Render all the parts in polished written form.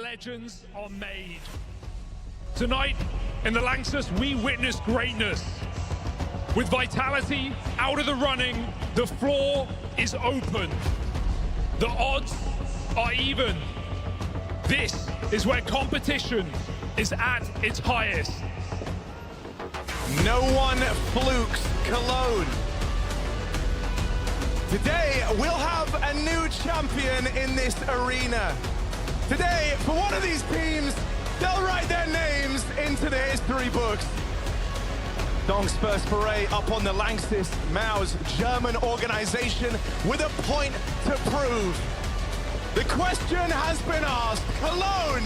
Legends are made. Tonight, in the Lanxess, we witness greatness. With Vitality out of the running, the floor is open. The odds are even. This is where competition is at its highest. No one flukes Cologne. Today, we'll have a new champion in this arena. Today, for one of these teams, they'll write their names into the history books. Donk's first foray up on the Lanxess, Mao's German organization with a point to prove. The question has been asked, Cologne,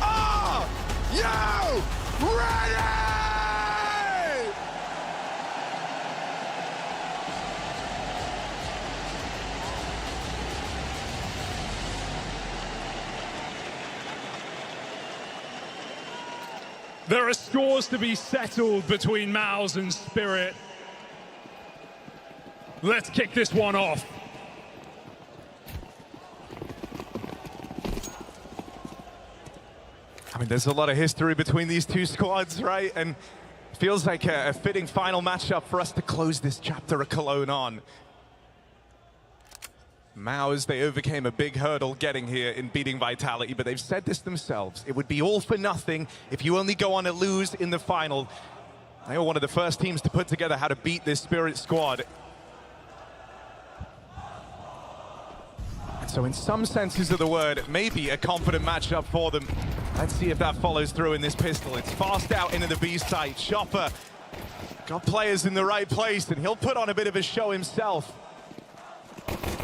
are you ready? There are scores to be settled between Maus and Spirit. Let's kick this one off. I mean, there's a lot of history between these two squads, right? And it feels like a fitting final matchup for us to close this chapter of Cologne on. Maus, they overcame a big hurdle getting here in beating Vitality, but they've said this themselves. It would be all for nothing if you only go on to lose in the final. They were one of the first teams to put together how to beat this Spirit squad. And so in some senses of the word, maybe a confident matchup for them. Let's see if that follows through in this pistol. It's fast out into the B site. Chopper got players in the right place, and he'll put on a bit of a show himself.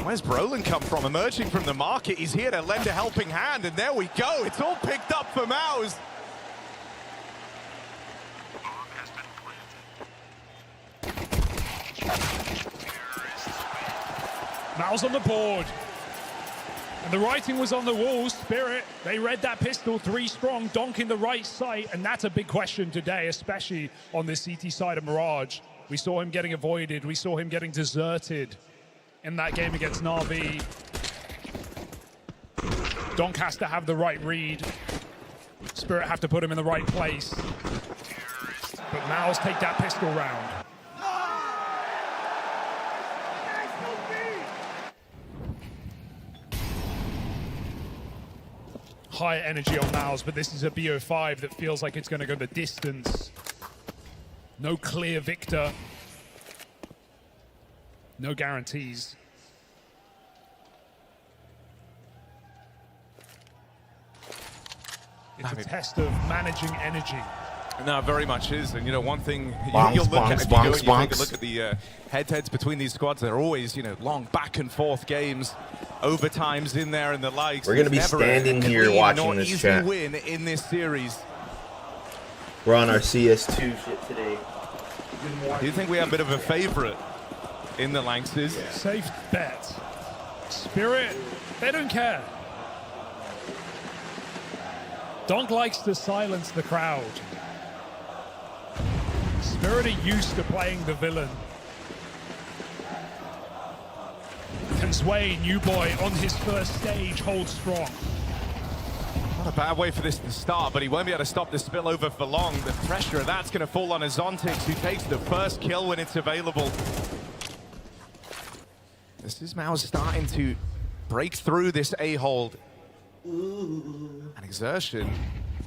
Where's Brolin come from? Emerging from the market. He's here to lend a helping hand, and there we go. It's all picked up for Maus. Maus on the board. And the writing was on the wall. Spirit, they read that pistol 3 strong, Donk in the right sight, and that's a big question today, especially on this CT side of Mirage. We saw him getting avoided. We saw him getting deserted in that game against Na'Vi. Donk has to have the right read. Spirit have to put him in the right place. But Maus take that pistol round. High energy on Maus, but this is a BO5 that feels like it's going to go the distance. No clear victor. No guarantees. It's a test of managing energy. No, very much is. And, you know, one thing Bonks, you'll look at, bonks, you take a bonks. look at the head-to-heads between these squads. They're always, you know, long back-and-forth games, overtimes in there and the likes. We're going to be It's never standing a here clean watching or this easy chat. win in this series. We're on our CS2 shit today. Do you think we have a bit of a favorite in the Lanxess? Yeah. Safe bet. Spirit, they don't care. Donk likes to silence the crowd. Spirit are used to playing the villain. Can Sway, new boy, on his first stage, hold strong. Not a bad way for this to start, but he won't be able to stop the spillover for long. The pressure of that's going to fall on Azontix, who takes the first kill when it's available. This is Maus starting to break through this A-hold. And Exertion,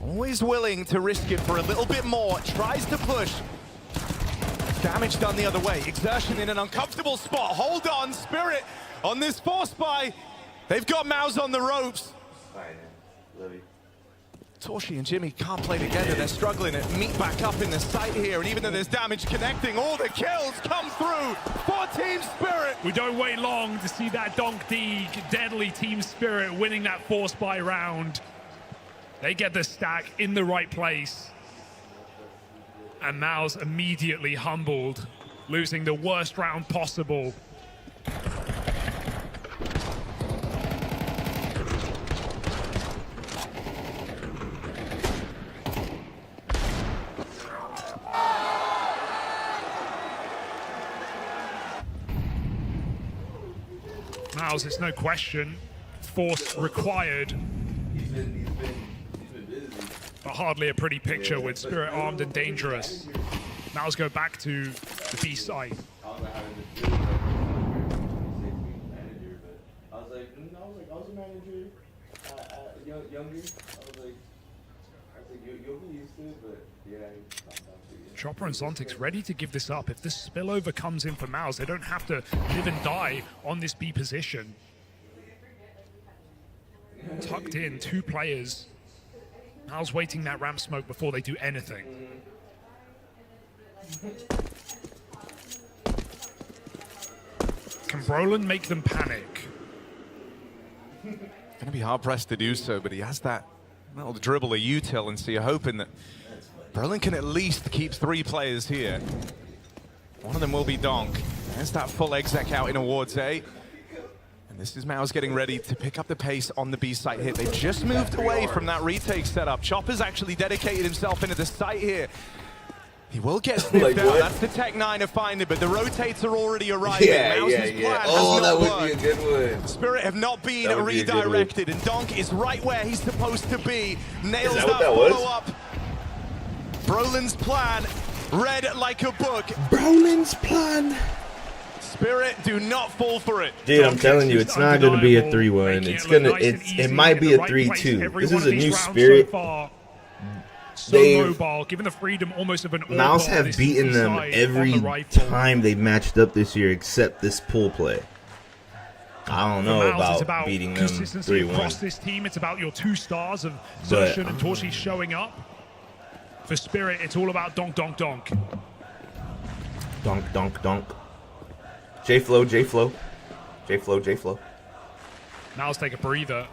always willing to risk it for a little bit more, tries to push. Damage done the other way. Exertion in an uncomfortable spot. Hold on, Spirit on this force buy. They've got Maus on the ropes. Torshi and Jimmy can't play together. They're struggling to meet back up in the site here. And even though there's damage connecting, all the kills come through for Team Spirit. We don't wait long to see that Donk D, deadly Team Spirit winning that force buy round. They get the stack in the right place. And Maus immediately humbled, losing the worst round possible. Maus, it's no question. Force required. been busy. But hardly a pretty picture with Spirit armed and dangerous. Now let's go back to the B side. I was like, I was a manager younger. I was like, you'll be used to it, but yeah. Chopper and Zontic's ready to give this up. If this spillover comes in for Mouse, they don't have to live and die on this B position. Tucked in, 2 players. Mouse waiting that ramp smoke before they do anything. Can Brolin make them panic? Going to be hard-pressed to do so, but he has that little dribble, a util, and so you're hoping that Brolin can at least keep 3 players here. One of them will be Donk. There's that full exec out in towards A. And this is Mouse getting ready to pick up the pace on the B site hit. They just moved away from that retake setup. Chopper's actually dedicated himself into the site here. He will get sniffed out. That's the Tech 9 to find it, but the rotates are already arriving. Mouse's plan Oh, has that not would be a worked. good one. Spirit have not been redirected, and Donk is right where he's supposed to be. Nails that that what that was? follow-up. Brolin's plan, read like a book. Brolin's plan. Spirit, do not fall for it. Dude, I'm telling you, it's not going to be a 3-1. It's gonna, it might be a 3-2. This is a new Spirit. So mobile, given the freedom almost of an Mouse have beaten them every time they've matched up this year, except this pool play. I don't know about beating them 3-1. Across this team, it's about your 2 stars of Zershan and Torchi showing up. For Spirit, it's all about donk, donk, donk. Donk, donk, donk. J-Flow, J-Flow. J-Flow, J-Flow. Now let's take a breather.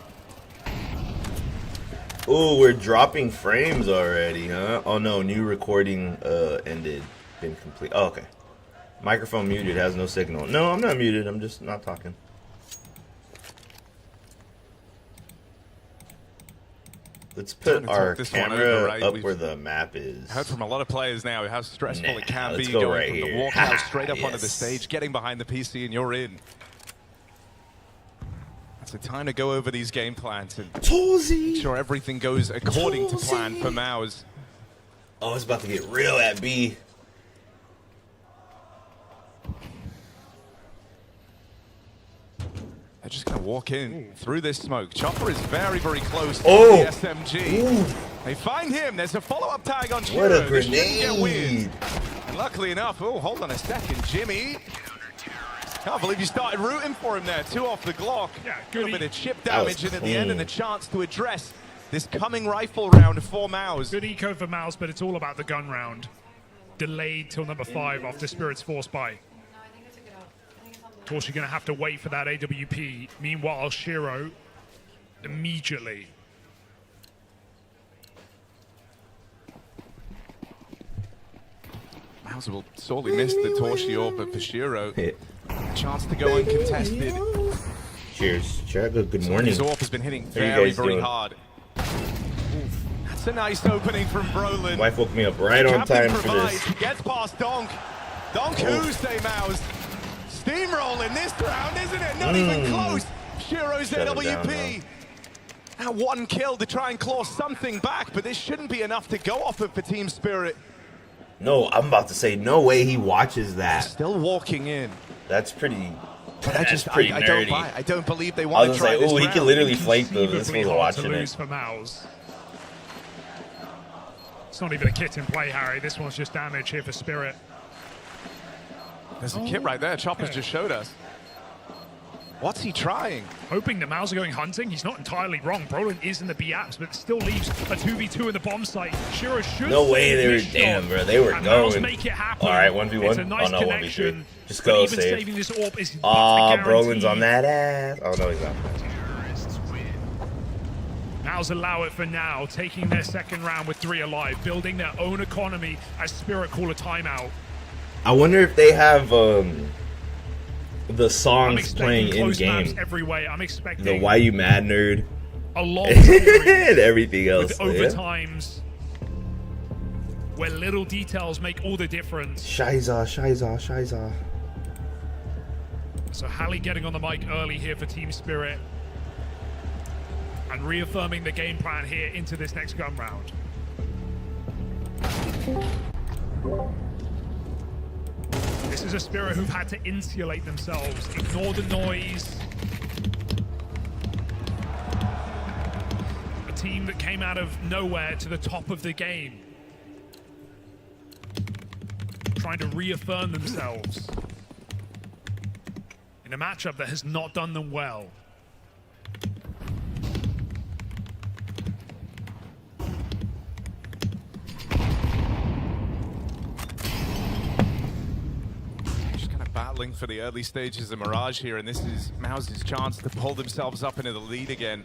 Oh, we're dropping frames already, huh? Oh no, new recording ended. Been complete. Oh, okay. Microphone muted, has no signal. No, I'm not muted. I'm just not talking. Let's put our camera up where the map is. Heard from a lot of players now how stressful it can be go going right from here. the walkout straight up onto the stage, getting behind the PC, and you're in. It's a time to go over these game plans and make sure everything goes according to plan for Mouse. Oh, it's about to get real at B. They're just going to walk in through this smoke. Chopper is very, very close to the SMG. Ooh. They find him. There's a follow-up tag on Shiro. What a This shouldn't get weird. grenade. And luckily enough, oh, hold on a second, Jimmy. Can't believe you started rooting for him there. 2 off the Glock. Yeah, a little bit of chip That was damage, and at the end, and clean. the chance to address this coming rifle round for Mouse. Good eco for Mouse, but it's all about the gun round. Delayed till number 5 after Spirit's force buy. Torchi going to have to wait for that AWP. Meanwhile, Shiro immediately. Mouse will sorely miss the Torchi AWP, but for Shiro, chance to go uncontested. Cheers. Chaga, good morning. His AWP has been hitting How you very, guys very doing? hard. That's a nice opening from Brolin. Wife woke me up right on Captain time for provides, this. he gets past Donk. Donk who, say Mouse? Steamrolling this round, isn't it? Not even close. Shiro's Shut him down, AWP. Now 1 kill to try and claw something back, but this shouldn't be enough to go off of for Team Spirit. No, I'm about to say, no way he watches that. Still walking in. That's pretty. That's pretty I don't nerdy. buy it. I don't believe they I want was to gonna try say, this oh, he round. can literally flake those. This Conceivably was hard to watching lose it. for Mouse. It's not even a kit in play, Harry. This one's just damage here for Spirit. There's a kit right there. Chopper's just showed us. What's he trying? Hoping that Mouse are going hunting. He's not entirely wrong. Brolin is in the B apps, but it still leaves a 2v2 in the bomb site. Shiro should. No way they were. this Damn, shot. bro. They were And Mouse going. make it happen. All right, 1v1. It's a nice Oh, no, connection. 1v3. Just But go, even save. saving this AWP is Ah, not a Brolin's guarantee. on that ass. Oh, no, he's not. Mouse allow it for now, taking their second round with 3 alive, building their own economy as Spirit call a timeout. I wonder if they have the I'm songs expecting playing in close maps game. every way. I'm expecting The Why You Mad Nerd a long series and everything else. with Yeah. overtimes where little details make all the difference. Shiza, Shiza, Shiza. So Hallie getting on the mic early here for Team Spirit. and reaffirming the game plan here into this next gun round. This is a Spirit who've had to insulate themselves, ignore the noise. A team that came out of nowhere to the top of the game, trying to reaffirm themselves in a matchup that has not done them well. Just kind of battling for the early stages of Mirage here, and this is Mouse's chance to pull themselves up into the lead again.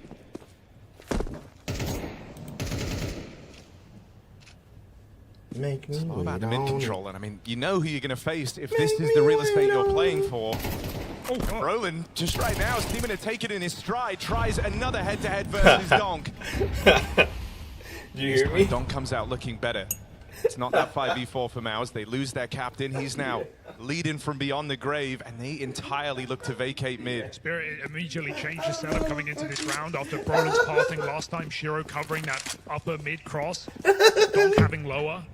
Make me It's all about wait mid on control, and I mean, you know who you're going to face if this is the real estate you're playing for. Oh, God. Roland, just right now, seeming to take it in his stride, tries another head-to-head versus Donk. Did you hear me? Donk comes out looking better. It's not that 5v4 for Mouse. They lose their captain. He's now leading from beyond the grave, and they entirely look to vacate mid. Spirit immediately changed the setup coming into this round after Brolin's pathing last time, Shiro covering that upper mid cross, Donk having lower.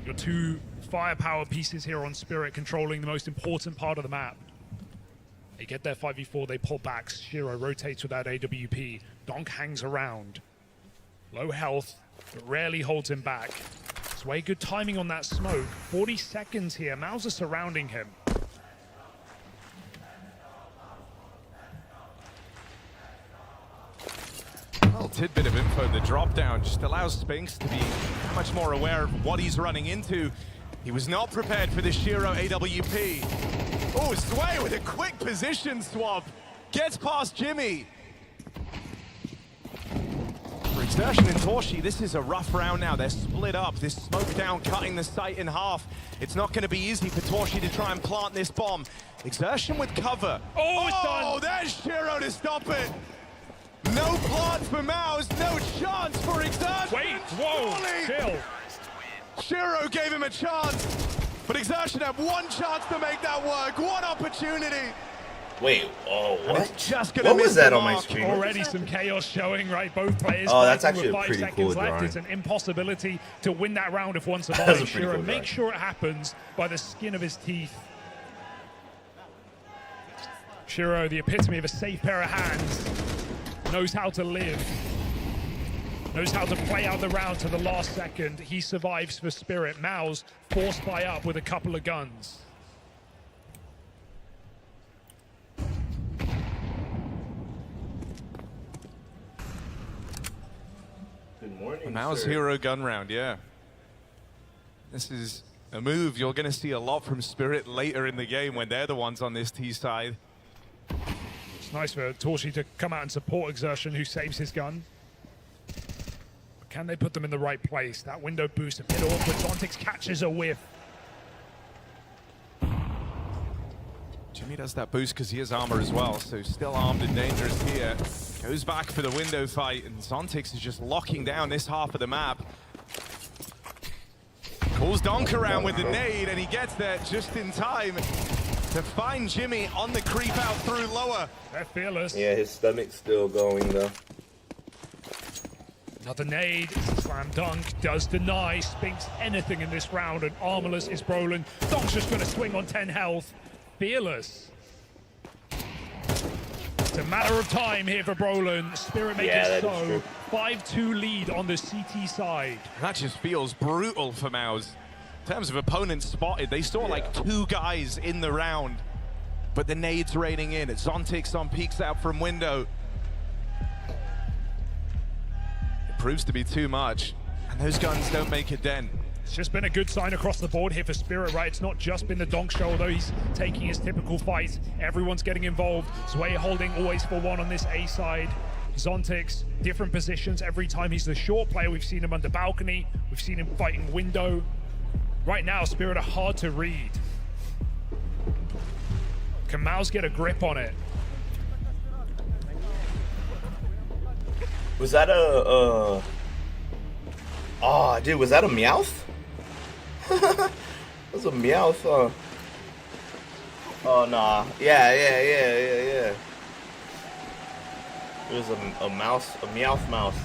Your two firepower pieces here on Spirit controlling the most important part of the map. They get their 5v4, they pull back, Shiro rotates with that AWP, Donk hangs around. Low health, but rarely holds him back. Sway, good timing on that smoke. 40 seconds here, Mouse are surrounding him. Well, tidbit of info, the drop down just allows Spinks to be much more aware of what he's running into. He was not prepared for the Shiro AWP. Oh, Sway with a quick position swap. Gets past Jimmy. For Exertion and Torshi, this is a rough round now. They're split up. This smoke down, cutting the site in half. It's not going to be easy for Torshi to try and plant this bomb. Exertion with cover. Oh, it's done. There's Shiro to stop it. No plant for Mouse, no chance for Exertion. Wait, whoa, chill. Shiro gave him a chance, but Exertion had one chance to make that work, one opportunity. Wait, oh, what? Just gonna What miss was that the on my mark. screen? Already some chaos showing, right? Both players Oh, that's fighting actually with a 5 pretty seconds cool left. drawing. It's an impossibility to win that round if one That's a survives. pretty Shiro cool make drawing. sure it happens by the skin of his teeth. Shiro, the epitome of a safe pair of hands, knows how to live, knows how to play out the round to the last second. He survives for Spirit. Mouse forced by up with a couple of guns. Good morning, Mouse sir. hero gun round, yeah. This is a move you're gonna see a lot from Spirit later in the game when they're the ones on this T side. It's nice for Torshi to come out and support Exertion, who saves his gun. But can they put them in the right place? That window boost a bit awkward. Zontix catches a whiff. Jimmy does that boost because he has armor as well, so still armed and dangerous here. Goes back for the window fight, and Zontix is just locking down this half of the map. Calls Donk around with the nade, and he gets there just in time to find Jimmy on the creep out through lower. They're fearless. Yeah, his stomach's still going though. Another nade, slam dunk, does deny Spinks anything in this round, and armorless is Brolin. Donk's just gonna swing on 10 health. Fearless. It's a matter of time here for Brolin. Spirit make Yeah, it that is so. true. 5-2 lead on the CT side. That just feels brutal for Mouse. In terms of opponents spotted, they saw like 2 guys in the round, but the nades raining in. Zontix on peeks out from window. It proves to be too much, and those guns don't make a dent. It's just been a good sign across the board here for Spirit, right? It's not just been the Donk show, although he's taking his typical fight. Everyone's getting involved. Sway holding always for one on this A side. Zontix, different positions every time he's the short player. We've seen him under balcony. We've seen him fighting window. Right now, Spirit are hard to read. Can Mouse get a grip on it? Was that a Oh, dude, was that a Meowth? That was a Meowth, Oh, nah. Yeah. It was a mouse, a Meowth mouse.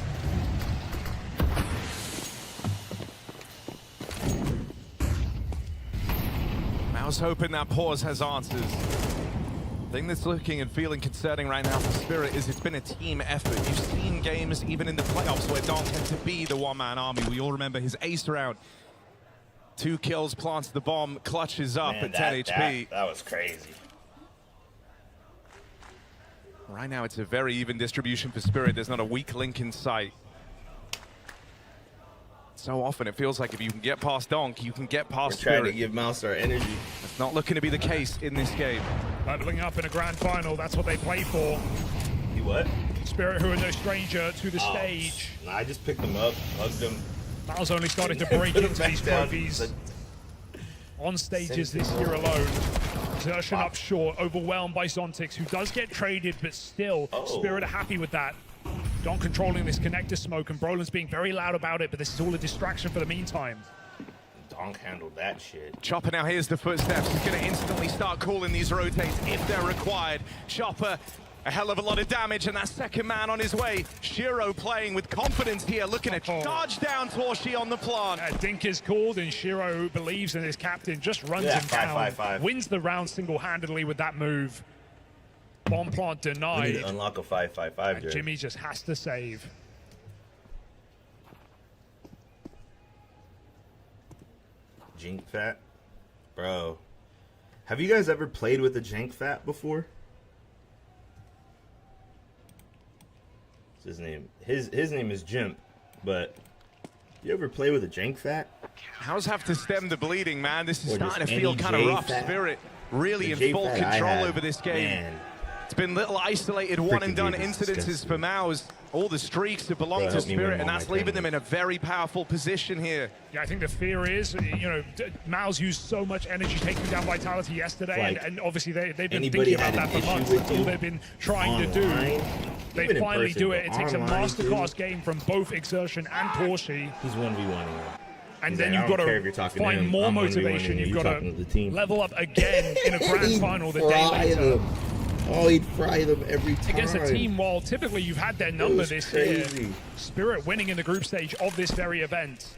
Mouse hoping that pause has answers. The thing that's looking and feeling concerning right now for Spirit is it's been a team effort. You've seen games even in the playoffs where Donk had to be the one-man army. We all remember his ace round. 2 kills, plants the bomb, clutches up at 10 HP. That was crazy. Right now it's a very even distribution for Spirit. There's not a weak link in sight. So often it feels like if you can get past Donk, you can get past Spirit. We're trying to give Mouse our energy. It's not looking to be the case in this game. Leveling up in a grand final, that's what they play for. He what? Spirit, who are no stranger to the stage. Nah, I just picked him up, hugged him. Mal's only started to break into these trophies on stages this year alone. Exertion up short, overwhelmed by Zontix, who does get traded, but still, Spirit are happy with that. Don controlling this connector smoke, and Brolin's being very loud about it, but this is all a distraction for the meantime. Donk handled that shit. Chopper now hears the footsteps. He's going to instantly start calling these rotates if they're required. Chopper, a hell of a lot of damage, and that second man on his way. Shiro playing with confidence here, looking to charge down Torshi on the plant. Dink is called, and Shiro believes in his captain, just runs him down. 5-5-5. Wins the round single-handedly with that move. Bomb plant We denied. need to unlock a 5-5-5, Jared. Jimmy just has to save. Jink Fat? Bro. Have you guys ever played with a Jank Fat before? What's his name? His name is Jimp, but you ever play with a Jank Fat? Hows have to stem the bleeding, man. This is Or starting to just feel any kind of rough. J-Fat? Spirit really The in full J-Fat I control had, over this game. Man. It's been little isolated one-and-done J-Fat is incidences disgusting. for Maus. All the streaks that belong Bro, to help me win Spirit, all and my that's leaving them in a tournaments. very powerful position here. Yeah, I think the fear is, you know, Maus used so much energy taking down Vitality yesterday, Like, and obviously they've been anybody thinking about had that an for issue months. with That's all you they've been trying to online, do. They even in finally person, do it. It but takes a online, masterclass dude. game from both Exertion and Torshi. He's 1v1ing. And He's then like, you've I got don't care if you're to talking to find him. more I'm 1v1ing motivation. you. You've You're got talking to the team. level up again in a grand He'd final the day fry later. them. Oh, he'd fry them every time. Against a team, while typically you've had their number was this crazy. year, Spirit winning in the group stage of this very event.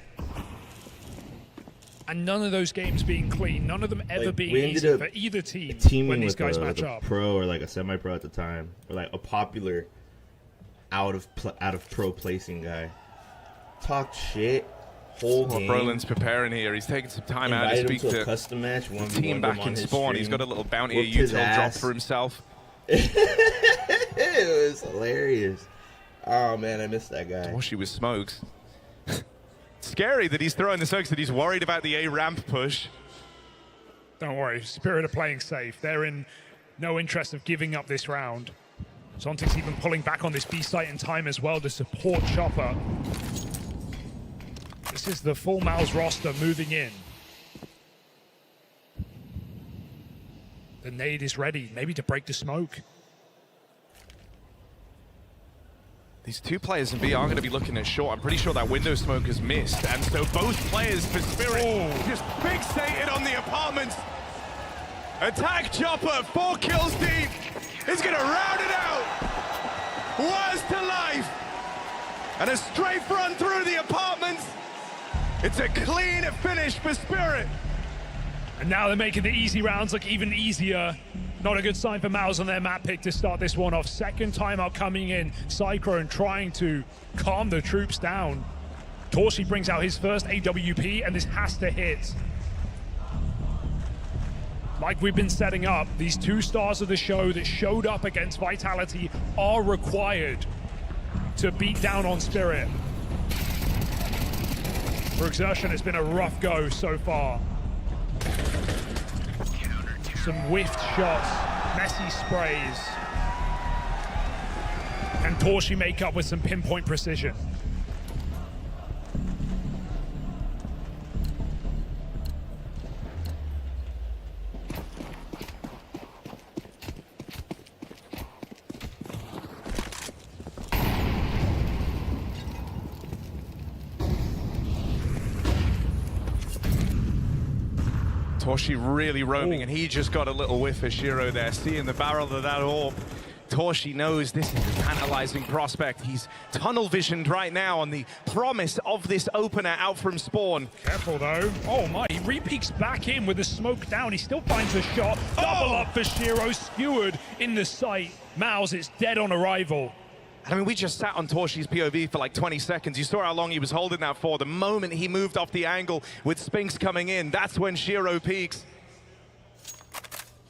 And none of those games being clean, none of them ever Like, being we ended easy up for either team teaming when these with guys a, match like a up. pro or like a semi-pro at the time, or like a popular out of pro placing guy. Talked shit whole Well, game. Brolin's preparing here. He's taking some time out to Invited him speak to a to custom match. the team back in spawn. He's got a little bounty Whooped his util drop ass. for himself. It was hilarious. Oh man, I missed that guy. Torshi with smokes. Scary that he's throwing the smokes, that he's worried about the A ramp push. Don't worry, Spirit are playing safe. They're in no interest of giving up this round. Zontic's even pulling back on this B site in time as well to support Chopper. This is the full Maus roster moving in. The nade is ready, maybe to break the smoke. These two players in B are going to be looking at short. I'm pretty sure that window smoke has missed. And so both players for Spirit just fixated on the apartments. Attack Chopper, 4 kills deep. He's going to round it out. Worst to life. And a strafe run through the apartments. It's a clean finish for Spirit. And now they're making the easy rounds look even easier. Not a good sign for Maus on their map pick to start this one off. Second timeout coming in. Cyclone trying to calm the troops down. Torshi brings out his first AWP, and this has to hit. Like we've been setting up, these 2 stars of the show that showed up against Vitality are required to beat down on Spirit. For Exertion, it's been a rough go so far. Some whiffed shots, messy sprays. And Torshi make up with some pinpoint precision. Torshi really roaming, and he just got a little whiff of Shiro there, seeing the barrel of that orb. Torshi knows this is a tantalizing prospect. He's tunnel visioned right now on the promise of this opener out from spawn. Careful though. Oh my, he re-peeks back in with the smoke down. He still finds a shot. Double up for Shiro, skewered in the sight. Mouse, it's dead on arrival. I mean, we just sat on Torshi's POV for like 20 seconds. You saw how long he was holding that for. The moment he moved off the angle with Spinks coming in, that's when Shiro peaks.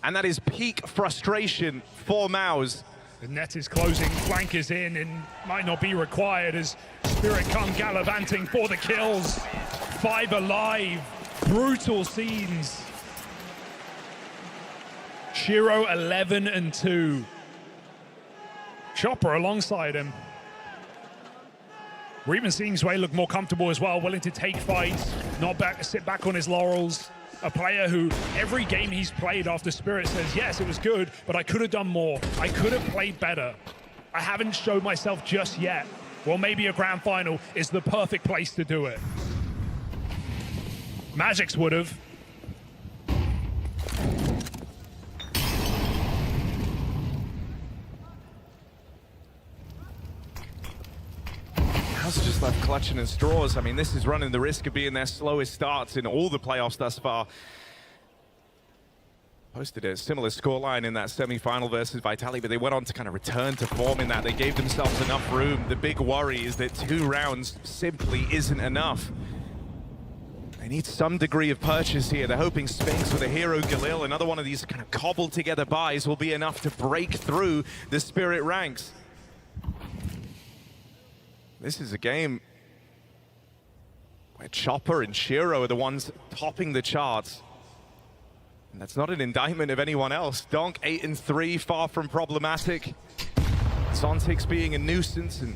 And that is peak frustration for Mouse. The net is closing, flank is in, and might not be required as Spirit come gallivanting for the kills. 5 alive, brutal scenes. Shiro 11-2. Chopper alongside him. We're even seeing Sway look more comfortable as well, willing to take fights, not sit back on his laurels. A player who every game he's played after Spirit says, yes, it was good, but I could have done more. I could have played better. I haven't showed myself just yet. Well, maybe a grand final is the perfect place to do it. Magic's would have. Mouse just left clutching at straws. I mean, this is running the risk of being their slowest starts in all the playoffs thus far. Posted a similar scoreline in that semi-final versus Vitality, but they went on to kind of return to form in that. They gave themselves enough room. The big worry is that 2 rounds simply isn't enough. They need some degree of purchase here. They're hoping Spinks with a hero Galil, another one of these kind of cobbled together buys, will be enough to break through the Spirit ranks. This is a game where Chopper and Shiro are the ones topping the charts. And that's not an indictment of anyone else. Donk 8-3, far from problematic. Zontix being a nuisance, and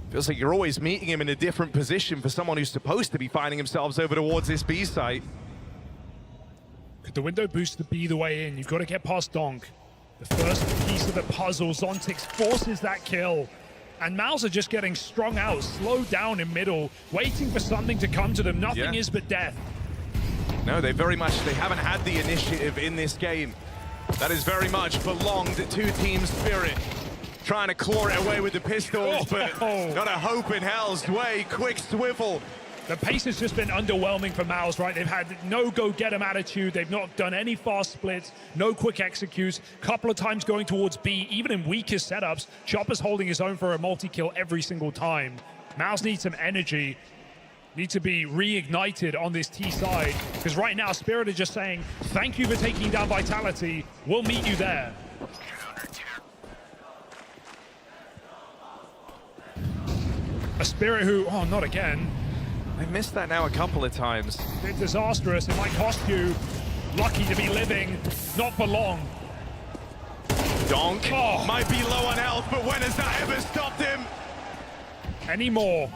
feels like you're always meeting him in a different position for someone who's supposed to be finding themselves over towards this B site. Could the window booster be the way in? You've got to get past Donk. The first piece of the puzzle, Zontix forces that kill. And Mouse are just getting strung out, slowed down in middle, waiting for something to come to them. Nothing is but death. No, they haven't had the initiative in this game. That has very much belonged to Team Spirit. Trying to claw it away with the pistols, but not a hope in hell's way. Quick swivel. The pace has just been underwhelming for Mouse, right? They've had no go-get-em attitude. They've not done any fast splits, no quick executes. Couple of times going towards B, even in weakest setups. Chopper's holding his own for a multi-kill every single time. Mouse needs some energy, needs to be reignited on this T side, because right now Spirit are just saying, thank you for taking down Vitality. We'll meet you there. A Spirit who, oh, not again. They've missed that now a couple of times. It's disastrous. It might cost you. Lucky to be living, not for long. Donk might be low on health, but when has that ever stopped him? Anymore.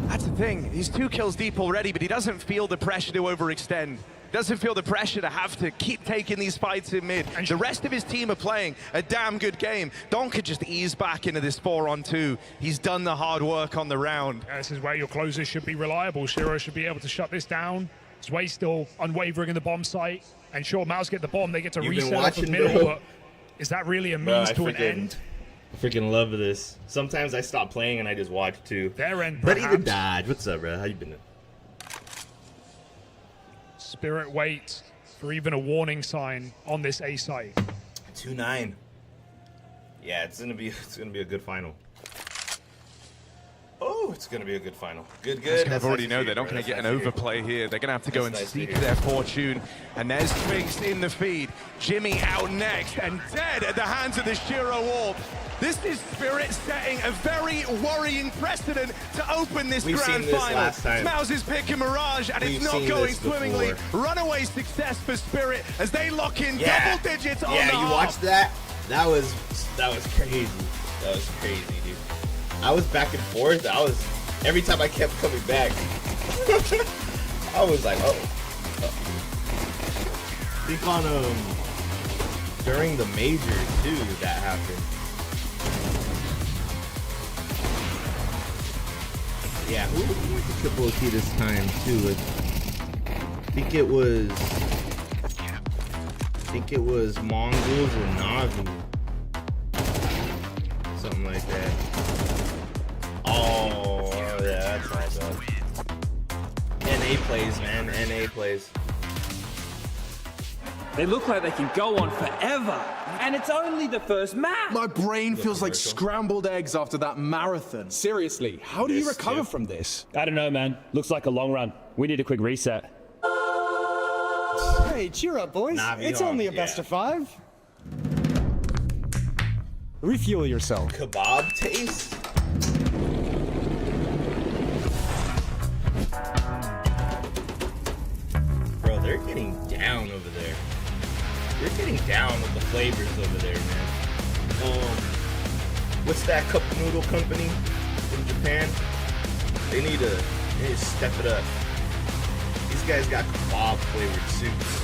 That's the thing. He's 2 kills deep already, but he doesn't feel the pressure to overextend. Doesn't feel the pressure to have to keep taking these fights in mid. And the rest of his team are playing a damn good game. Don could just ease back into this 4-on-2. He's done the hard work on the round. This is where your closers should be reliable. Shiro should be able to shut this down. Sway still unwavering in the bomb site. And sure, Mouse get the bomb. They get to reset up the middle, but is that really a means to an end? I freaking love this. Sometimes I stop playing and I just watch too. Their end, Ready to dodge. What's up, bro? How you been? Spirit waits for even a warning sign on this A site. 2-9. Yeah, it's gonna be a good final. Oh, it's gonna be a good final. Good. I already know they're not gonna get an overplay here. They're gonna have to go and seek their fortune. And there's Spinks in the feed. Jimmy out next and dead at the hands of the Shiro Orb. This is Spirit setting a very worrying precedent to open this grand final. Mouse's pick and Mirage, and it's not going swimmingly. Runaway success for Spirit as they lock in double digits on the half. Yeah, you watched that? That was crazy. That was crazy, dude. I was back and forth. Every time I kept coming back, I was like, oh. I think on during the major too that happened. Yeah, who went to triple OT this time too? I think it was Mongols or Navi. like that. Oh, yeah, that's all good. NA plays, man. NA plays. They look like they can go on forever. And it's only the first map. My brain feels like scrambled eggs after that marathon. Seriously, how do you recover from this? I don't know, man. Looks like a long run. We need a quick reset. Hey, cheer up, boys. Navi It's on, only a yeah. best of 5. Refuel yourself. Kebab taste? Bro, they're getting down over there. They're getting down with the flavors over there, man. What's that cup noodle company in Japan? They need to step it up. These guys got kebab flavored soups.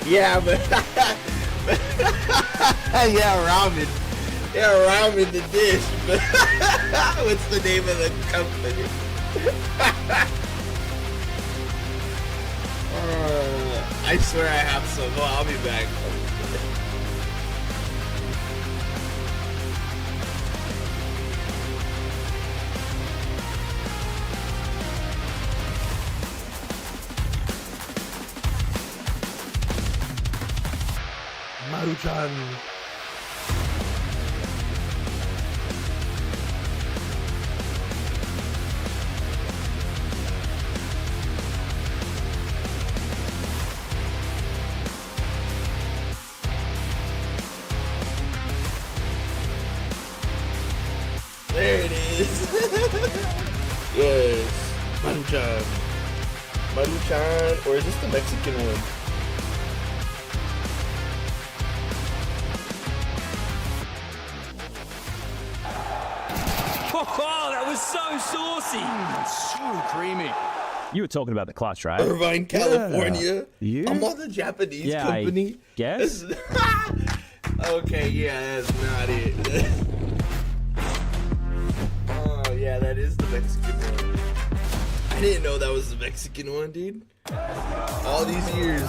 Yeah, but yeah, ramen. Yeah, ramen the dish. But what's the name of the company? I swear I have some. Oh, I'll be back. Maruchan. There it is. Yes. Maruchan. Maruchan, or is this the Mexican one? Oh, that was so saucy. So creamy. You were talking about the clutch, right? Irvine, California. You? I'm on the Japanese Yeah, company. I guess. Okay, yeah, that's not it. Oh, yeah, that is the Mexican one. I didn't know that was the Mexican one, dude. All these years.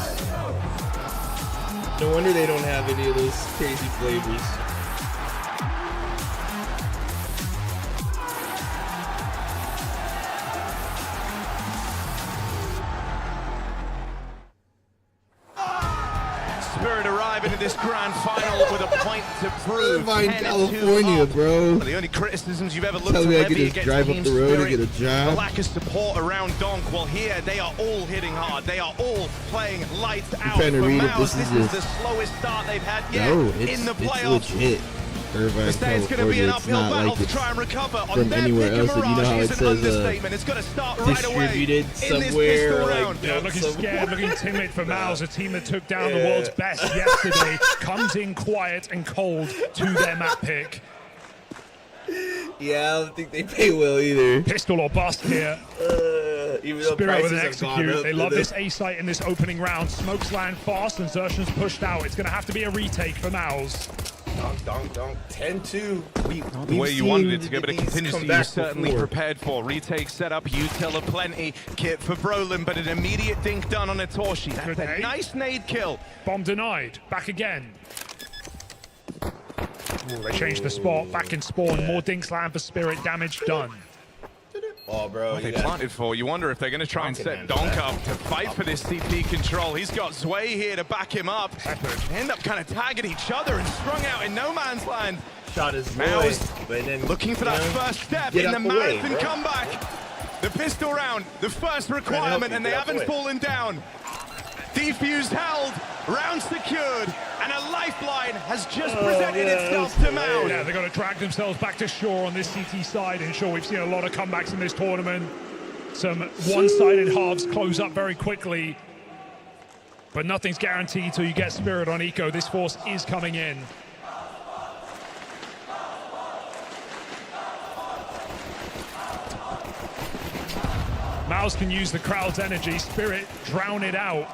No wonder they don't have any of those crazy flavors. Spirit arriving at this grand final with a point to prove. Irvine, 10-2 California, up. bro. The only criticisms you've ever looked Tell to me I could levy just against drive up Team the road and Spirit, get a job. the lack of support around Donk. Well, here they are all hitting hard. They are all playing lights out. trying to For read it. Mouse, This this is is the slowest start they've had yet No, in the it's playoffs. legit. Irvine, They say it's going to be an California. It's uphill not battle like to it's try and recover on from their anywhere pick and else. And you know Mirage how it is an says, understatement. It's going to start right away distributed in this somewhere, pistol like, round. Yeah, looking Some- scared, looking timid for Mouse, a team that took down the world's best yesterday, comes in quiet and cold to their map pick. Yeah, I don't think they pay well either. Pistol or bust here. Even though Spirit with prices an have gone execute. up. They in love the- this A site in this opening round. Smokes land fast and Xertion's pushed out. It's going to have to be a retake for Mouse. Donk. 10-2. The way you wanted it to go, but a contingency you're certainly prepared for. Retake setup, util aplenty. Kit for Brolin, but an immediate dink done on a Torshi. That's Good a nade. nice nade kill. Bomb denied. Back again. Ooh, they changed the spot. Back in spawn. More dinks land for Spirit. Damage done. Oh, bro. They you got- planted for. You wonder if they're going to try and Donk can set handle Donk that. up to fight for this CP control. He's got Zway here to back him up. They end up kind of tagging each other and strung out in no man's land. Shot his Mouse boy, but then looking for you that know, first step get in the out the way, marathon bro. comeback. The pistol round, the first help requirement, you, and they get out the haven't way. fallen down. Defused held, round secured, and a lifeline has just presented itself to Mouse. Yeah, they've got to drag themselves back to shore on this CT side. And sure, we've seen a lot of comebacks in this tournament. Some one-sided halves close up very quickly. But nothing's guaranteed till you get Spirit on Eco. This force is coming in. Mouse can use the crowd's energy. Spirit drown it out.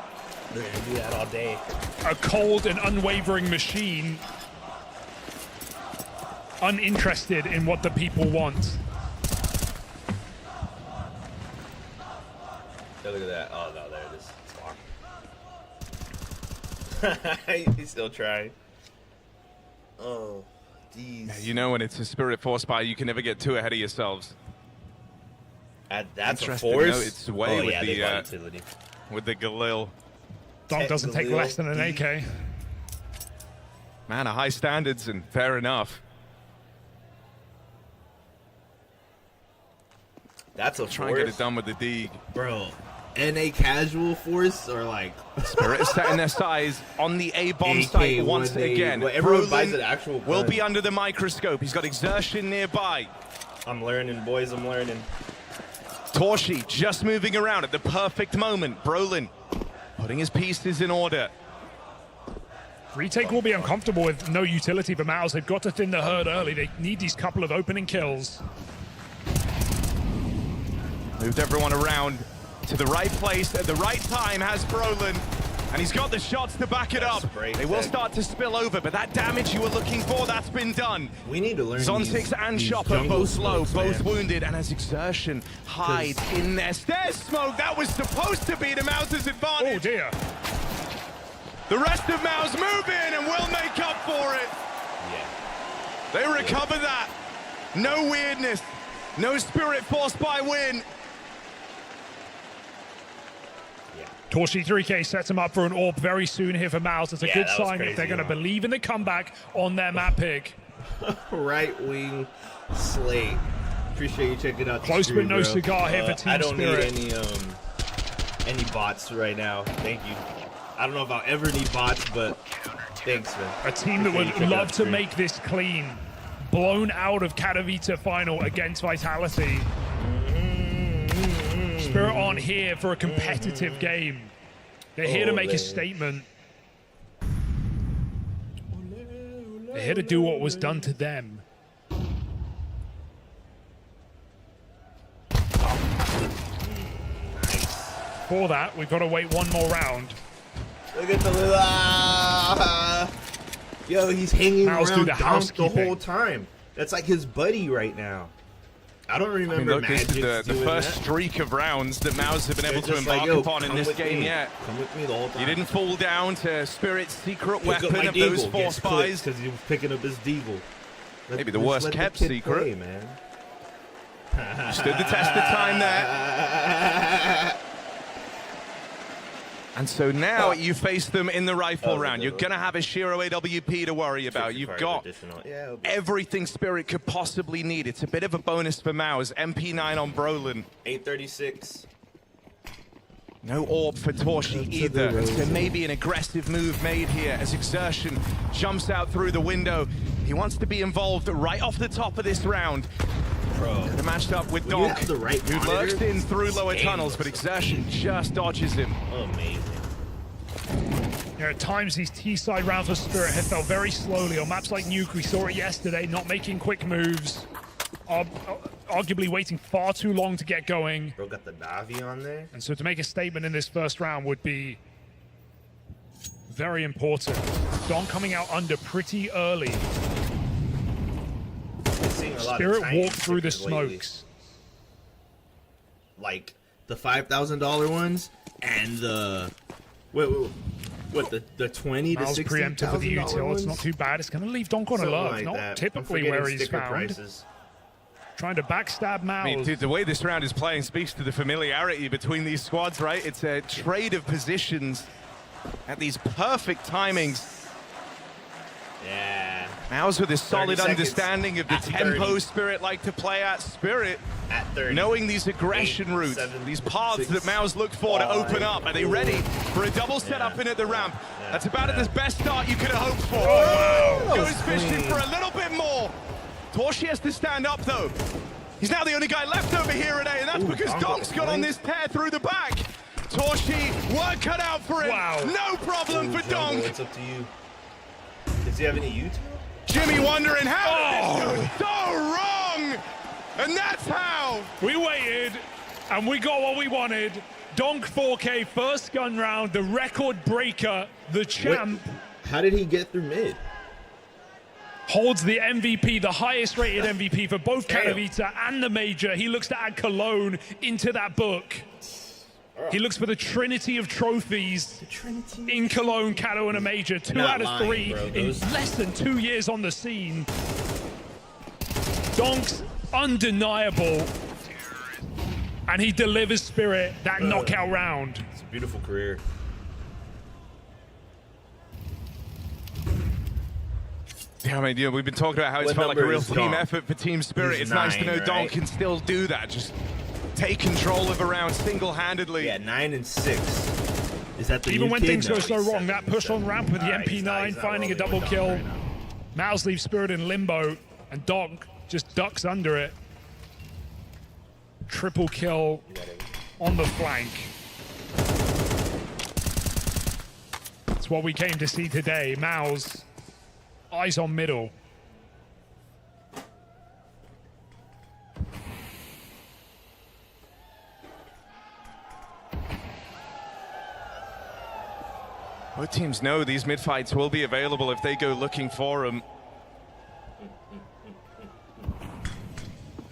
They're gonna do that all day. a cold and unwavering machine, uninterested in what the people want. Yeah, look at that. Oh, no, there it is. He's still trying. Oh, geez. You know when it's a Spirit Force buy, you can never get too ahead of yourselves. That's a Interesting force? note, it's way with they the got utility. with the Galil. Donk doesn't take less than an AK. Man, a high standards and fair enough. That's a Try force. and get it done with the Deeg. Bro, NA casual force or like Spirit is setting their size on the A-bomb AK site once when they- again. when everyone buys Brolin an actual will gun. be under the microscope. He's got exertion nearby. I'm learning, boys. I'm learning. Torshi just moving around at the perfect moment. Brolin putting his pieces in order. Retake will be uncomfortable with no utility for Mouse. They've got to thin the herd early. They need these couple of opening kills. Moved everyone around to the right place at the right time has Brolin. And he's got the shots to back it up. They will start to spill over, but that damage you were looking for, that's been done. We need to learn Zontix and these Chopper jungle both low, smokes, both man. wounded, and as exertion hides in there. There's smoke, that was supposed to be the Mouse's Oh advantage. dear. The rest of Mouse move in and will make up for it. Yeah. They recover that. No weirdness, no Spirit Force by win. Torshi 3K sets him up for an AWP very soon here for Mouse. It's a Yeah, good that was sign if crazy, they're going to huh? believe in the comeback on their map pick. Right wing slate. Appreciate you checking out. the Close stream, but no bro. cigar here for Team I don't Spirit. need any bots right now. Thank you. I don't know if I'll ever need bots, but thanks, man. A team that Appreciate you would checking out love the to stream. make this clean. Blown out of Katowice final against Vitality. Spirit aren't here for a competitive game. They're here to make a statement. They're here to do what was done to them. For that, we've got to wait one more round. Look at the little. Yo, he's hanging Mouse do around the Donk the housekeeping. whole time. That's like his buddy right now. I don't remember I mean, look, this Magic is the doing first that. streak of rounds that Mouse have been They're able to just embark like, yo, upon in come this with game me. yet. Come with me the whole time. He didn't fall down to Spirit's secret Pick up weapon my of those deagle. Force Gets clipped buys. because he was picking up his deagle. Maybe the Let's worst let kept kid secret. play, man. Stood the test of time there. And so now you face them in the rifle round. You're going to have a Shiro AWP to worry about. You've got everything Spirit could possibly need. It's a bit of a bonus for Maus. MP9 on Brolin. 836. No AWP for Torshi either. And so maybe an aggressive move made here as Exertion jumps out through the window. He wants to be involved right off the top of this round. Bro. They're matched up with When you Donk, have the right who monitor, lurks in through this lower game tunnels, but looks Exertion just dodges him. Amazing. You know, at times these T-side rounds for Spirit have felt very slowly. On maps like Nuke, we saw it yesterday, not making quick moves. Arguably waiting far too long to get going. Bro got the Navi on there. And so to make a statement in this first round would be very important. Don coming out under pretty early. Seeing a lot of Spirit tiny walked through the stickers lately. smokes. Like the $5,000 ones and the what the 20 to Miles 60 preempted for the $1,000 util. ones? It's not too bad. It's going to leave Donk on Something alert. like Not that. I'm typically forgetting where he's sticker found. prices. Trying to backstab Mouse. I mean, dude, the way this round is playing speaks to the familiarity between these squads, right? It's a trade of positions at these perfect timings. Yeah. Mouse with a solid 30 seconds. understanding of the At tempo 30. Spirit like to play at. Spirit At 30. knowing these aggression 8, routes, 7, these paths 6, that Mouse look for to 5, open up. Are they ready for a double setup in at the ramp? Yeah. That's about the best start you could have hoped for. That Goes was fishing clean. for a little bit more. Torshi has to stand up though. He's now the only guy left over here today, and that's because Donk Donk's got on this tear through the back. Torshi, work cut out for him. Wow. No problem for Jungle, Donk. it's up to you. Does he have any YouTube? Jimmy wondering how did this go so wrong? And that's how. We waited And we got what we wanted. Donk 4K, first gun round, the record breaker, the champ. Wait, how did he get through mid? Holds the MVP, the highest rated MVP for both Katowice and the Major. He looks to add Cologne into that book. He looks for the trinity of trophies in Cologne, Kato, and a Major. 2 out of 3 in less than 2 years on the scene. Donk's undeniable. And he delivers Spirit that knockout round. It's a beautiful career. Yeah, I mean, yeah, we've been talking about how it's felt like a real team effort for Team Spirit. It's nice to know Don can still do that. Just take control of a round single-handedly. Yeah, 9 and 6. Is that the even new when kid? things No, go so he's wrong, 7 that push on ramp with the MP9, finding a double kill. Mouse leaves Spirit in limbo, and Donk just ducks under it. Triple kill on the flank. That's what we came to see today. Mouse, eyes on middle. Both teams know these mid-fights will be available if they go looking for them.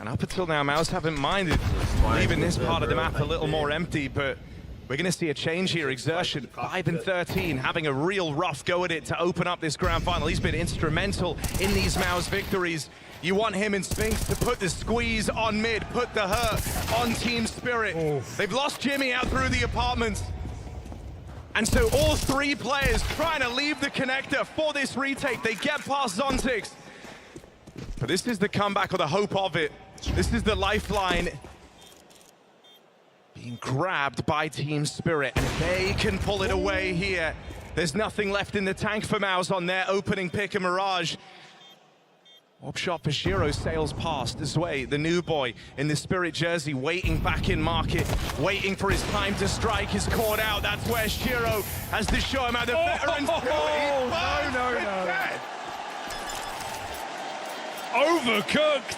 And up until now, Mouse haven't minded leaving this part of the map a little more empty, but we're going to see a change here. Exertion, 5 and 13, having a real rough go at it to open up this grand final. He's been instrumental in these Mouse victories. You want him and Spinks to put the squeeze on mid, put the hurt on Team Spirit. They've lost Jimmy out through the apartments. And so all 3 players trying to leave the connector for this retake. They get past Zontix. But this is the comeback or the hope of it. This is the lifeline being grabbed by Team Spirit. And if they can pull it away here, there's nothing left in the tank for Mouse on their opening pick of Mirage. Op shot for Shiro sails past this way. The new boy in the Spirit jersey waiting back in market, waiting for his time to strike, is caught out. That's where Shiro has to show him how the veterans do it. No. Overcooked.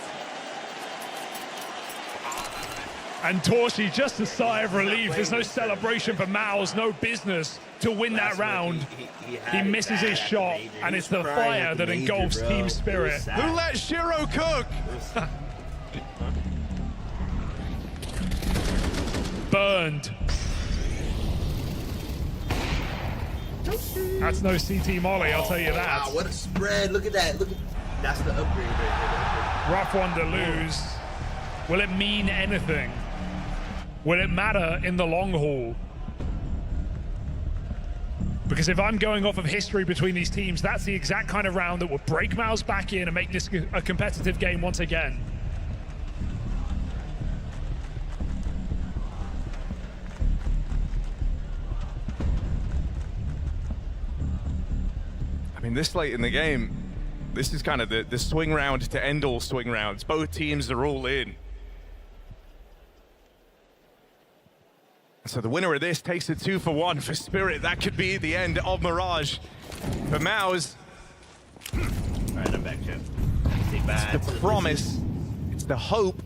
And Torshi, just a sigh of relief. There's no celebration for Mouse, no business to win that round. He misses his shot, and it's the fire that engulfs Team Spirit. Who let Shiro cook? Burned. That's no CT molly, I'll tell you that. Wow, what a spread. Look at that. That's the upgrade right there. Rough one to lose. Will it mean anything? Will it matter in the long haul? Because if I'm going off of history between these teams, that's the exact kind of round that will break Mouse back in and make this a competitive game once again. I mean, this late in the game, this is kind of the swing round to end all swing rounds. Both teams are all in. So the winner of this takes a 2-for-1 for Spirit. That could be the end of Mirage. For Mouse, All right, I'm back, Jeff. it's the promise, it's the hope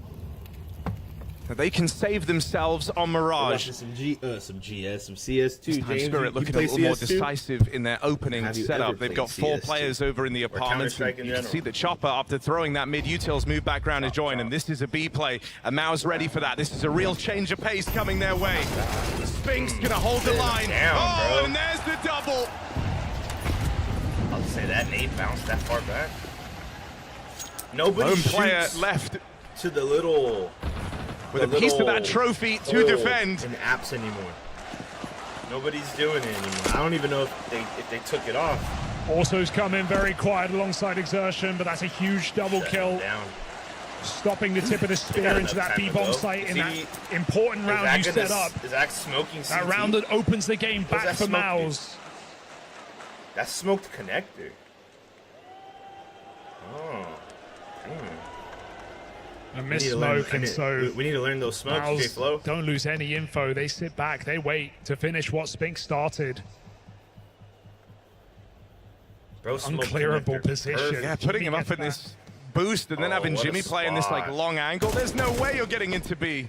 that they can save themselves on Mirage. Some GS, some CS2. James, Spirit looking a little more decisive in their opening setup. They've got 4 players over in the apartments. You can see the Chopper, after throwing that mid-utils, move back around to join, and this is a B play. And Mao's ready for that. This is a real change of pace coming their way. Spinks gonna hold the line. And there's the double. I'll say that Nate bounced that far back. Nobody Home player shoots left to the little... with a piece of that trophy to defend. In apps anymore. Nobody's doing it anymore. I don't even know if they took it off. Also's come in very quiet alongside Exertion, but that's a huge double kill. Stopping the tip of the spear into that B-bomb site in that important round you set up. Is Zach smoking CT? That round that opens the game back for Mouse. That's smoked connector. Oh. A miss smoke, and so we need to learn those smokes. Okay, Flo. Don't lose any info. They sit back. They wait to finish what Spink started. Bro, unclearable position. Yeah, putting him up in this boost and then having Jimmy play in this like long angle. There's no way you're getting into B.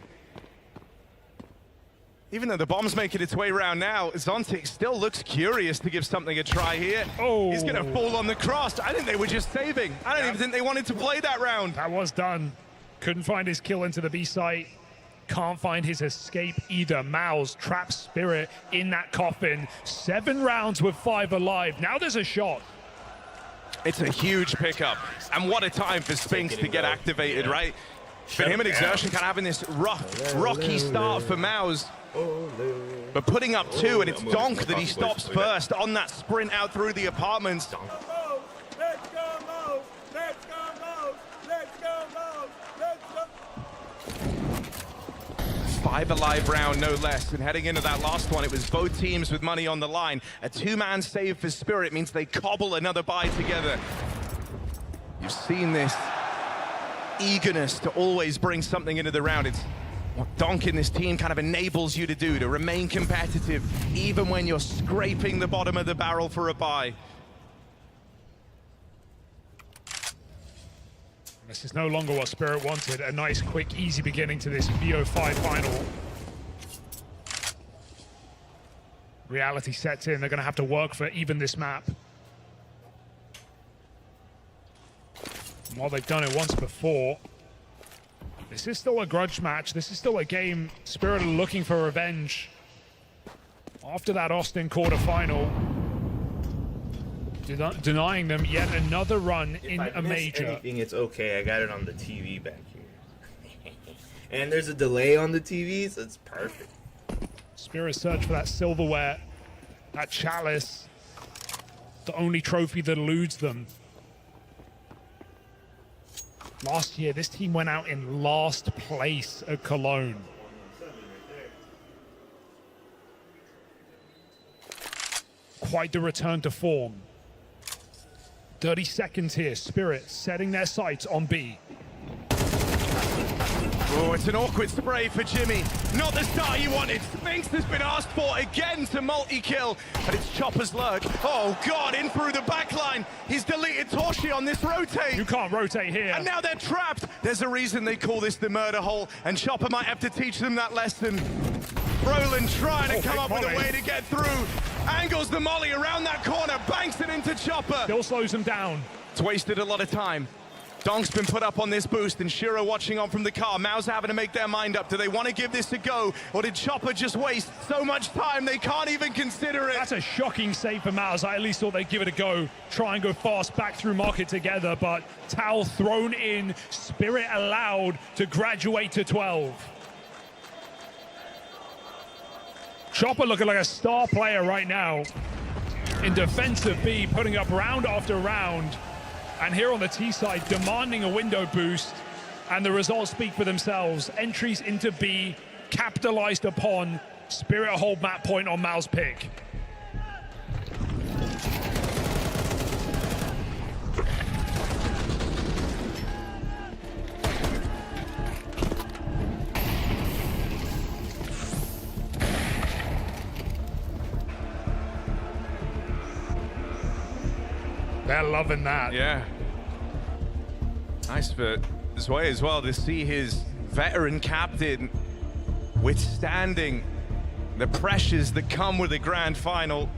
Even though the bomb's making its way around now, Zontic still looks curious to give something a try here. Oh. He's going to fall on the cross. I think they were just saving. I don't even think they wanted to play that round. That was done. Couldn't find his kill into the B site. Can't find his escape either. Mouse traps Spirit in that coffin. 7 rounds with 5 alive. Now there's a shot. It's a huge pickup. And what a time for Spinks to get activated, right? For him and Exertion kind of having this rocky start for Mouse. But putting up 2, and it's Donk that he stops first on that sprint out through the apartments. Let's go, Mo! Let's go, Mo! Let's go, Mo! Let's go! 5 alive round, no less. And heading into that last one, it was both teams with money on the line. A 2-man save for Spirit means they cobble another buy together. You've seen this eagerness to always bring something into the round. It's what Donk in this team kind of enables you to do, to remain competitive, even when you're scraping the bottom of the barrel for a buy. This is no longer what Spirit wanted. A nice, quick, easy beginning to this VO5 final. Reality sets in. They're going to have to work for even this map. And while they've done it once before, this is still a grudge match. This is still a game Spirit are looking for revenge. After that Austin quarterfinal, denying them yet another run in a major. Anything, it's okay. I got it on the TV back here. And there's a delay on the TV, so it's perfect. Spirit search for that silverware, that chalice, the only trophy that eludes them. Last year, this team went out in last place at Cologne. Quite the return to form. 30 seconds here. Spirit setting their sights on B. Oh, it's an awkward spray for Jimmy. Not the start he wanted. Spinks has been asked for again to multi-kill, but it's Chopper's luck. Oh, God, in through the back line. He's deleted Torshi on this rotate. You can't rotate here. And now they're trapped. There's a reason they call this the murder hole, and Chopper might have to teach them that lesson. Brolin trying to come up with a way to get through. Angles the molly around that corner, banks it into Chopper. Still slows him down. It's wasted a lot of time. Donk's been put up on this boost, and Shiro watching on from the car. Mao's having to make their mind up. Do they want to give this a go, or did Chopper just waste so much time they can't even consider it? That's a shocking save for Mouse. I at least thought they'd give it a go. Try and go fast back through market together, but Towel thrown in. Spirit allowed to graduate to 12. Chopper looking like a star player right now. In defensive B, putting up round after round. And here on the T side, demanding a window boost. And the results speak for themselves. Entries into B, capitalized upon. Spirit hold map point on Mal's pick. They're loving that. Yeah. Nice for Zwei as well to see his veteran captain withstanding the pressures that come with the grand final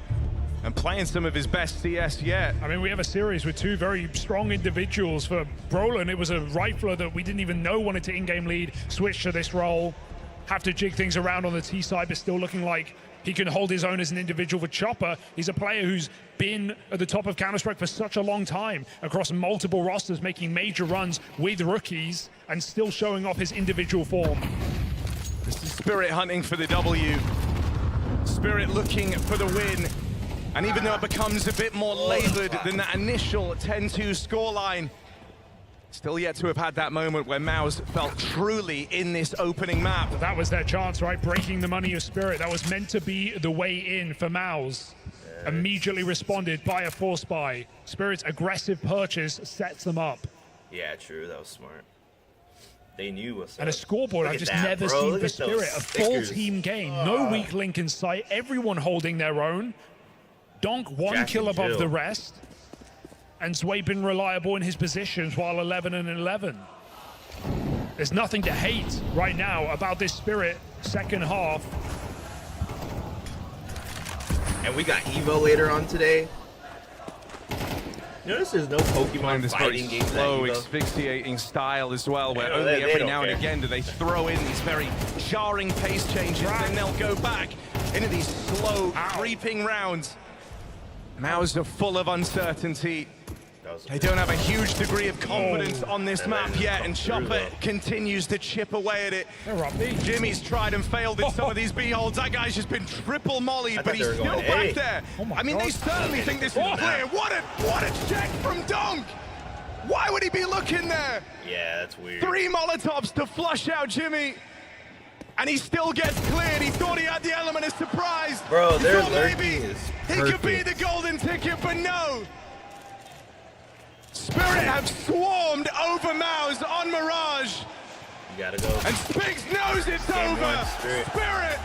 and playing some of his best CS yet. I mean, we have a series with 2 very strong individuals. For Brolin, it was a rifler that we didn't even know wanted to in-game lead, switch to this role, have to jig things around on the T side, but still looking like he can hold his own as an individual. For Chopper, he's a player who's been at the top of Counter-Strike for such a long time, across multiple rosters, making major runs with rookies and still showing off his individual form. This is Spirit hunting for the W. Spirit looking for the win. And even though it becomes a bit more labored than that initial 10-2 scoreline, still yet to have had that moment where Maus felt truly in this opening map. That was their chance, right? Breaking the money of Spirit. That was meant to be the way in for Maus. Immediately responded by a force buy. Spirit's aggressive purchase sets them up. Yeah, true. That was smart. They knew what's up. And a scoreboard I've just never seen for Spirit. A full team game. No weak link in sight. Everyone holding their own. Donk one kill above the rest. And Zwei been reliable in his positions while 11 and 11. There's nothing to hate right now about this Spirit second half. And we got Evo later on today. Notice there's no Pokemon This fighting very games. slow, asphyxiating style as well, where Yeah, only they every don't now and care. again do they throw in these very jarring pace changes, then they'll go back into these slow, creeping rounds. Maus are full of uncertainty. They don't have a huge degree of confidence on this map yet, and Chopper continues to chip away at it. Jimmy's tried and failed in some of these B-holds. That guy's just been triple mollied, but he's still back there. I mean, they certainly think this is clear. What a check from Donk! Why would he be looking there? Yeah, that's weird. 3 Molotovs to flush out Jimmy. And he still gets cleared. He thought he had the element of surprise. Bro, He their thought lurking maybe is he could be perfect. the golden ticket, but no. Spirit have swarmed over Maus on Mirage. You gotta go. And Spigs knows it's Game over. one, Spirit.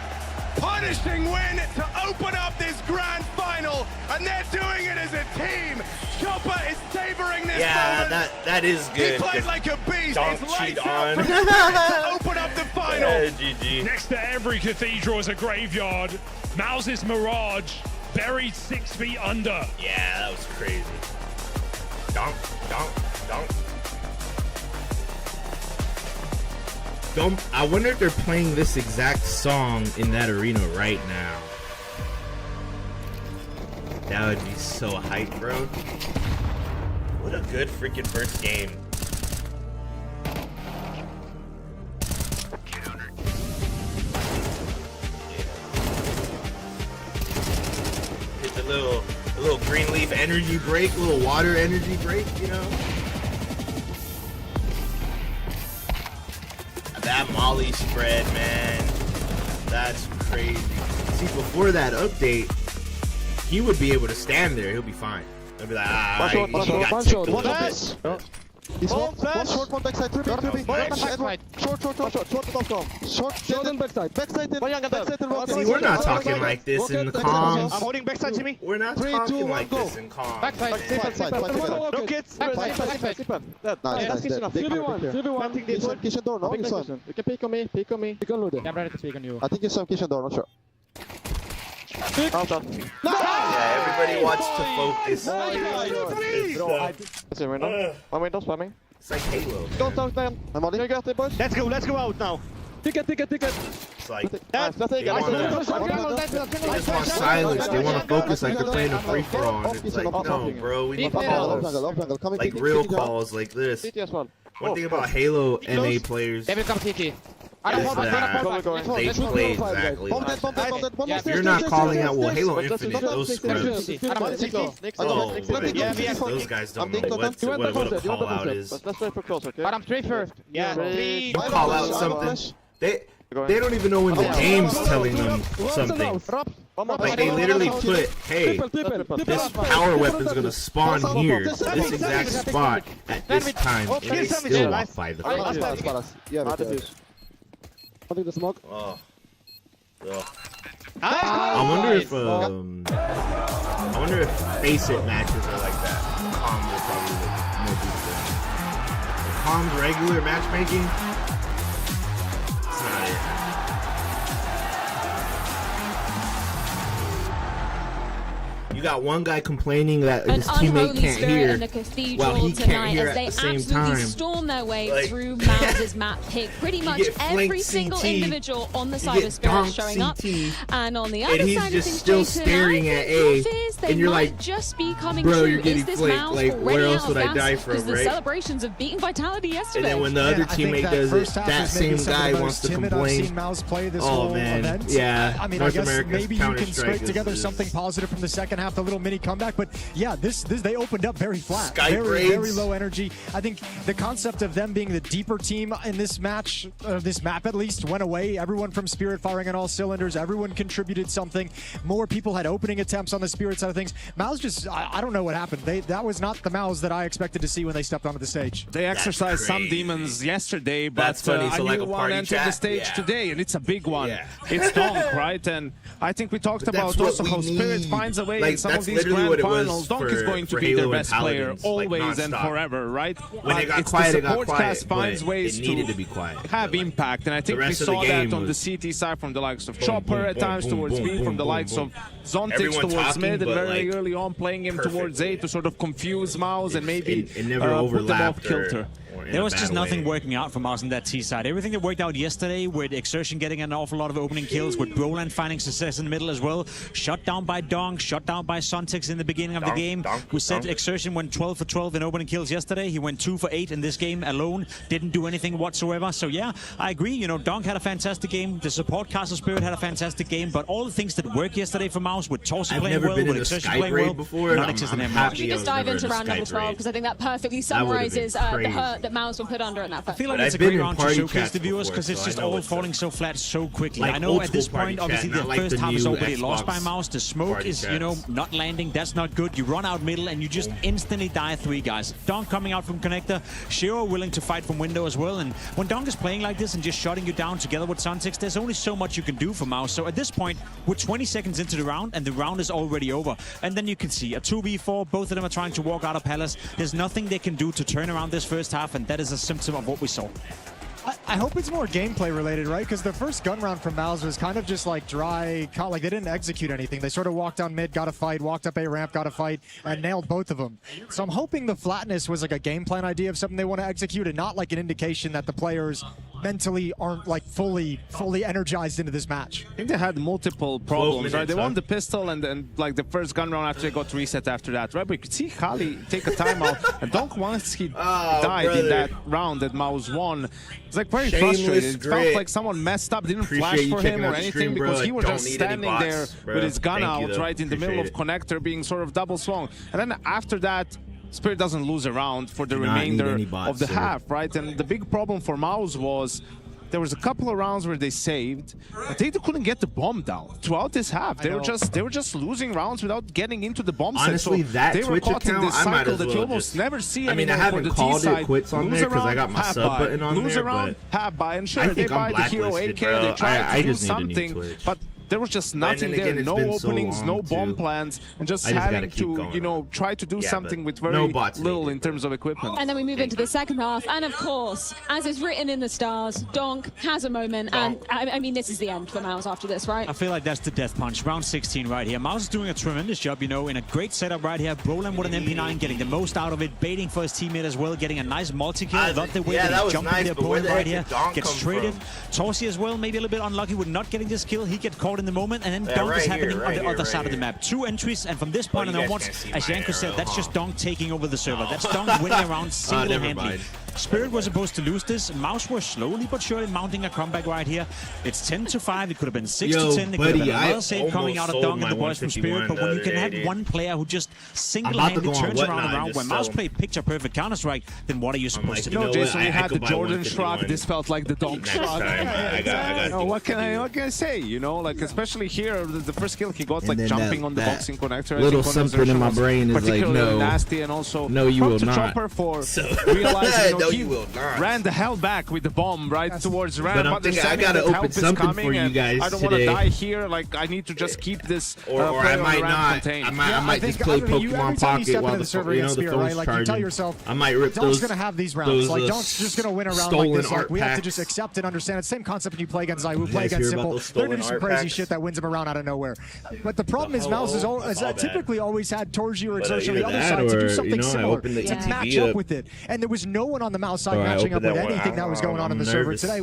Punishing win to open up this grand final. And they're doing it as a team. Chopper is savoring this Yeah, moment. that is He good. played like a beast. Donk It's lights cheat out on. from Spirit to open up the final. Yeah, GG. Next to every cathedral is a graveyard. Maus' Mirage buried 6 feet under. Yeah, that was crazy. Donk, donk, donk. I wonder if they're playing this exact song in that arena right now. That would be so hype, bro. What a good freaking first game. Hit the little green leaf energy break, little water energy break, you know? That Molly spread, man. That's crazy. See, before that update, he would be able to stand there. He'll be fine. He'll be like, One short. He's one backside, 3B. Short backside. See, we're not talking like this in the comms. I'm holding backside, Jimmy. We're not 3, 2, talking 1, like go. this in comms. Backside. No kids. Nice. Kitchen door, no? You can peek on me, peek on me. You can load it. I'm ready to speak on you. I think it's some kitchen door, not sure. Yeah, everybody wants to focus. It's like Halo. I'm on it. Let's go out now. Ticket. It's like Nice, let's take it. they just want silence. They want to focus like they're playing a free for all. And it's like, no, bro, we need calls. Like real calls like this. One thing about Halo NA players is that they play exactly like that. If you're not calling out, well, Halo Infinite, those scrubs. Oh, those guys don't know what a call out is. Let's play for close, okay? But I'm straight first. Yeah. You call out something, they don't even know when the game's telling them something. Like they literally put, hey, this power weapon's gonna spawn here, this exact spot at this time, and they still walk by the front. I'll take the smoke. Oh. Ugh. I wonder if Face It matches are like that. Comms are probably like more beautiful. Comms regular matchmaking, it's not it. You got one guy complaining that his teammate can't hear, while he can't hear at the same time. Storm their way Like, through Maus' map pick. Pretty much every single individual on the side of Spirit showing up. And on the other and he's side just of things, still Jason, staring at A, they and you're might like, just be coming bro, true. you're getting Is this flanked. Maus Like, where already else out would of I gas? die from, Because the right? celebrations of beating Vitality yesterday. And then when the other teammate does it, that same guy wants to complain. Oh man, yeah. I mean, North I guess America's maybe you can Counter-Strike scrape together is something positive from the second half, the little mini comeback. But yeah, this they opened up very flat, Skype very low energy. I think the concept of them being the deeper team in this match, this map at least, went away. Everyone from Spirit firing on all cylinders. Everyone contributed something. More people had opening attempts on the Spirit side of things. Maus just, I don't know what happened. That was not the Maus that I expected to see when they stepped onto the stage. They exercised some demons yesterday, but That's funny. So a like new a one party entered chat? the stage Yeah. today, and it's a big one. Yeah. It's Donk, right? And I think we talked But about that's what also how we Spirit need. finds a way Like, in some of these grand finals, Donk is going to be their best player always and forever, right? When it got quiet, it got quiet, finds ways to have impact, and I think we saw that on the CT side from the likes of Chopper at times towards B, from the likes of Zontix towards mid, and very early on playing him towards A to sort of confuse Mouse and maybe put them off kilter. There was just nothing working out for Mouse on that T side. Everything that worked out yesterday, with Exertion getting an awful lot of opening kills, with Broland finding success in the middle as well, shut down by Donk, shut down by Zontix in the beginning of the game. We said Exertion went 12 for 12 in opening kills yesterday. He went 2 for 8 in this game alone, didn't do anything whatsoever. So yeah, I agree. You know, Donk had a fantastic game. The support Castle Spirit had a fantastic game, but all the things that worked yesterday for Mouse, with Torsi playing well, with Exertion playing well, before, not existing anymore. Should we just dive into round number 12, because I think that perfectly summarizes the hurt that Mouse will put under in that. I feel like it's a great round to showcase the viewers, because it's just all falling so flat so quickly. I know at this point, obviously, the first half is already lost by Mouse. The smoke is, you know, not landing. That's not good. You run out middle and you just instantly die 3 guys. Donk coming out from connector. Shiro willing to fight from window as well. And when Donk is playing like this and just shutting you down together with Zontix, there's only so much you can do for Mouse. So at this point, we're 20 seconds into the round and the round is already over. And then you can see a 2v4. Both of them are trying to walk out of Palace. There's nothing they can do to turn around this first half, and that is a symptom of what we saw. I hope it's more gameplay related, right? Because the first gun round from Mouse was kind of just like dry, like they didn't execute anything. They sort of walked down mid, got a fight, walked up A ramp, got a fight, and nailed both of them. So I'm hoping the flatness was like a game plan idea of something they want to execute, and not like an indication that the players mentally aren't like fully energized into this match. I think they had multiple problems, right? They won the pistol and then like the first gun round after they got reset after that, right? But you could see Kali take a timeout, and Donk, once he died in that round that Mouse won, it's like very frustrated. It felt like someone messed up, didn't flash for him or anything, because he was just standing there with his gun out, right, in the middle of connector, being sort of double swung. And then after that, Spirit doesn't lose a round for the remainder of the half, right? And the big problem for Mouse was there was a couple of rounds where they saved, but they couldn't get the bomb down throughout this half. They were just losing rounds without getting into the bomb set. Honestly, so that they were Twitch caught in account, this I might cycle as that well you almost just, never see I mean, I anymore haven't for the called T-side. it quits on there because I got my sub button on lose there, around, but half buy, and sure, I they think buy I'm the hero blacklisted, AK, bro. they try I to do just need a new something, Twitch. but there was just nothing there, no openings, no bomb plans, and just having to, you know, try to do something with very little in terms of equipment. And then we move into the second half, and of course, as is written in the stars, Donk has a moment, and I mean, this is the end for Mouse after this, right? I feel like that's the death punch. Round 16 right here. Mouse is doing a tremendous job, you know, in a great setup right here. Broland with an MP9, getting the most out of it, baiting for his teammate as well, getting a nice multi-kill. Not the way that he's jumping the opponent right here. Gets traded. Torsi as well, maybe a little bit unlucky with not getting this kill. He gets caught in the moment, and then Donk is happening on the other side of the map. 2 entries, and from this point on onwards, as Janko said, that's just Donk taking over the server. That's Donk winning around single-handedly. Spirit was supposed to lose this. Mouse was slowly but surely mounting a comeback right here. It's 10-5. It could have been 6-10. It could have been another save coming out of Donk and the boys from Spirit. But when you can have one player who just single-handedly turns around a round, when Mouse played picture-perfect Counter-Strike, then what are you supposed to do? No, Jason, we had the Jordan shrug. This felt like the Donk shrug. What can I say? You know, like especially here, the first kill he got, like jumping on the boxing connector. Little something in my brain is like, no, nasty, and also no, you will not. Chopper for realizing he ran the hell back with the bomb right towards ramp. But I'm thinking I gotta open something for you guys I don't want to die here. Like I need to just keep this. Or I might not. I might just play Pokemon Pocket while the phone's charging. I might rip those. Donk's gonna have these rounds. Like Donk's just gonna win a round like this. Like we have to just accept and understand. It's the same concept when you play against Zaiwu, play against Simple. They're gonna do some crazy shit that wins them around out of nowhere. But the problem is Mouse has typically always had Torji or Exertion on the other side to do something similar to match up with it. And there was no one on the Mouse side matching up with anything that was going on in the server today,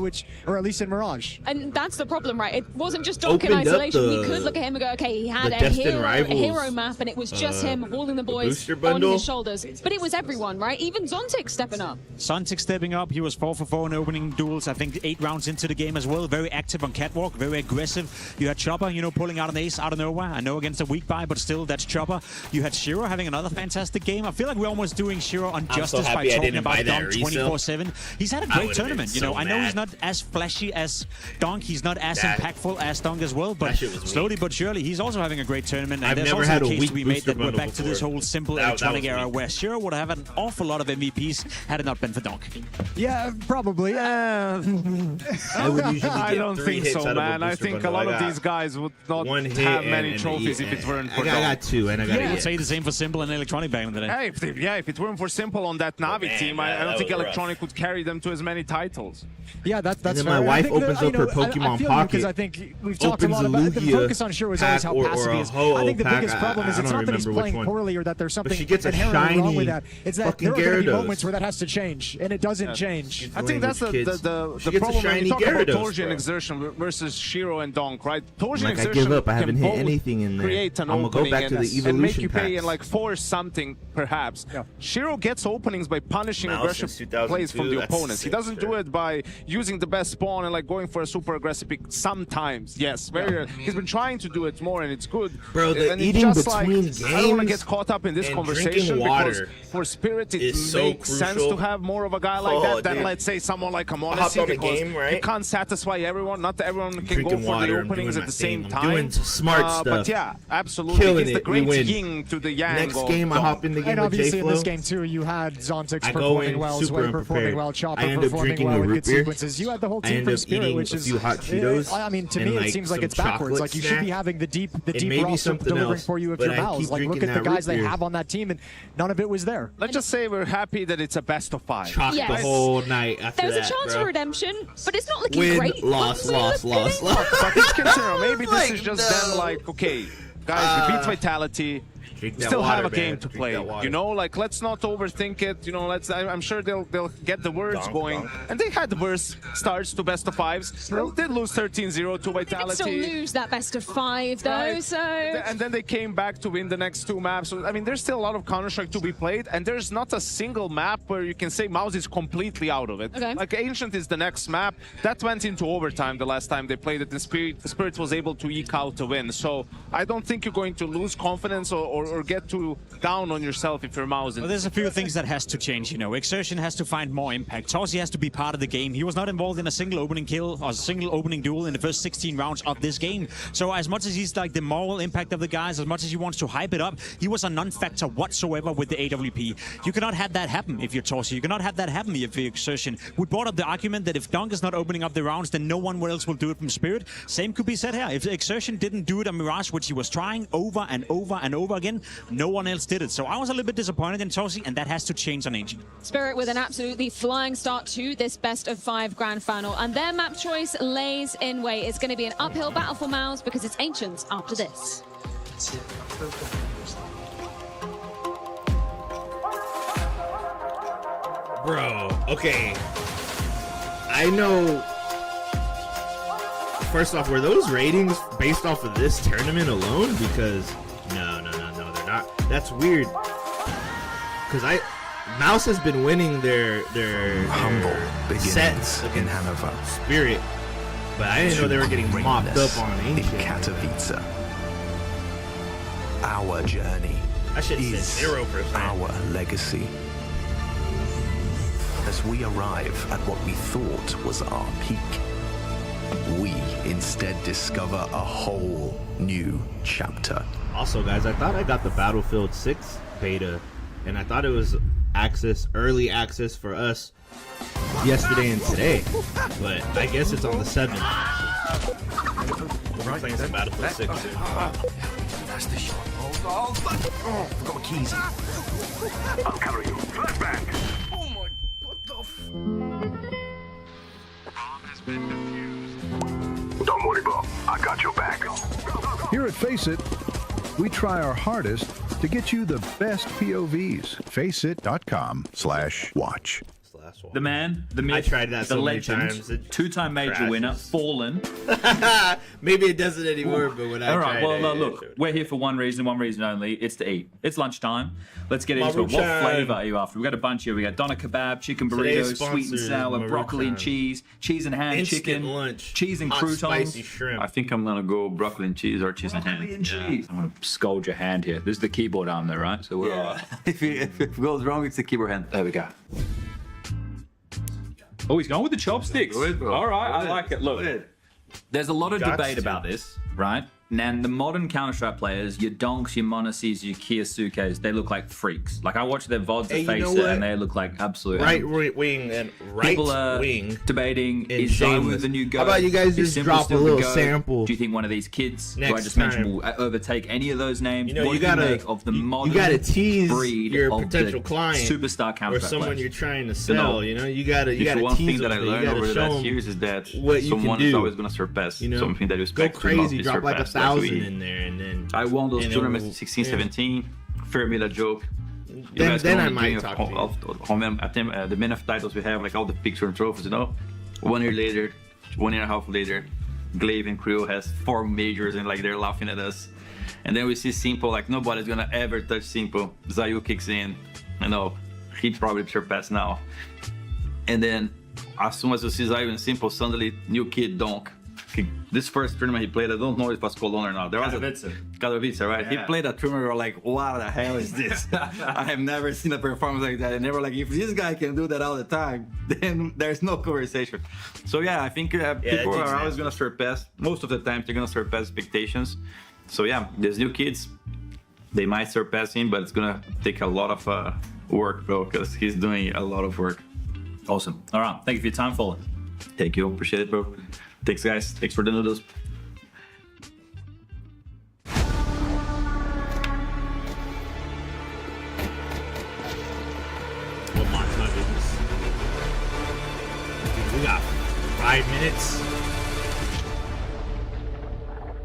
or at least in Mirage. And that's the problem, right? It wasn't just Donk in isolation. We could look at him and go, okay, he had a hero map, and it was just him holding the boys on his shoulders. But it was everyone, right? Even Zontix stepping up. Zontix stepping up. He was 4 for 4 in opening duels. I think 8 rounds into the game as well. Very active on catwalk, very aggressive. You had Chopper, you know, pulling out an ace out of nowhere. I know against a weak buy, but still, that's Chopper. You had Shiro having another fantastic game. I feel like we're almost doing Shiro injustice by talking about Donk 24/7. He's had a great tournament. You know, I know he's not as flashy as Donk. He's not as impactful as Donk as well. But slowly but surely, he's also having a great tournament. And there's also a case to be made that we're back to this whole simple electronic era where Shiro would have an awful lot of MVPs had it not been for Donk. Yeah, probably. I would usually get I don't think so, man. I think a lot of these guys would not have many trophies if it weren't for Donk. I got 2, and I got I would say the same for Simple and Electronic back in the day. Hey, if it weren't for Simple on that Navi team, I don't think Electronic would carry them to as many titles. Yeah, that's and then my wife opens up her Pokemon Pocket. Because I think we've talked a lot about the focus on Shiro is always how passive he is. I think the biggest problem is it's not that he's playing poorly or that there's something inherently wrong with that. It's that there are going to be moments where that has to change, and it doesn't change. I think that's the problem when you talk about Torji and Exertion versus Shiro and Donk, right? Torji and Exertion I give up. I haven't hit anything in there. Create an I'm opening gonna go back to the evolution and make you pay packs. and like force something, perhaps. Yeah. Shiro gets openings by punishing aggressive plays from the opponents. He doesn't do it by using the best spawn and like going for a super aggressive pick. Sometimes, yes, very rare. He's been trying to do it more, and it's good. Bro, the and eating just between games, games I don't want to get caught up in this conversation because for Spirit it makes sense to have more of a guy like that than let's say someone like Amonesi, because you can't satisfy everyone. Not everyone can go for the openings at the same time. Doing smart stuff. But yeah, absolutely. He's the great yin to the yang. Next game, I hop in the game and with obviously J-Flow. in this game too, you had Zontix performing well, Sway performing well, Chopper performing well with good sequences. You had the whole team from Spirit, which is hot Cheetos. I mean, to me, it seems like it's backwards. Like you should be having the deep roster delivering for you if you're Mouse. Like look at the guys they have on that team, and none of it was there. Let's just say we're happy that it's a best of 5. Chalk the whole night after There's that, a chance bro. for redemption, but it's not looking Win, great. loss. But it's considered maybe this is just them like, okay, guys, we beat Vitality. Still have a game to play, you know. Like let's not overthink it. You know, I'm sure they'll get the words going. And they had the worst starts to best of 5s. They did lose 13-0 to Vitality. They still lose that best of 5 though. Right. So and then they came back to win the next 2 maps. So I mean, there's still a lot of Counter-Strike to be played, and there's not a single map where you can say Mouse is completely out of it. Okay. Like Ancient is the next map that went into overtime the last time they played it. And Spirit was able to eke out a win. So I don't think you're going to lose confidence or get too down on yourself if you're Mouse. Well, there's a few things that has to change, you know. Exertion has to find more impact. Torsey has to be part of the game. He was not involved in a single opening kill or a single opening duel in the first 16 rounds of this game. So as much as he's like the moral impact of the guys, as much as he wants to hype it up, he was a non-factor whatsoever with the AWP. You cannot have that happen if you're Torsey. You cannot have that happen if you're Exertion. We brought up the argument that if Donk is not opening up the rounds, then no one else will do it from Spirit. Same could be said here. If Exertion didn't do it on Mirage, which he was trying over and over and over again, no one else did it. So I was a little bit disappointed in Torsey, and that has to change on Ancient. Spirit with an absolutely flying start to this best of 5 grand final, and their map choice lays in wait. It's going to be an uphill battle for Mouse because it's Ancients after this. Bro, okay. I know. First off, were those ratings based off of this tournament alone? Because no, they're not. That's weird. Because Mouse has been winning their humble sets in Hanover. Spirit, but I didn't know they were getting mopped up on Ancient. In Katowice. Our journey is 0%. our legacy. As we arrive at what we thought was our peak, we instead discover a whole new chapter. Also, guys, I thought I got the Battlefield 6 beta, and I thought it was early access for us yesterday and today, but I guess it's on the 7th. We're playing some Battlefield 6 soon. That's the shot. Oh, forgot my keys. I'll cover you. Flashback. Oh my, what the Don't worry, Bob. I got your back. Here at Face It, we try our hardest to get you the best POVs. Faceit.com/watch. The man, the myth, I tried that the so legend, many times. two-time major winner, Fallen. Maybe it doesn't anymore, but when I All right, tried well, it, look, we're here for one reason only. It's to eat. It's lunchtime. Let's get into it. What flavor are you after? We got a bunch here. We got doner kebab, chicken burritos, sweet and sour, broccoli and cheese and ham, chicken, lunch, cheese and croutons. Spicy shrimp. I think I'm gonna go broccoli and cheese or cheese and ham. Cheese. I'm gonna scold your hand here. This is the keyboard arm there, right? So we're all right. If it goes wrong, it's the keyboard hand. There we go. Oh, he's going with the chopsticks. Good, bro. All right, I Good. like it. Look, Good. there's a lot of Got debate to. about this, right? And the modern Counter-Strike players, your Donks, your Monosies, your Kiyosukes, they look like freaks. Like, I watch their VODs Hey, of you know FACEIT what? and they look like absolute Right animals. wing and right People are wing. debating, and is Zywoo Shameless. the new go? How about you guys Is just Simple drop a still the little go? sample? Do you think one of these kids who I next just mentioned time? will overtake any of those names? You know, what you do gotta you make of the modern you gotta tease breed your of potential the client superstar or Counter-Strike someone players? you're trying to sell. You know, you gotta One tease thing them. that I You learned gotta over the show last them years is that what you someone can is do. always gonna surpass. You know, Something that you go expect to not crazy, be drop like surpassed. Like 1,000 we- in there, and then I won those and tournaments in then 16, yeah. 17. Fair made a joke. Then I might talk to you. The men of titles we have, like all the picture and trophies, you know. 1 year later, 1 year and a half later, Glaive and Creo has 4 majors and like they're laughing at us. And then we see Simple, like nobody's gonna ever touch Simple. Zywoo kicks in, you know, he'd probably surpass now. And then as soon as you see Zywoo and Simple, suddenly new kid Donk. This first tournament he played, I don't know if it was Cologne or not. There was Katowice, right? Yeah. He played a tournament, we were like, what the hell is this? I have never seen a performance like that. And they were like, if this guy can do that all the time, then there's no conversation. So yeah, I think people are always gonna surpass, most of the time they're gonna surpass expectations. So yeah, there's new kids, they might surpass him, but it's gonna take a lot of work, bro, because he's doing a lot of work. Awesome. All right, thank you for your time, Fallen. Thank you, appreciate it, bro. Thanks, guys. Thanks for the noodles. Well, my business. Dude, we got 5 minutes.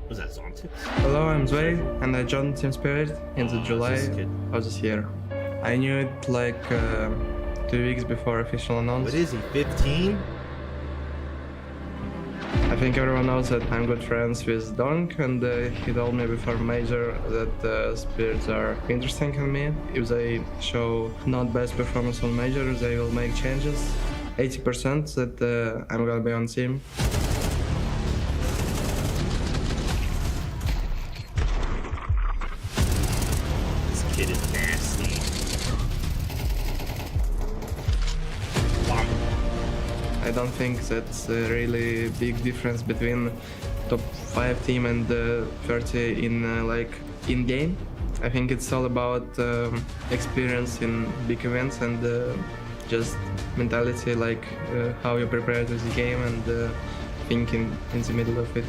Was that Zontics? Hello, I'm Zway, and I joined Team Spirit in July of this year. I knew it like 2 weeks before official announcement. What is he, 15? I think everyone knows that I'm good friends with Donk, and he told me before major that spirits are interesting in me. If they show not best performance on major, they will make changes. 80% that I'm gonna be on team. This kid is nasty. I don't think that's a really big difference between top 5 team and 30 in like in game. I think it's all about experience in big events and just mentality, like how you prepare to the game and thinking in the middle of it.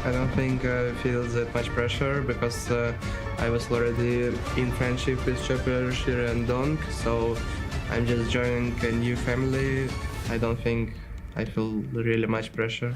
I don't think I feel that much pressure because I was already in friendship with Chopper, Shira and Donk, so I'm just joining a new family. I don't think I feel really much pressure.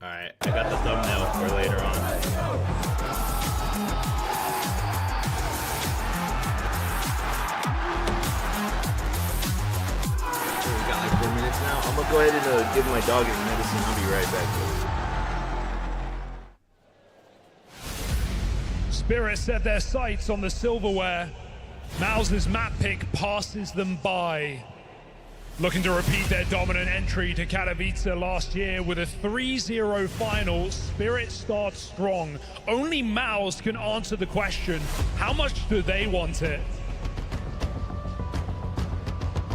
Alright, I got the thumbnail for later on. We got like 4 minutes now. I'm gonna go ahead and give my dog his medicine. I'll be right back. Spirit set their sights on the silverware. Mauser's map pick passes them by. Looking to repeat their dominant entry to Katowice last year with a 3-0 final, Spirit starts strong. Only Maus can answer the question, how much do they want it?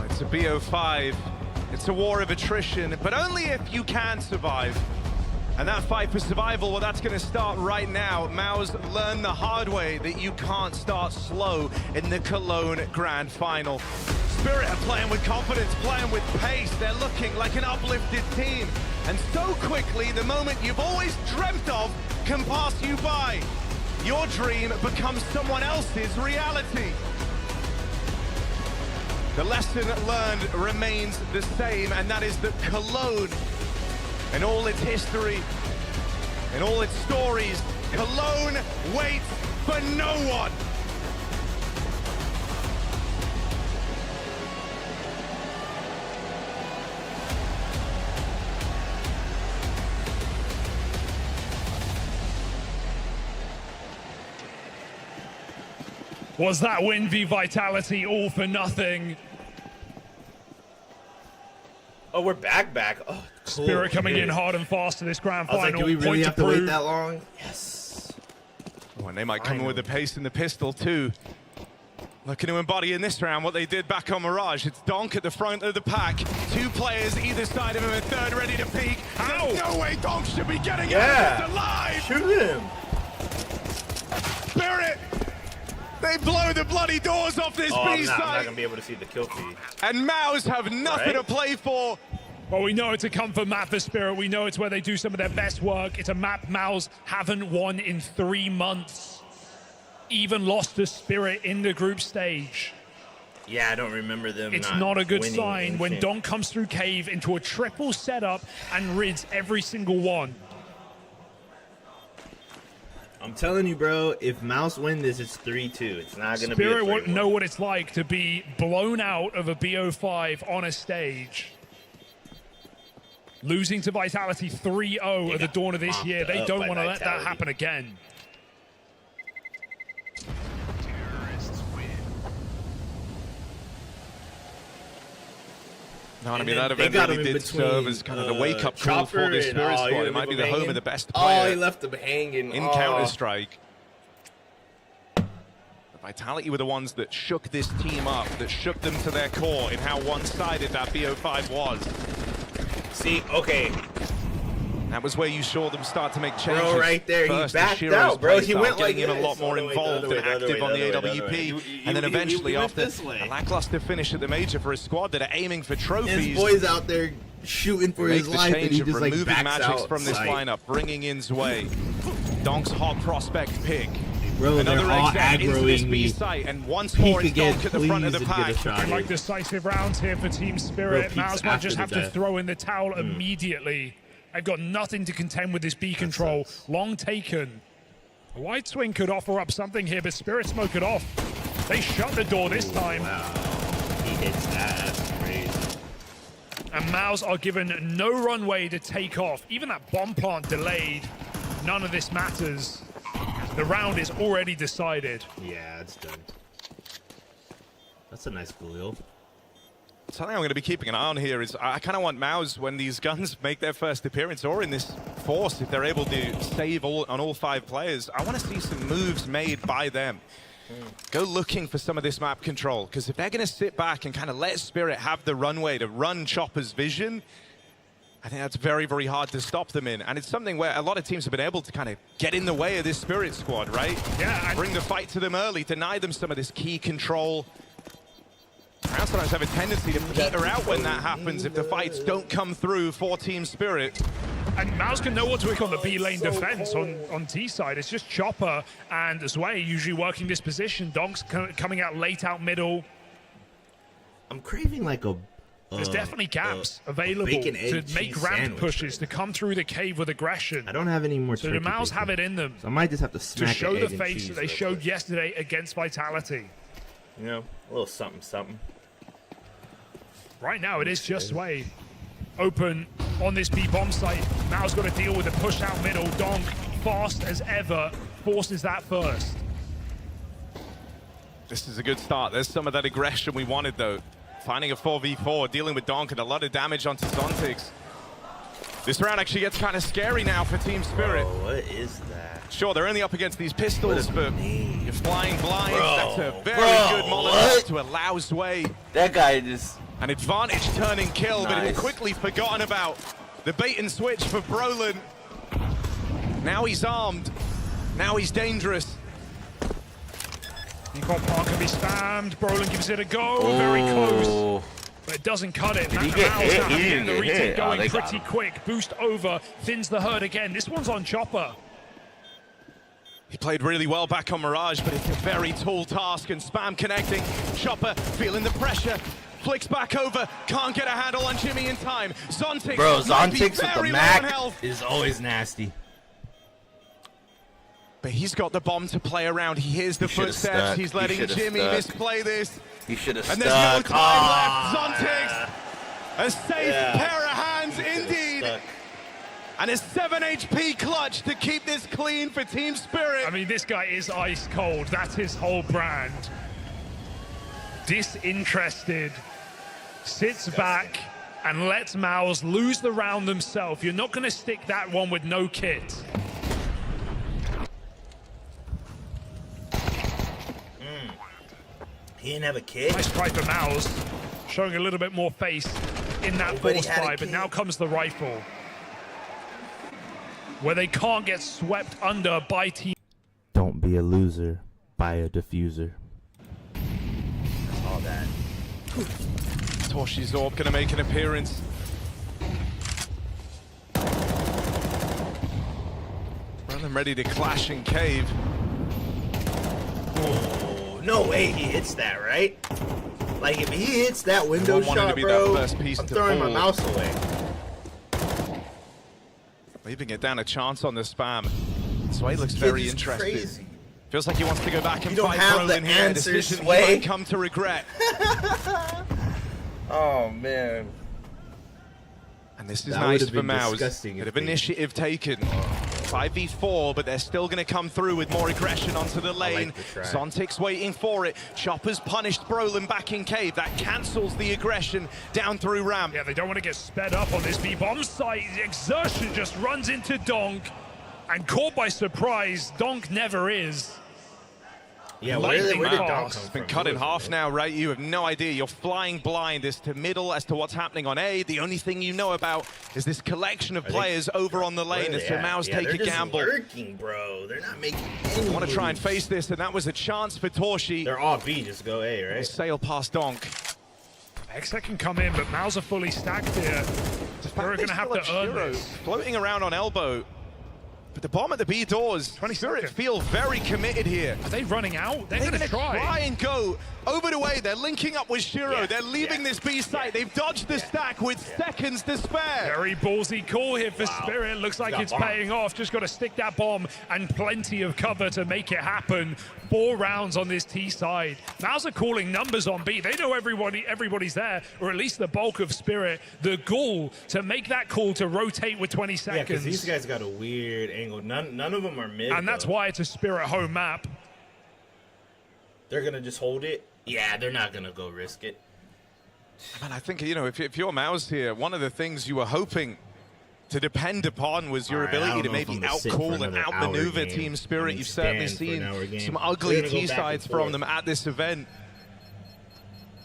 It's a BO5. It's a war of attrition, but only if you can survive. And that fight for survival, well, that's going to start right now. Maus learned the hard way that you can't start slow in the Cologne Grand Final. Spirit are playing with confidence, playing with pace. They're looking like an uplifted team. And so quickly, the moment you've always dreamt of can pass you by. Your dream becomes someone else's reality. The lesson learned remains the same, and that is that Cologne, in all its history, in all its stories, Cologne waits for no one. Was that win v Vitality all for nothing? Oh, we're back. Oh, cool. Spirit coming in hard and fast to this grand final. I was like, do we really have to wait that long? Yes. Oh, and they might come in with the pace in the pistol too. Looking to embody in this round what they did back on Mirage. It's Donk at the front of the pack. 2 players either side of him, a third ready to peek. There's no way Donk should be getting out of this alive! Shoot him! Spirit! They blow the bloody doors off this B site. I'm not gonna be able to see the kill feed. And Maus have nothing to play for. Well, we know it's a comfort map for Spirit. We know it's where they do some of their best work. It's a map Maus haven't won in 3 months. Even lost to Spirit in the group stage. Yeah, I don't remember them. It's not a good winning sign when anything. Donk comes through Cave into a triple setup and rids every single one. I'm telling you, bro, if Mouse win this, it's 3-2. It's not going to be a 3-1. Spirit won't know what it's like to be blown out of a BO5 on a stage. Losing to Vitality 3-0 at the dawn of this year. They don't want to let that happen again. No, I mean, that event really did serve as kind of the wake-up call for this Spirit squad. It might be the home of the best player. Oh, he left him hanging. In Counter-Strike. The Vitality were the ones that shook this team up, that shook them to their core in how one-sided that BO5 was. See, okay. That was where you saw them start to make changes. Bro, right there, First, he backed Shiro's out, bro. He went like getting in a lot more involved and active on the AWP. And then eventually, after a lackluster finish at the major for a squad that are aiming for trophies. His boy's out there shooting for his life, and he just like backs out. From this lineup, bringing in Zwei. Donk's hot prospect pick. Bro, Another they're all aggroing me. And once more, it's Donk at the front of the pack. Looking like decisive rounds here for Team Spirit. Mouse might just have to throw in the towel immediately. I've got nothing to contend with this B control. Long taken. A wide swing could offer up something here, but Spirit smoke it off. They shut the door this time. Wow. He hits that. That's crazy. And Mouse are given no runway to take off. Even that bomb plant delayed. None of this matters. The round is already decided. Yeah, it's done. That's a nice Galil. Something I'm going to be keeping an eye on here is I kind of want Maus, when these guns make their first appearance, or in this force, if they're able to save on all 5 players, I want to see some moves made by them. Go looking for some of this map control, because if they're going to sit back and kind of let Spirit have the runway to run Chopper's vision, I think that's very, very hard to stop them in. And it's something where a lot of teams have been able to kind of get in the way of this Spirit squad, right? Yeah. Bring the fight to them early, deny them some of this key control. I sometimes have a tendency to peter out when that happens if the fights don't come through for Team Spirit. And Mouse can know what to work on the B lane defense on T side. It's just Chopper and Zwei usually working this position. Donk's coming out late out middle. I'm craving like a... There's definitely gaps available to make ramp pushes, to come through the cave with aggression. I don't have any more. So the Mouse have it in them. So I might just have to smack to show the face that they showed yesterday against Vitality. You know, a little something, something. Right now, it is just Zwei. Open on this B bomb site. Mao's got to deal with the push out middle. Donk, fast as ever, forces that first. This is a good start. There's some of that aggression we wanted, though. Finding a 4v4, dealing with Donk and a lot of damage onto Zontix. This round actually gets kind of scary now for Team Spirit. Bro, what is that? Sure, they're only up against these pistols, but you're flying blind. Bro, that's a very good Molotov to allow Zwei. That guy just... An advantage turning kill, but it's quickly forgotten about. The bait and switch for Brolin. Now he's armed. Now he's dangerous. Nicole Park can be spammed. Brolin gives it a go. Very close. But it doesn't cut it. Did he get hit? He didn't get hit. Going pretty quick. Boost over. Thins the herd again. This one's on Chopper. He played really well back on Mirage, but it's a very tall task, and spam connecting. Chopper feeling the pressure. Flicks back over. Can't get a handle on Jimmy in time. Zontix. Bro, Zontix with the Mac is always nasty. But he's got the bomb to play around. He hears the footsteps. He's letting Jimmy misplay this. He should have stuck. And there's no time left. Zontix, a safe pair of hands indeed. And a 7 HP clutch to keep this clean for Team Spirit. I mean, this guy is ice cold. That's his whole brand. Disinterested, sits back and lets Mouse lose the round themselves. You're not going to stick that one with no kit. He didn't have a kit. Nice try for Mouse, showing a little bit more face in that force buy, but now comes the rifle, where they can't get swept under by Team. Don't be a loser. Buy a diffuser. All that. Toshi's Orb gonna make an appearance. Running ready to clash in cave. Oh, no way he hits that, right? Like if he hits that window shot, bro, I'm throwing my mouse away. Leaving it down a chance on the spam. Sway looks very interested. Crazy. Feels like he wants to go back and you don't fight have the Brolin here. answer, Decision Sway. he might come to regret. Oh man. And this is That nice would've for been Mouse. disgusting Bit if of they- initiative taken. 5v4, but they're still going to come through with more aggression onto the lane. Zontic's waiting for it. Chopper's punished Brolin back in cave. That cancels the aggression down through ramp. Yeah, they don't want to get sped up on this B-bomb site. Exertion just runs into Donk, and caught by surprise, Donk never is. Yeah, where did Donk come It's from? been cut in half now, right? You have no idea. You're flying blind as to middle, as to what's happening on A. The only thing you know about is this collection of players over on the lane as the Mouse take a gamble. They're just lurking, bro. They're not making any Want to try and moves. face this, and that was a chance for Torshi. They're all B, just go A, right? Sail past Donk. Hexa can come in, but Mouse are fully stacked here. They're going to have to earn this. Floating around on elbow. But the bomb at the B doors, Spirit feel very committed here. Are they running out? They're going to try and go over the way. They're linking up with Shiro. They're leaving this B site. They've dodged the stack with seconds to spare. Very ballsy call here for Spirit. Looks like it's paying off. Just got to stick that bomb and plenty of cover to make it happen. 4 rounds on this T side. Mouse are calling numbers on B. They know everybody's there, or at least the bulk of Spirit. The ghoul to make that call to rotate with 20 Yeah, seconds. because these guys got a weird angle. None of them are mid. And that's why it's a Spirit home map. They're gonna just hold it. Yeah, they're not gonna go risk it. Man, I think, you know, if you're Mouse here, one of the things you were hoping to depend upon was your ability to maybe outcall and outmaneuver Team Spirit. You've certainly seen some ugly T-sides from them at this event.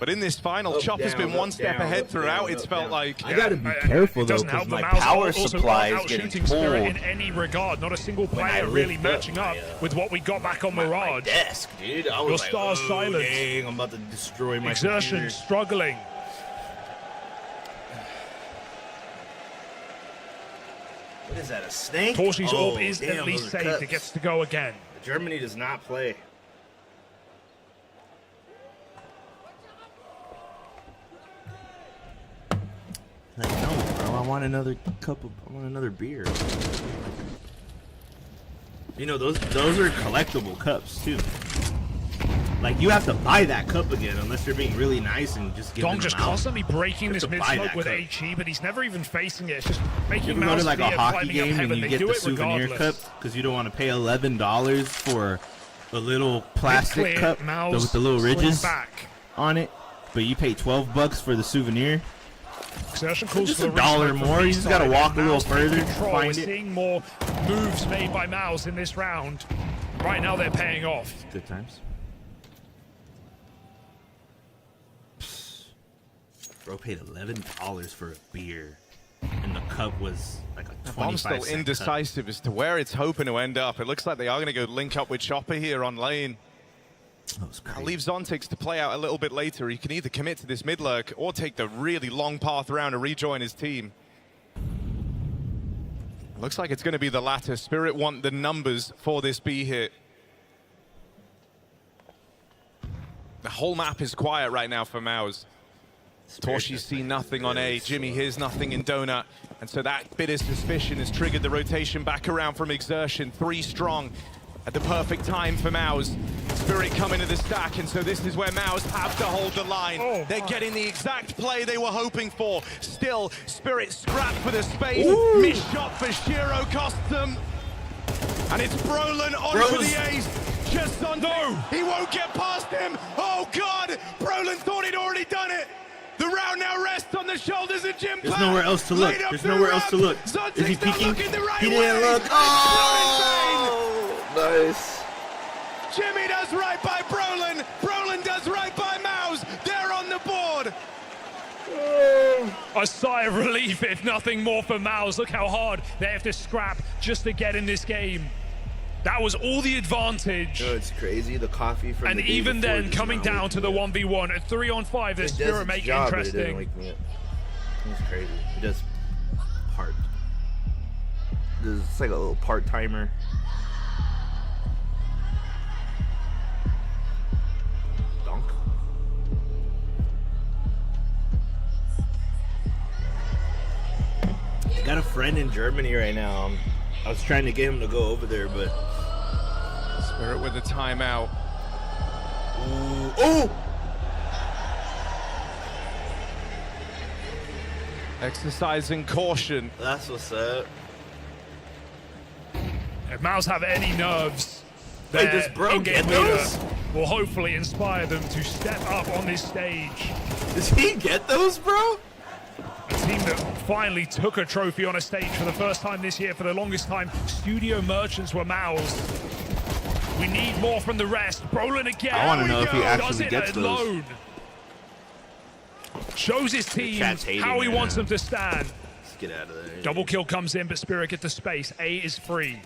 But in this final, Chopper's been one step ahead throughout, it's felt like. I gotta be careful though, because my power supply is getting Spirit in pulled. any regard. Not a single player really matching up with what we got back on Mirage. Desk, dude. I was Your like, star's oh, silent. dang, I'm about to destroy my Exertion computer. struggling. What is that, a snake? Torshi's Oh, orb is damn, at least those are safe. It cups. gets to go again. Germany does not play. Like, no, bro. I want another I want another beer. You know, those are collectible cups too. Like, you have to buy that cup again unless you're being really nice and just giving Dong them just out. constantly breaking You this have to mid buy smoke that with cup. HE, but he's never even facing it. It's just making You ever go Mouse to like a fear hockey climbing up game and heaven. you They get do the it souvenir regardless. cup because you don't want to pay $11 for a little plastic clear, cup Mouse with the little swing ridges back. on it, but you pay $12 for the souvenir. Exertion calls Just for a the dollar resmoke from more. You B just gotta side, walk and a little Mouse take further to control. find We're it. seeing more moves made by Mouse in this round. Right now, they're paying off. Good times. Bro paid $11 for a beer, and the cup was like a 25 Bomb's still cent indecisive as to where it's hoping to end up. It looks like they are going to go link up with Chopper here on lane. I'll leave Zontix to play out a little bit later. He can either commit to this mid lurk or take the really long path around to rejoin his team. Looks like it's going to be the latter. Spirit want the numbers for this B hit. The whole map is quiet right now for Mouse. Torshi see nothing on A, Jimmy hears nothing in Donut, and so that bit of suspicion has triggered the rotation back around from Exertion. 3 strong at the perfect time for Mouse. Spirit coming to the stack, and so this is where Mouse have to hold the line. They're getting the exact play they were hoping for. Still, Spirit scrapped for the space. Missed shot for Shiro costs them. And it's Brolin onto the ace. Just on. No! He won't get past him. Oh, God! Brolin thought he'd already done it. The round now rests on the shoulders of Jim. There's nowhere else to look. There's nowhere else to look. Is he peeking? He didn't look. Oh! Nice. Jimmy does right by Brolin. Brolin does right by Mouse. They're on the board. A sigh of relief, if nothing more, for Mouse. Look how hard they have to scrap just to get in this game. That was all the advantage. Oh, it's crazy. The coffee from and the day even before then, coming down to the 1v1 at 3-on-5, the Spirit make it interesting. It doesn't wake me up. It's crazy. It does part. It's like a little part timer. Donk. I got a friend in Germany right now. I was trying to get him to go over there, but Spirit with the timeout. Ooh. Oh! Exercising caution. That's what's up. If Mouse have any nerves, wait, does Bro get those? Will hopefully inspire them to step up on this stage. Does he get those, bro? A team that finally took a trophy on a stage for the first time this year. For the longest time, Studio Merchants were Mouse. We need more from the rest. Brolin again. I want to know if he actually gets those. Alone. Shows his team how he wants them to stand. Let's get out of there. Double kill comes in, but Spirit get the space. A is free.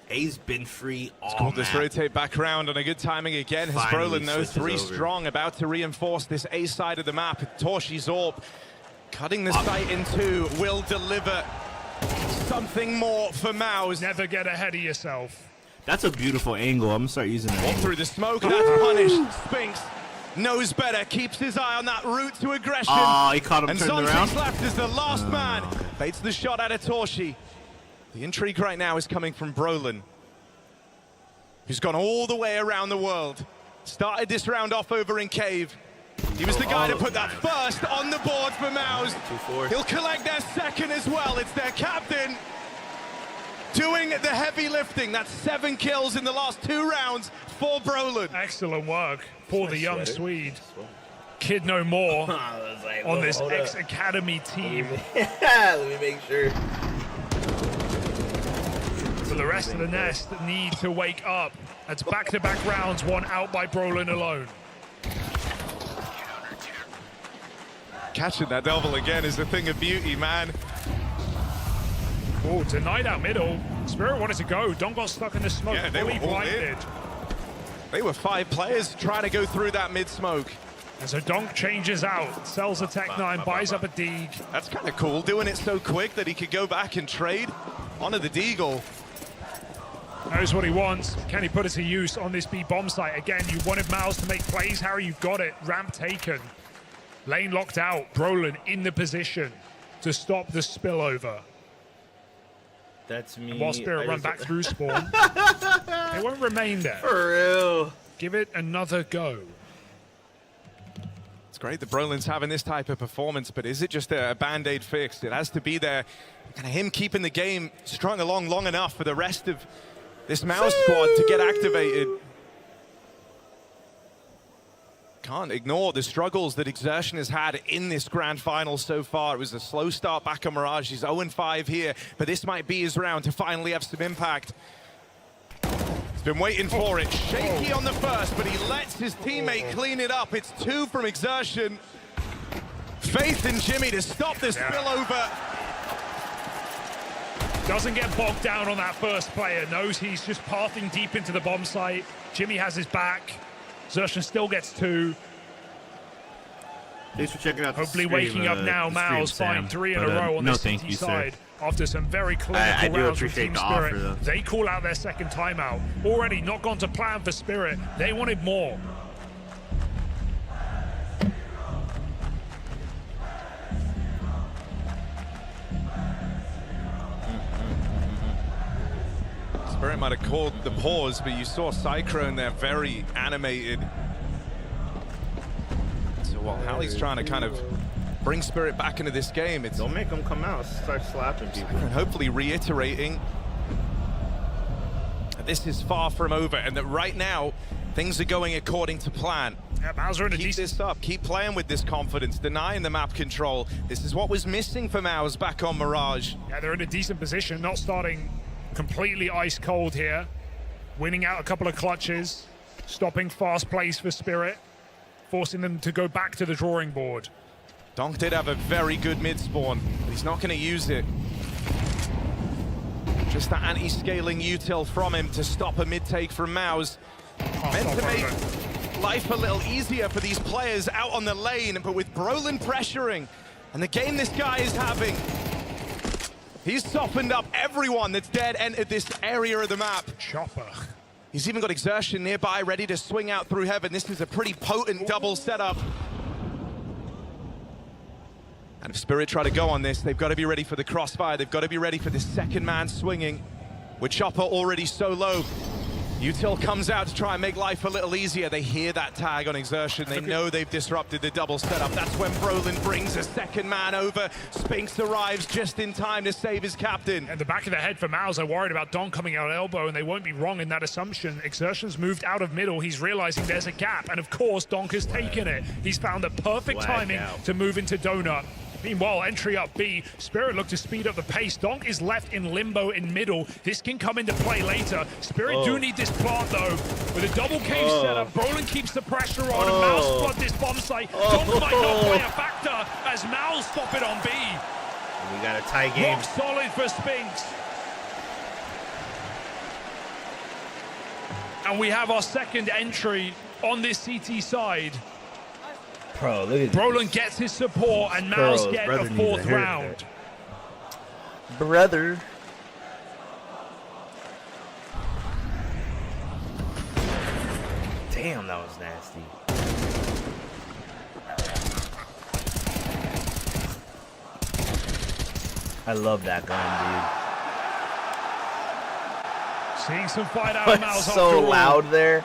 A's been free all It's called this rotate back around, and a good timing again. Has Brolin knows 3 strong, about to reinforce this A side of the map. Torshi's Orb cutting the sight in 2 will deliver something more for Mouse. Never get ahead of yourself. That's a beautiful angle. I'm gonna start using that. All through the smoke, that's punished. Spinks knows better, keeps his eye on that route to aggression. Oh, he caught him and turning around. left is the last man. Baits the shot out of Torshi. The intrigue right now is coming from Brolin, who's gone all the way around the world. Started this round off over in Cave. He was the guy to put that first on the board for Mouse. He'll collect their second as well. It's their captain doing the heavy lifting. That's 7 kills in the last 2 rounds for Brolin. Excellent work for the young Swede. Kid no more on this ex-academy team. Let me make sure. For the rest of the nest need to wake up. That's back-to-back rounds, one out by Brolin alone. Catching that double again is a thing of beauty, man. Oh, tonight out middle. Spirit wanted to go. Don got stuck in the smoke. Yeah, they were blinded. They were 5 players trying to go through that mid-smoke. And so Donk changes out, sells a Tech 9, buys up a Deagle. That's kind of cool, doing it so quick that he could go back and trade onto the Deagle. Knows what he wants. Can he put it to use on this B bomb site? Again, you wanted Mouse to make plays. Harry, you've got it. Ramp taken. Lane locked out. Brolin in the position to stop the spillover. That's me. And while Spirit run back through spawn, they won't remain there. For real. Give it another go. It's great that Brolin's having this type of performance, but is it just a band-aid fix? It has to be there. Kind of him keeping the game strung along long enough for the rest of this Mouse squad to get activated. Can't ignore the struggles that Exertion has had in this grand final so far. It was a slow start back on Mirage. He's 0-5 here, but this might be his round to finally have some impact. He's been waiting for it. Shaky on the first, but he lets his teammate clean it up. It's 2 from Exertion. Faith in Jimmy to stop this spillover. Doesn't get bogged down on that first player. Knows he's just pathing deep into the bomb site. Jimmy has his back. Exertion still gets 2. Thanks for checking out Hopefully waking up now. Mouse find 3 in a row on the CT side. After some very clinical rounds from Team Spirit. They call out their second timeout. Already not gone to plan for Spirit. They wanted more. Spirit might have called the pause, but you saw Cyclone there very animated. So while Hallie's trying to kind of bring Spirit back into this game, it's... Don't make them come out, start slapping people. And hopefully reiterating that this is far from over and that right now, things are going according to plan. Yeah, Mauser in a Keep this up, keep playing with this confidence, denying the map control. This is what was missing for Maus back on Mirage. Yeah, they're in a decent position, not starting completely ice cold here. Winning out a couple of clutches, stopping fast plays for Spirit, forcing them to go back to the drawing board. Donk did have a very good mid-spawn, but he's not going to use it. Just that anti-scaling util from him to stop a mid-take from Maus. Meant to make life a little easier for these players out on the lane, but with Brolin pressuring, and the game this guy is having, he's softened up everyone that's dared entered this area of the map. Chopper. He's even got Exertion nearby, ready to swing out through heaven. This is a pretty potent double setup. And if Spirit try to go on this, they've got to be ready for the crossfire. They've got to be ready for this second man swinging. With Chopper already so low, Util comes out to try and make life a little easier. They hear that tag on Exertion. They know they've disrupted the double setup. That's when Brolin brings a second man over. Spinks arrives just in time to save his captain. At the back of the head for Maus, they're worried about Don coming out elbow, and they won't be wrong in that assumption. Exertion's moved out of middle. He's realizing there's a gap, and of course, Donk has taken it. He's found the perfect timing to move into Donut. Meanwhile, entry up B, Spirit look to speed up the pace. Donk is left in limbo in middle. This can come into play later. Spirit do need this plant though. With a double cave setup, Brolin keeps the pressure on, and Maus flood this bomb site. Donk might not play a factor as Maus stop it on B. We got a tie game. Rock solid for Spinks. And we have our second entry on this CT side. Bro, look at Brolin gets his support, and Maus get a fourth round. Brother. Damn, that was nasty. I love that gun, dude. Seeing some fight out of Maus. So loud there.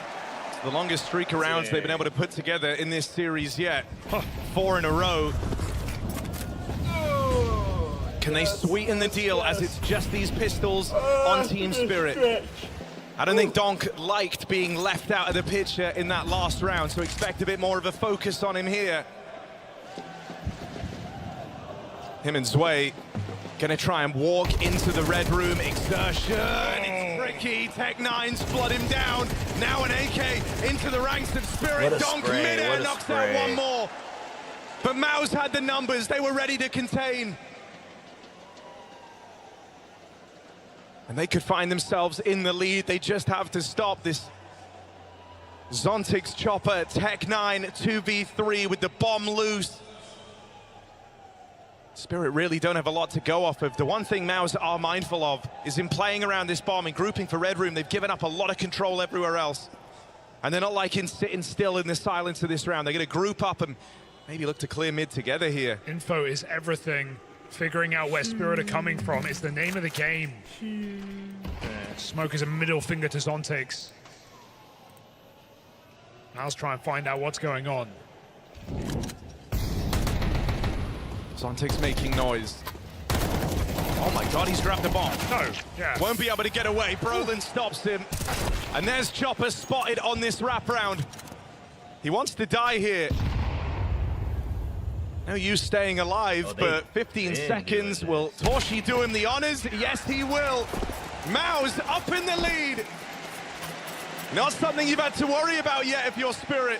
The longest streak of rounds they've been able to put together in this series yet. 4 in a row. Can they sweeten the deal as it's just these pistols on Team Spirit? I don't think Donk liked being left out of the picture in that last round, so expect a bit more of a focus on him here. Him and Zwei gonna try and walk into the red room. Exertion, it's tricky. Tech9's flood him down. Now an AK into the ranks of Spirit. Donk midair knocks out one more. But Maus had the numbers. They were ready to contain. And they could find themselves in the lead. They just have to stop this Zontix Chopper. Tech9 2v3 with the bomb loose. Spirit really don't have a lot to go off of. The one thing Maus are mindful of is in playing around this bomb and grouping for Red Room, they've given up a lot of control everywhere else. And they're not like sitting still in the silence of this round. They're going to group up and maybe look to clear mid together here. Info is everything. Figuring out where Spirit are coming from is the name of the game. Smoke is a middle finger to Zontix. Maus try and find out what's going on. Zontix making noise. Oh my god, he's grabbed the bomb. No, yeah. Won't be able to get away. Brolin stops him. And there's Chopper spotted on this wraparound. He wants to die here. No use staying alive, but 15 seconds. Will Torshi do him the honors? Yes, he will. Maus up in the lead. Not something you've had to worry about yet if you're Spirit.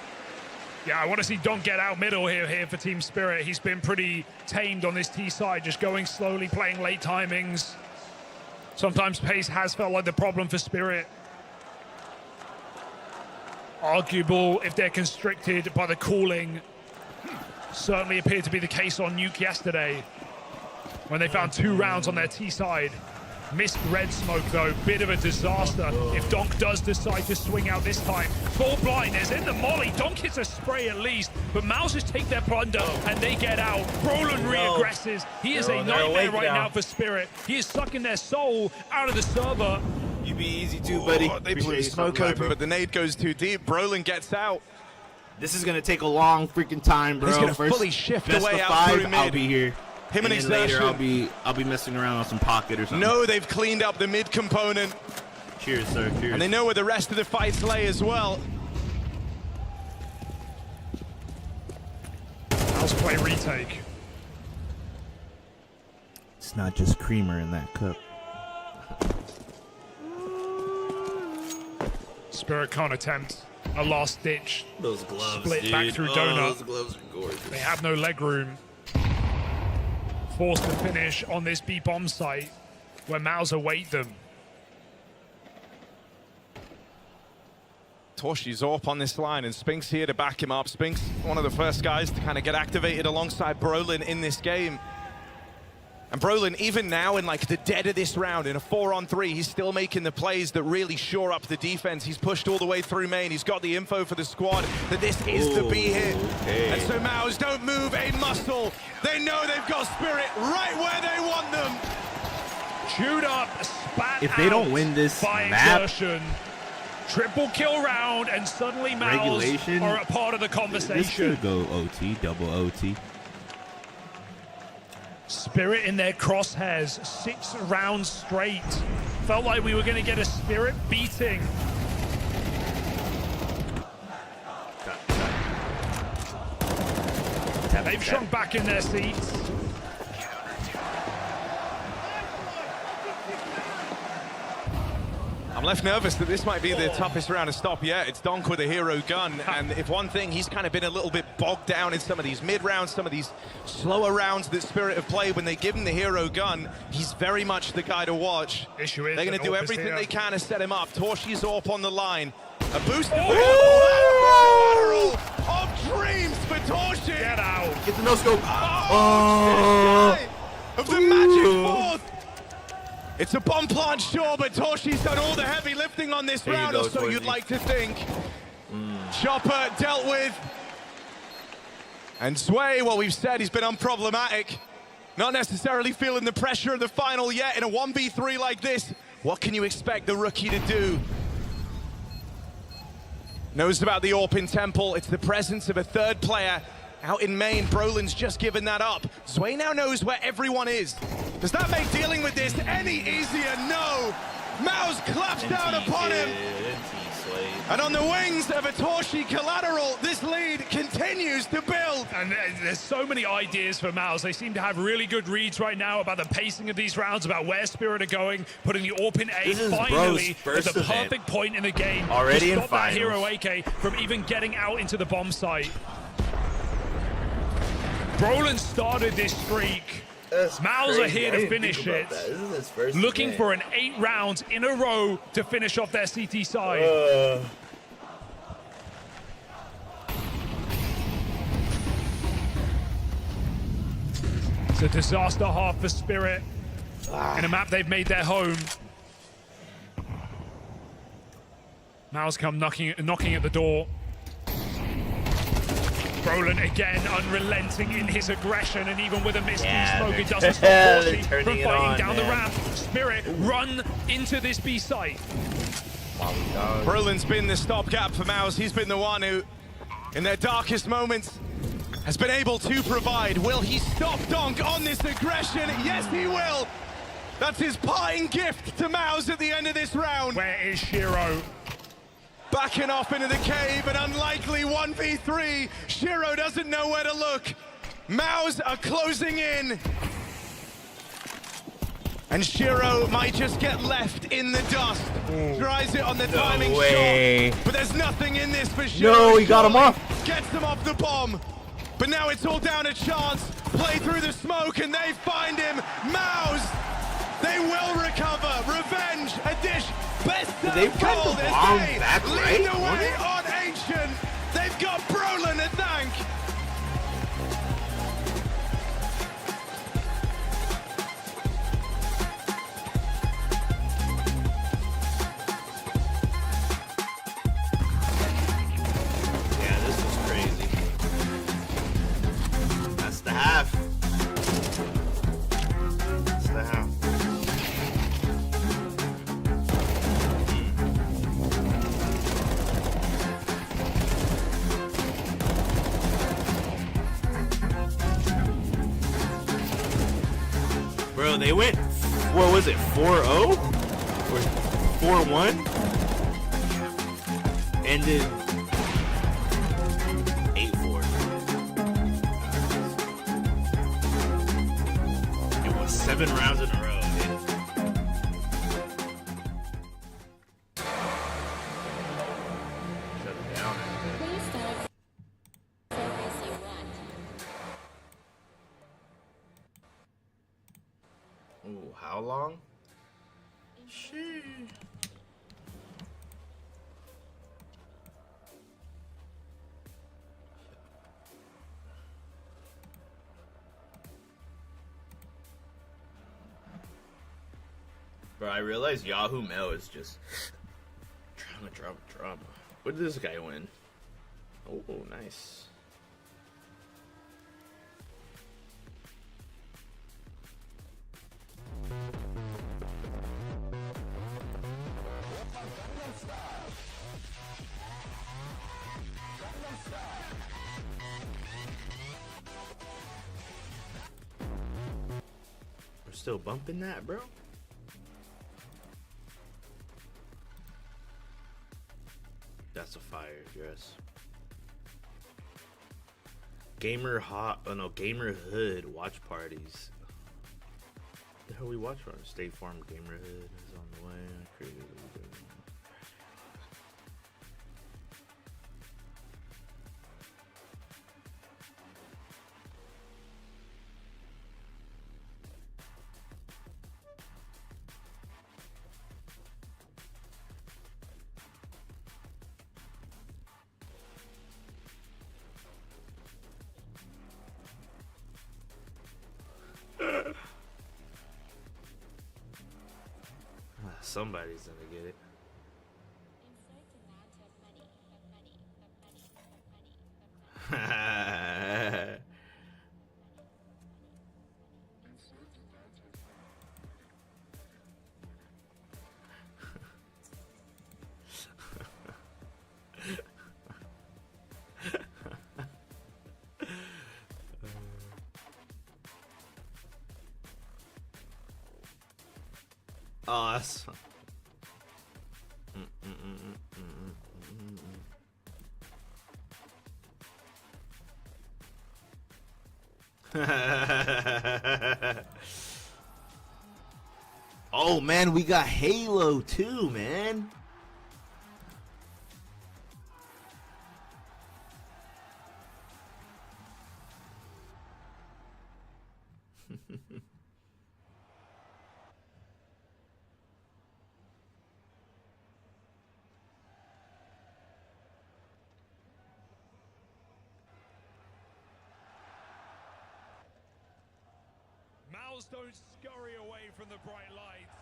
Yeah, I want to see Donk get out middle here for Team Spirit. He's been pretty tamed on this T side, just going slowly, playing late timings. Sometimes pace has felt like the problem for Spirit. Arguable if they're constricted by the cooling. Certainly appeared to be the case on Nuke yesterday when they found 2 rounds on their T side. Missed red smoke though, bit of a disaster. If Donk does decide to swing out this time. Full blindness in the molly. Donk hits a spray at least, but Mausers take their plunder and they get out. Brolin re-aggresses. He is a nightmare right now for Spirit. He is sucking their soul out of the server. You be easy too, buddy. They blew the smoke open, but the nade goes too deep. Brolin gets out. This is gonna take a long freaking time, bro. He's gonna First, fully shift best away of out 5, through mid. I'll be here. Him and then later, Exertion. I'll be messing around on some pocket or something. No, they've cleaned up the mid component. Cheers, sir. Cheers. And they know where the rest of the fights lay as well. House play retake. It's not just creamer in that cup. Spirit can't attempt a last ditch. Those gloves, split dude. back through donut. Those gloves are gorgeous. They have no leg room. Forced to finish on this B bomb site where Maus await them. Torshi's up on this line, and Spinks here to back him up. Spinks, one of the first guys to kind of get activated alongside Brolin in this game. And Brolin, even now in like the dead of this round, in a 4-on-3, he's still making the plays that really shore up the defense. He's pushed all the way through main. He's got the info for the squad that this is the B hit. Okay. And so Maus don't move a muscle. They know they've got Spirit right where they want them. Chewed up, spat If they don't win this by map, Exertion. Triple kill round, and suddenly Maus regulation are a part of the this conversation. could go OT, double OT. Spirit in their crosshairs, 6 rounds straight. Felt like we were going to get a Spirit beating. They've shrunk back in their seats. I'm left nervous that this might be the toughest round to stop yet. It's Donk with a hero gun, and if one thing, he's kind of been a little bit bogged down in some of these mid-rounds, some of these slower rounds that Spirit have played. When they give him the hero gun, he's very much the guy to watch. Issue is they're going to do everything they can to set him up. Torshi's up on the line. A boost of dreams for Torshi. Get out. Get the no-scope. Of the magic fourth. It's a bomb plant, sure, but Torshi's done all the heavy lifting on this round, or so you'd like to think. Chopper dealt with. And Sway, well, we've said he's been unproblematic. Not necessarily feeling the pressure of the final yet. In a 1v3 like this, what can you expect the rookie to do? Knows about the AWP in Temple. It's the presence of a third player out in main. Brolin's just given that up. Sway now knows where everyone is. Does that make dealing with this any easier? No! Maus claps down upon him. And on the wings of a Torshi collateral, this lead continues to build. And there's so many ideas for Maus. They seem to have really good reads right now about the pacing of these rounds, about where Spirit are going, putting the AWP in A finally at the perfect point in the game. Already to in stop that finals. hero AK from even getting out into the bomb site. Brolin started this streak. Maus are here to finish it. Looking for an 8 rounds in a row to finish off their CT side. It's a disaster half for Spirit in a map they've made their home. Maus come knocking at the door. Brolin again unrelenting in his aggression, and even with a missed smoke, it doesn't stop Torshi from fighting down the ramp. Spirit run into this B site. Brolin's been the stopgap for Maus. He's been the one who, in their darkest moments, has been able to provide. Will he stop Donk on this aggression? Yes, he will. That's his parting gift to Maus at the end of this round. Where is Shiro? Backing off into the cave, an unlikely 1v3. Shiro doesn't know where to look. Maus are closing in. And Shiro might just get left in the dust. Tries it on the timing shot. But there's nothing in this for Shiro. No, he got him off. Gets them off the bomb. But now it's all down to chance. Play through the smoke and they find him. Maus, they will recover. Revenge, a dish. Best Did they plant the bomb back right? Lead away on Ancient. They've got Brolin to thank. Yeah, this is crazy. That's the half. That's the half. Bro, they went, what was it, 4-0? Or 4-1? Ended 8-4. It was 7 rounds in a row, dude. Shut it down. Ooh, how long? Sheesh. Bro, I realize Yahoo Mail is just drama. What did this guy win? Oh, nice. We're still bumping that, bro. That's a fire dress. Gamer Hood watch parties. The hell we watch on State Farm Gamer Hood is on the way. I created a somebody's gonna get it. Oh, that's oh man, we got Halo too, man. Mouse don't scurry away from the bright lights.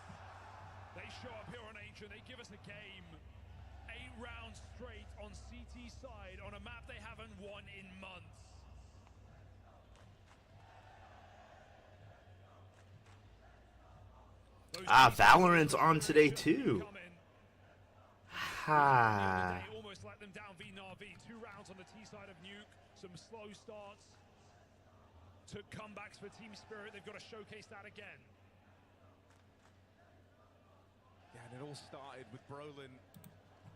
They show up here on Ancient. They give us a game. 8 rounds straight on CT side on a map they haven't won in months. Valorant's on today too. Ha. Almost let them down v-Na'Vi. 2 rounds on the T side of Nuke. Some slow starts. Took comebacks for Team Spirit. They've got to showcase that again. Yeah, and it all started with Brolin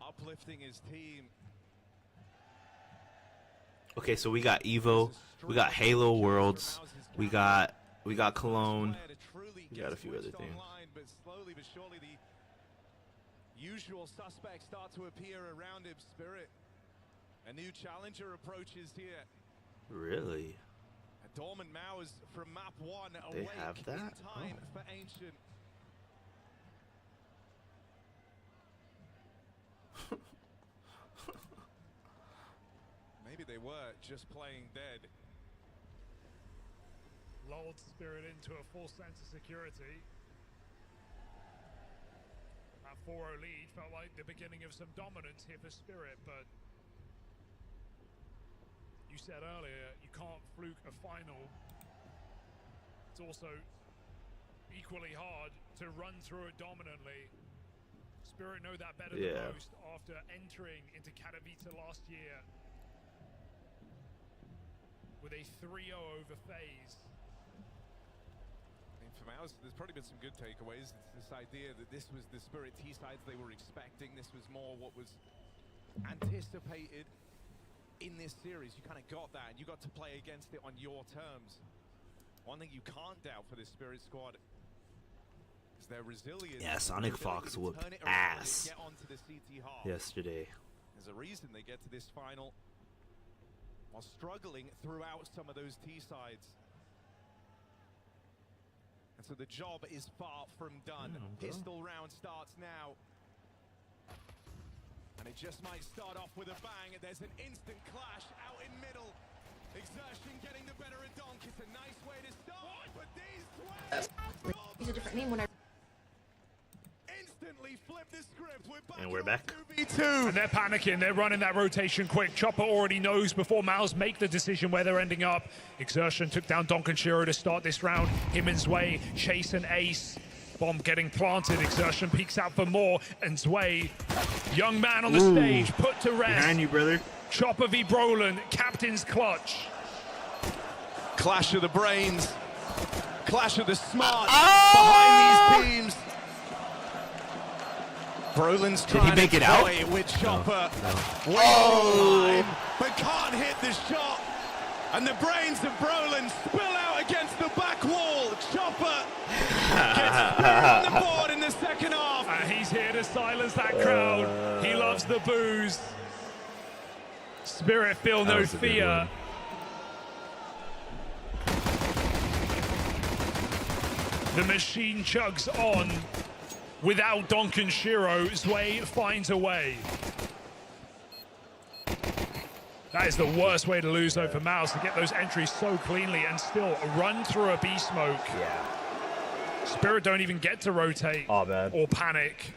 uplifting his team. Okay, so we got Evo, we got Halo Worlds, we got Cologne, we got a few other things. But slowly but surely the usual suspects start to appear around him. Spirit, a new challenger approaches here. Really? A dormant Mouse from map 1 They awake have that? in time for Ancient. Maybe they were just playing dead. Lulled Spirit into a false sense of security. That 4-0 lead felt like the beginning of some dominance here for Spirit, but you said earlier you can't fluke a final. It's also equally hard to run through it dominantly. Spirit know that better than most after entering into Katowice last year with a 3-0 over FaZe. In For Mouse, there's probably been some good takeaways. It's this idea that this was the Spirit T-sides they were expecting. This was more what was anticipated in this series. You kind of got that, and you got to play against it on your terms. One thing you can't doubt for this Spirit squad is their resilience. Yeah, Sonic Fox whooped ass yesterday. There's a reason they get to this final while struggling throughout some of those T-sides. And so the job is far from done. Pistol round starts now. And it just might start off with a bang. There's an instant clash out in middle. Exertion getting the better of Donk. It's a nice way to start, but these Use a different name when I instantly flip the script. And we're back. And they're panicking. They're running that rotation quick. Chopper already knows before Mouse make the decision where they're ending up. Exertion took down Donk and Shiro to start this round. Him and Zwei chase an ace. Bomb getting planted. Exertion peeks out for more. And Zwei, young man on the stage, put to rest. Behind you, brother. Chopper v Brolin, captain's clutch. Clash of the brains. Clash of the smarts behind these teams. Brolin's trying to play it with Chopper. Whoa! But can't hit the shot. And the brains of Brolin spill out against the back wall. Chopper gets on the board in the second half. And he's here to silence that crowd. He loves the booze. Spirit feel no fear. The machine chugs on. Without Donk and Shiro, Zwei finds a way. That is the worst way to lose though for Mouse, to get those entries so cleanly and still run through a B-smoke. Yeah. Spirit don't even get to rotate or panic.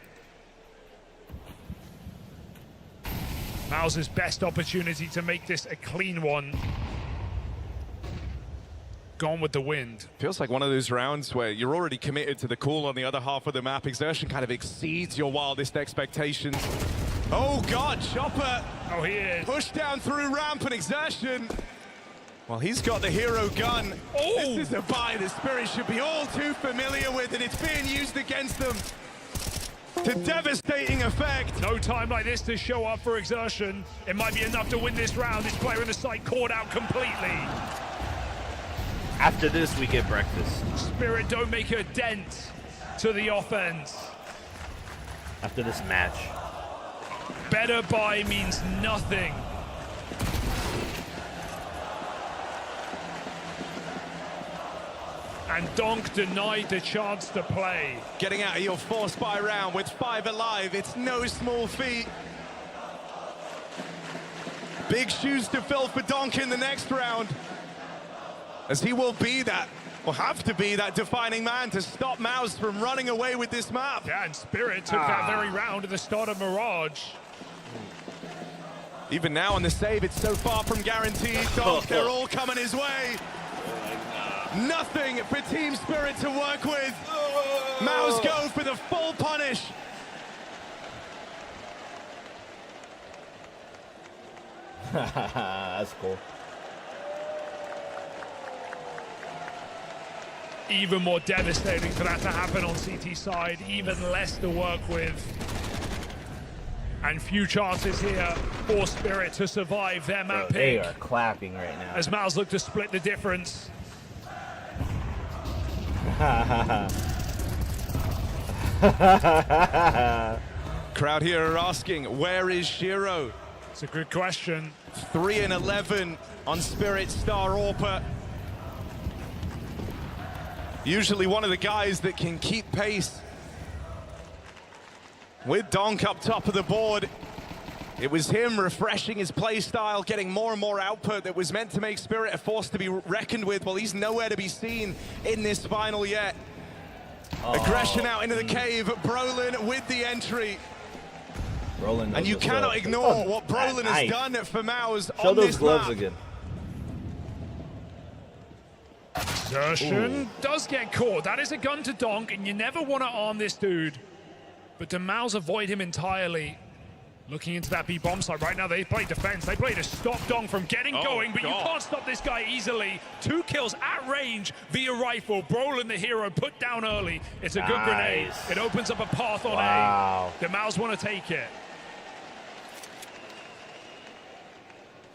Mouse's best opportunity to make this a clean one. Gone with the wind. Feels like one of those rounds where you're already committed to the call on the other half of the map. Exertion kind of exceeds your wildest expectations. Oh God, Chopper! Oh, he is. Pushed down through ramp and Exertion. Well, he's got the hero gun. This is a buy the Spirit should be all too familiar with, and it's being used against them to devastating effect. No time like this to show up for Exertion. It might be enough to win this round. This player in the site caught out completely. After this, we get breakfast. Spirit don't make a dent to the offense. After this match. Better buy means nothing. And Donk denied the chance to play. Getting out of your force buy round with 5 alive, it's no small feat. Big shoes to fill for Donk in the next round, as he will be that, will have to be that defining man to stop Mouse from running away with this map. Yeah, and Spirit took that very round at the start of Mirage. Even now on the save, it's so far from guaranteed. Donk, they're all coming his way. Nothing for Team Spirit to work with. Mouse go for the full punish. That's cool. Even more devastating for that to happen on CT side, even less to work with. And few chances here for Spirit to survive their map pick. They are clapping right now. As Mouse look to split the difference. Crowd here are asking, where is Shiro? It's a good question. 3 and 11 on Spirit Star Orpa. Usually one of the guys that can keep pace with Donk up top of the board. It was him refreshing his play style, getting more and more output that was meant to make Spirit a force to be reckoned with. Well, he's nowhere to be seen in this final yet. Aggression out into the cave. Brolin with the entry. And you cannot ignore what Brolin has done for Maus on this gloves map. again. Exertion does get caught. That is a gun to Donk, and you never want to arm this dude. But do Maus avoid him entirely? Looking into that B bomb site right now, they play defense. They play to stop Dong from getting going, but you can't stop this guy easily. 2 kills at range via rifle. Brolin, the hero, put down early. It's a good grenade. It opens up a path on A. The Maus want to take it.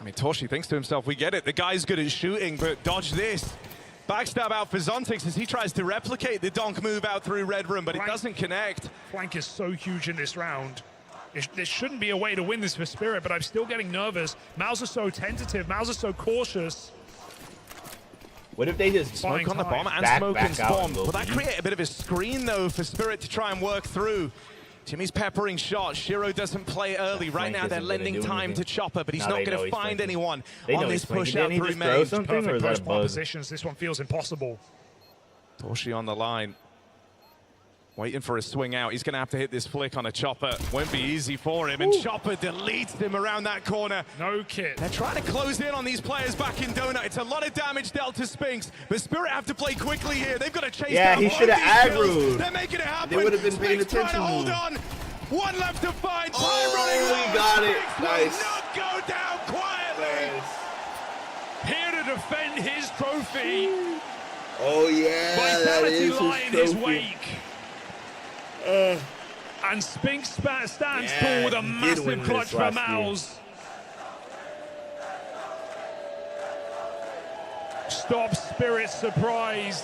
I mean, Torshi thinks to himself, we get it. The guy's good at shooting, but dodge this. Backstab out for Zontix as he tries to replicate the donk move out through Red Room, but it doesn't connect. Flank is so huge in this round. There shouldn't be a way to win this for Spirit, but I'm still getting nervous. Maus are so tentative. Maus are so cautious. What if they just smoke on the bomb and smoke and spawn? Will that create a bit of a screen, though, for Spirit to try and work through? Jimmy's peppering shots. Shiro doesn't play early. Right now, they're lending time to Chopper, but he's not going to find anyone on this push out through main. Perfect post-bomb positions. This one feels impossible. Torshi on the line. Waiting for a swing out. He's going to have to hit this flick on a Chopper. Won't be easy for him. And Chopper deletes him around that corner. No kit. They're trying to close in on these players back in Donut. It's a lot of damage dealt to Spinks. But Spirit have to play quickly here. They've got to chase down he should have aggroed. They're making it happen. They would have been paying attention. Trying to hold on. One left to find. We got it. Nice. Not go down quietly. Here to defend his trophy. Oh, yeah. Vitality lie in his wake. And Spinks stands tall with a massive clutch for Maus. Stop Spirit's surprise.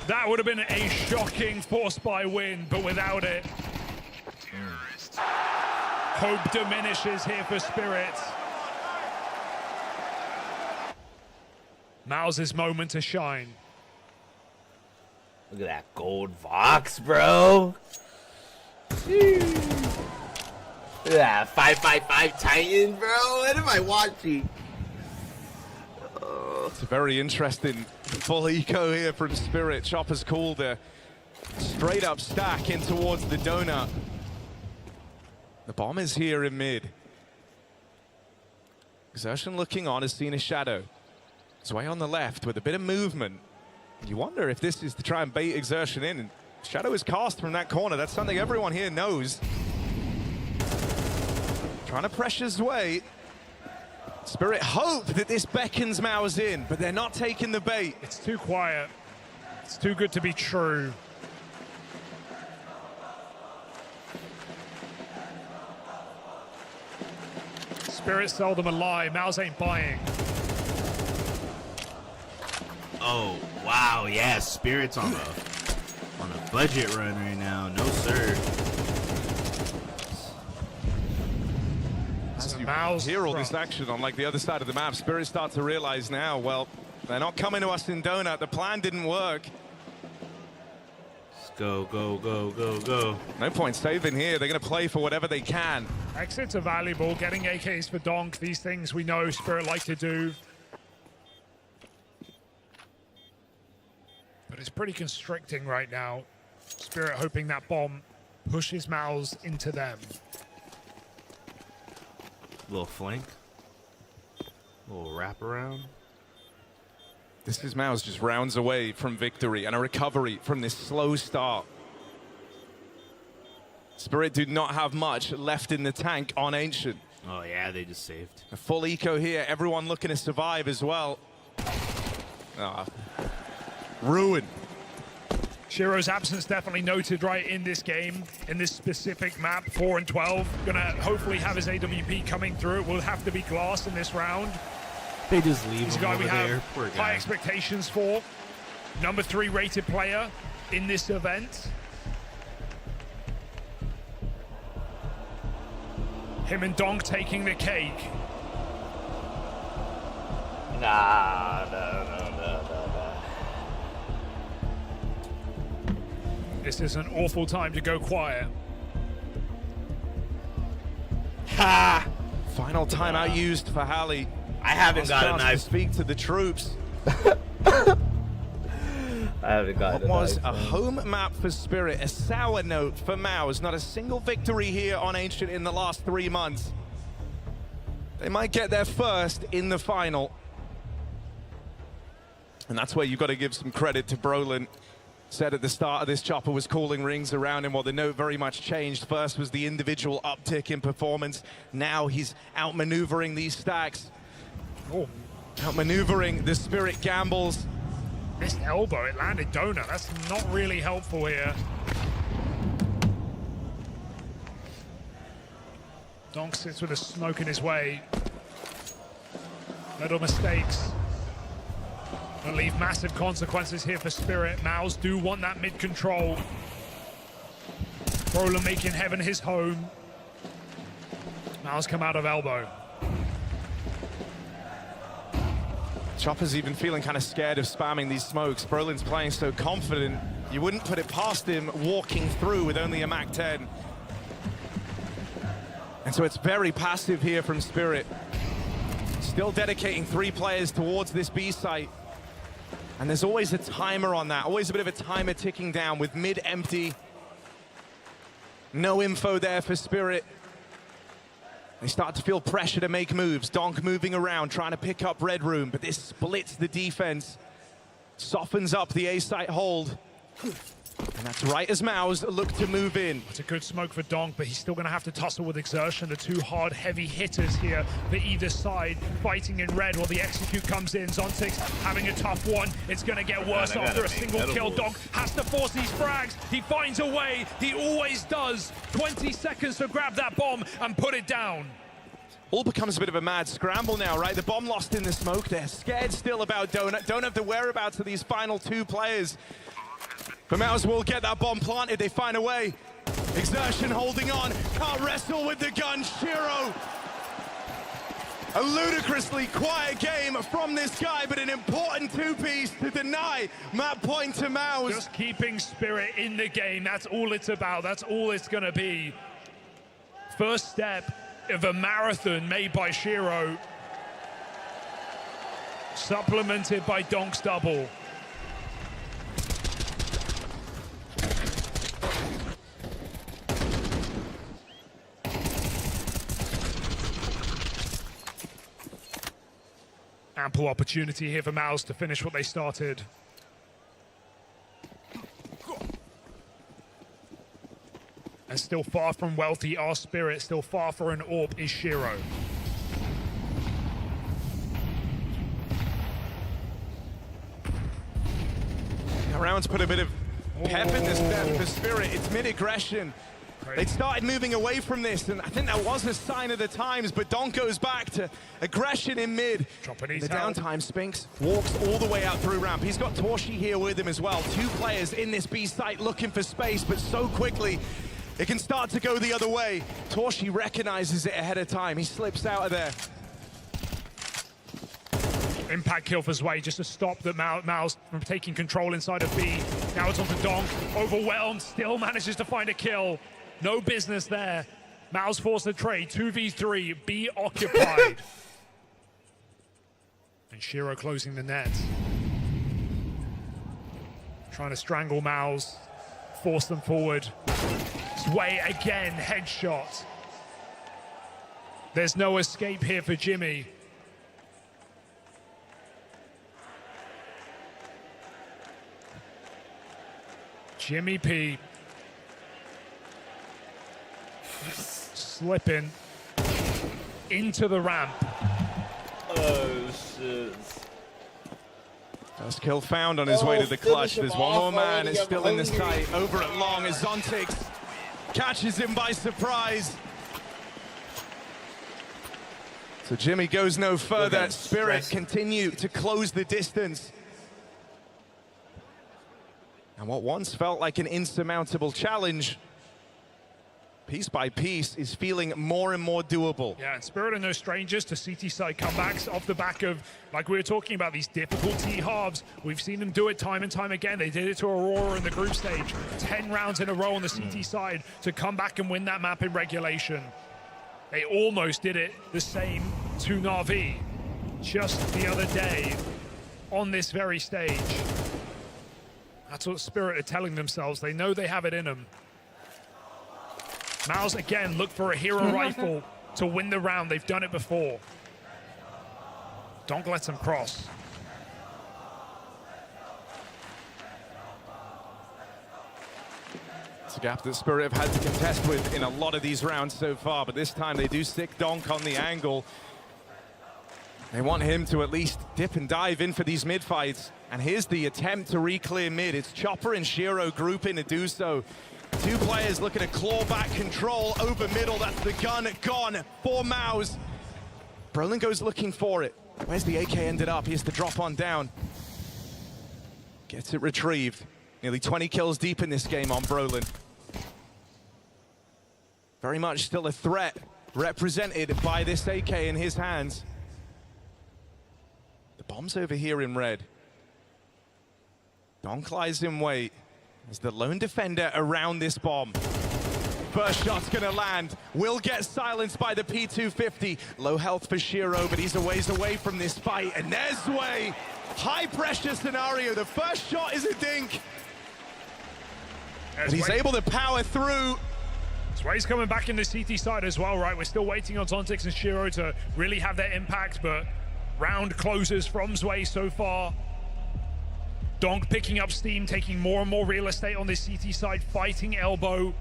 That would have been a shocking force by win, but without it, hope diminishes here for Spirit. Maus' moment to shine. Look at that gold Vox, bro. Look at that 555 Titan, bro. What am I watching? It's a very interesting full eco here from Spirit. Chopper's called a straight up stack in towards the donut. The bomb is here in mid. Exertion looking on, has seen a shadow. It's way on the left with a bit of movement. You wonder if this is to try and bait Exertion in. And shadow is cast from that corner. That's something everyone here knows. Trying to pressure his way. Spirit hope that this beckons Maus in, but they're not taking the bait. It's too quiet. It's too good to be true. Spirit seldom a lie. Maus ain't buying. Oh, wow, yeah, Spirit's on a budget run right now. No, sir. As you hear all this action on like the other side of the map, Spirit start to realize now, well, they're not coming to us in Donut. The plan didn't work. Let's go, go, go, go, go. No point saving here. They're going to play for whatever they can. Exits are valuable. Getting AKs for Donk. These things we know Spirit like to do. But it's pretty constricting right now. Spirit hoping that bomb pushes Maus into them. Little flank. Little wraparound. This is Maus just rounds away from victory and a recovery from this slow start. Spirit do not have much left in the tank on Ancient. Oh yeah, they just saved. A full eco here. Everyone looking to survive as well. Ruin. Shiro's absence definitely noted right in this game, in this specific map, 4 and 12. Gonna hopefully have his AWP coming through. It will have to be Glass in this round. They just leave He's a him guy over we have there. Poor guy. high expectations for. Number 3 rated player in this event. Him and Donk taking the cake. Nah. This is an awful time to go quiet. Ha! Final timeout used for Hallie. I haven't got a knife. To speak to the troops. I haven't got What was a home map for Spirit, a sour note for Maus. Not a single victory here on Ancient in the last 3 months. They might get there first in the final. And that's where you've got to give some credit to Brolin. said at the start of this, Chopper was calling rings around him. Well, the note very much changed. First was the individual uptick in performance. Now he's outmaneuvering these stacks. Oh. Outmaneuvering the Spirit gambles. Missed elbow, it landed donut. That's not really helpful here. Donk sits with a smoke in his way. Little mistakes. Gonna leave massive consequences here for Spirit. Mouse do want that mid control. Roland making heaven his home. Mouse come out of elbow. Chopper's even feeling kind of scared of spamming these smokes. Brolin's playing so confident, you wouldn't put it past him walking through with only a Mach 10. And so it's very passive here from Spirit. Still dedicating 3 players towards this B site. And there's always a timer on that, always a bit of a timer ticking down with mid empty. No info there for Spirit. They start to feel pressure to make moves. Donk moving around, trying to pick up Red Room, but this splits the defense, softens up the A site hold. And that's right as Maus look to move in. It's a good smoke for Donk, but he's still going to have to tussle with exertion. The 2 hard, heavy hitters here for either side, fighting in red while the execute comes in. Zontix having a tough one. It's going to get worse after a single kill. Donk has to force these frags. He finds a way. He always does. 20 seconds to grab that bomb and put it down. All becomes a bit of a mad scramble now, right? The bomb lost in the smoke. They're scared still about Donut. Don't have the whereabouts of these final 2 players. But Maus will get that bomb planted. They find a way. Exertion holding on. Can't wrestle with the gun. Shiro. A ludicrously quiet game from this guy, but an important 2-piece to deny map point to Maus. Just keeping Spirit in the game. That's all it's about. That's all it's going to be. First step of a marathon made by Shiro. Supplemented by Donk's double. Ample opportunity here for Maus to finish what they started. And still far from wealthy are Spirit, still far for an AWP is Shiro. That round's put a bit of pep in this step for Spirit. It's mid-aggression. They started moving away from this, and I think that was a sign of the times, but Donk goes back to aggression in mid. In the downtime, Spinks walks all the way out through ramp. He's got Torshi here with him as well. 2 players in this B site looking for space, but so quickly it can start to go the other way. Torshi recognizes it ahead of time. He slips out of there. Impact kill for Zwei, just to stop the Maus from taking control inside of B. Now it's on to Donk, overwhelmed, still manages to find a kill. No business there. Maus forced the trade, 2v3, B occupied. And Shiro closing the net. Trying to strangle Maus, force them forward. Zwei again, headshot. There's no escape here for Jimmy. Jimmy P. Slipping into the ramp. Oh, shit. First kill found on his way to the clutch. There's one more man. It's still in the sight. Over at long as Zontix catches him by surprise. So Jimmy goes no further. Spirit continue to close the distance. And what once felt like an insurmountable challenge, piece by piece, is feeling more and more doable. Yeah, and Spirit are no strangers to CT side comebacks off the back of, like we were talking about, these difficult T-halves. We've seen them do it time and time again. They did it to Aurora in the group stage. 10 rounds in a row on the CT side to come back and win that map in regulation. They almost did it the same to Na'Vi just the other day on this very stage. That's what Spirit are telling themselves. They know they have it in them. Maus again look for a hero rifle to win the round. They've done it before. Donk lets him cross. a gap that Spirit have had to contest with in a lot of these rounds so far, but this time they do stick Donk on the angle. They want him to at least dip and dive in for these mid fights. And here's the attempt to re-clear mid. It's Chopper and Shiro grouping to do so. Two players looking to claw back control over middle. That's the gun gone for Maus. Brolin goes looking for it. Where's the AK ended up? He has to drop on down. Gets it retrieved. Nearly 20 kills deep in this game on Brolin. Very much still a threat represented by this AK in his hands. The bomb's over here in red. Donk lies in wait as the lone defender around this bomb. First shot's gonna land. Will get silenced by the P250. Low health for Shiro, but he's a ways away from this fight. And there's Zwei. High pressure scenario. The first shot is a dink. But he's able to power through. Zwei's coming back in the CT side as well, right? We're still waiting on Zontix and Shiro to really have their impact, but round closes from Zwei so far. Donk picking up steam, taking more and more real estate on this CT side, fighting elbow.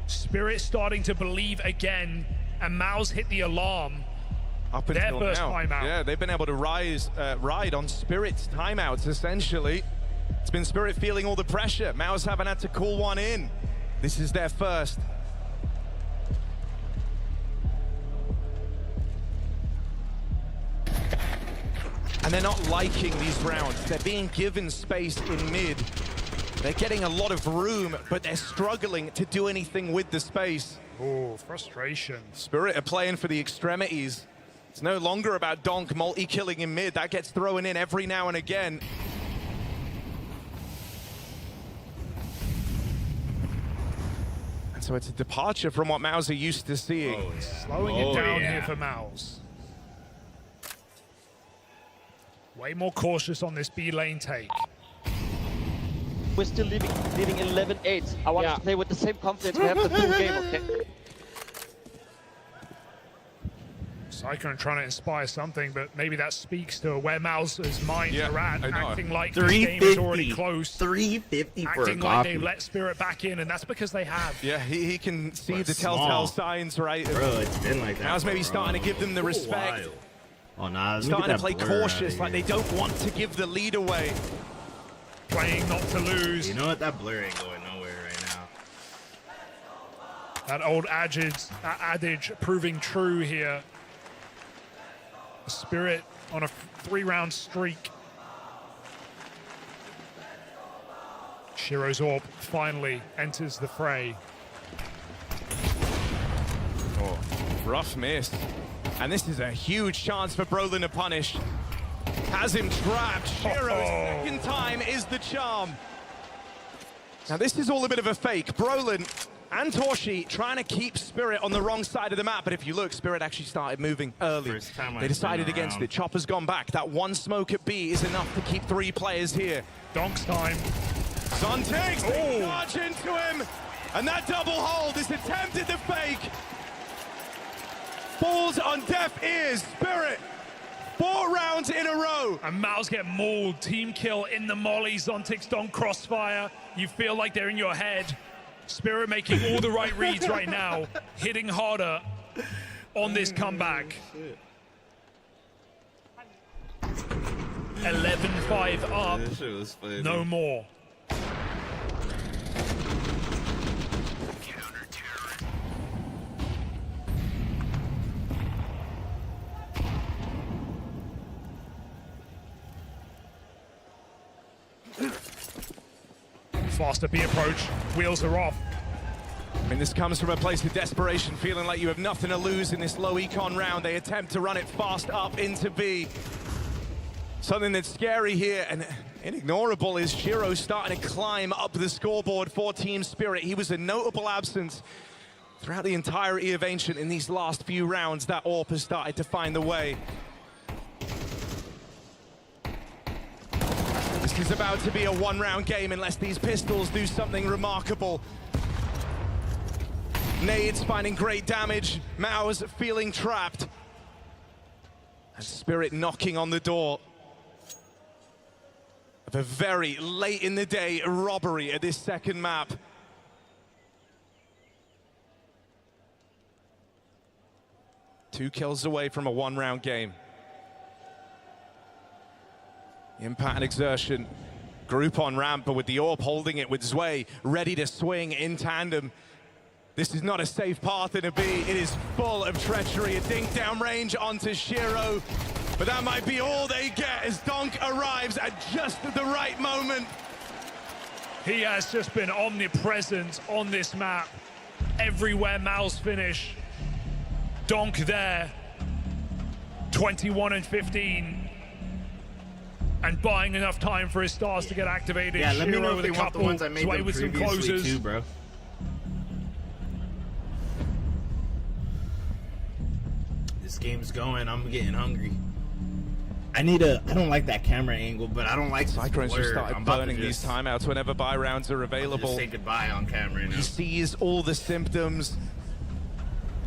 Spirit starting to believe again, and Maus hit the alarm. Up until their first now. timeout. Yeah, they've been able to ride on Spirit's timeouts, essentially. It's been Spirit feeling all the pressure. Maus haven't had to call one in. This is their first. And they're not liking these rounds. They're being given space in mid. They're getting a lot of room, but they're struggling to do anything with the space. Oh, frustration. Spirit are playing for the extremities. It's no longer about Donk multi-killing in mid. That gets thrown in every now and again. And so it's a departure from what Maus are used to seeing. Slowing it down here for Maus. Way more cautious on this B lane take. We're still leading 11-8. I want us to play with the same confidence we have the full game, okay? Cyclone trying to inspire something, but maybe that speaks to where Maus's minds are at, acting like the 350. game is already close. 350 for acting a like coffee. they let Spirit back in, and that's because they have. Yeah, he can see the small. telltale signs, right? Bro, it's been like that. Maus maybe for a starting to while. give them the respect. Oh, nah, Starting to play cautious, like they don't want to give the lead away. Playing not to lose. You know what? That blur ain't going nowhere right now. That old adage proving true here. The Spirit on a 3-round streak. Shiro's Orb finally enters the fray. Oh, rough miss. And this is a huge chance for Brolin to punish. Has him trapped. Shiro's second time is the charm. Now this is all a bit of a fake. Brolin and Torshi trying to keep Spirit on the wrong side of the map, but if you look, Spirit actually started moving early. They decided against it. Chopper's gone back. That one smoke at B is enough to keep 3 players here. Donk's time. Zontix, they charge into him, and that double hold is attempted to fake. Falls on deaf ears. Spirit, 4 rounds in a row. And Maus get mauled. Team kill in the molly. Zontix Donk crossfire. You feel like they're in your head. Spirit making all the right reads right now. Hitting harder on this comeback. 11-5 up. This shit was funny. No more. Faster B approach, wheels are off. I mean, this comes from a place of desperation, feeling like you have nothing to lose in this low econ round. They attempt to run it fast up into B. Something that's scary here and inignorable is Shiro starting to climb up the scoreboard for Team Spirit. He was a notable absence throughout the entirety of Ancient in these last few rounds. That AWP has started to find the way. This is about to be a 1-round game unless these pistols do something remarkable. Nades finding great damage. Maus feeling trapped. And Spirit knocking on the door of a very late in the day robbery at this second map. 2 kills away from a 1-round game. Impact and exertion. Group on ramp, but with the AWP holding it with Zwei, ready to swing in tandem. This is not a safe path in a B. It is full of treachery. A dink down range onto Shiro. But that might be all they get as Donk arrives at just the right moment. He has just been omnipresent on this map. Everywhere Mal's finish. Donk there. 21 and 15. And buying enough time for his stars to get activated. Yeah, let me know Shiro if with they a want the couple, ones I made Zwei them with some previously closers. too, bro. This game's going. I'm getting hungry. I don't like that camera angle, but I don't like Cyclones just started burning these just timeouts whenever buy rounds are available. say goodbye on camera now. He sees all the symptoms.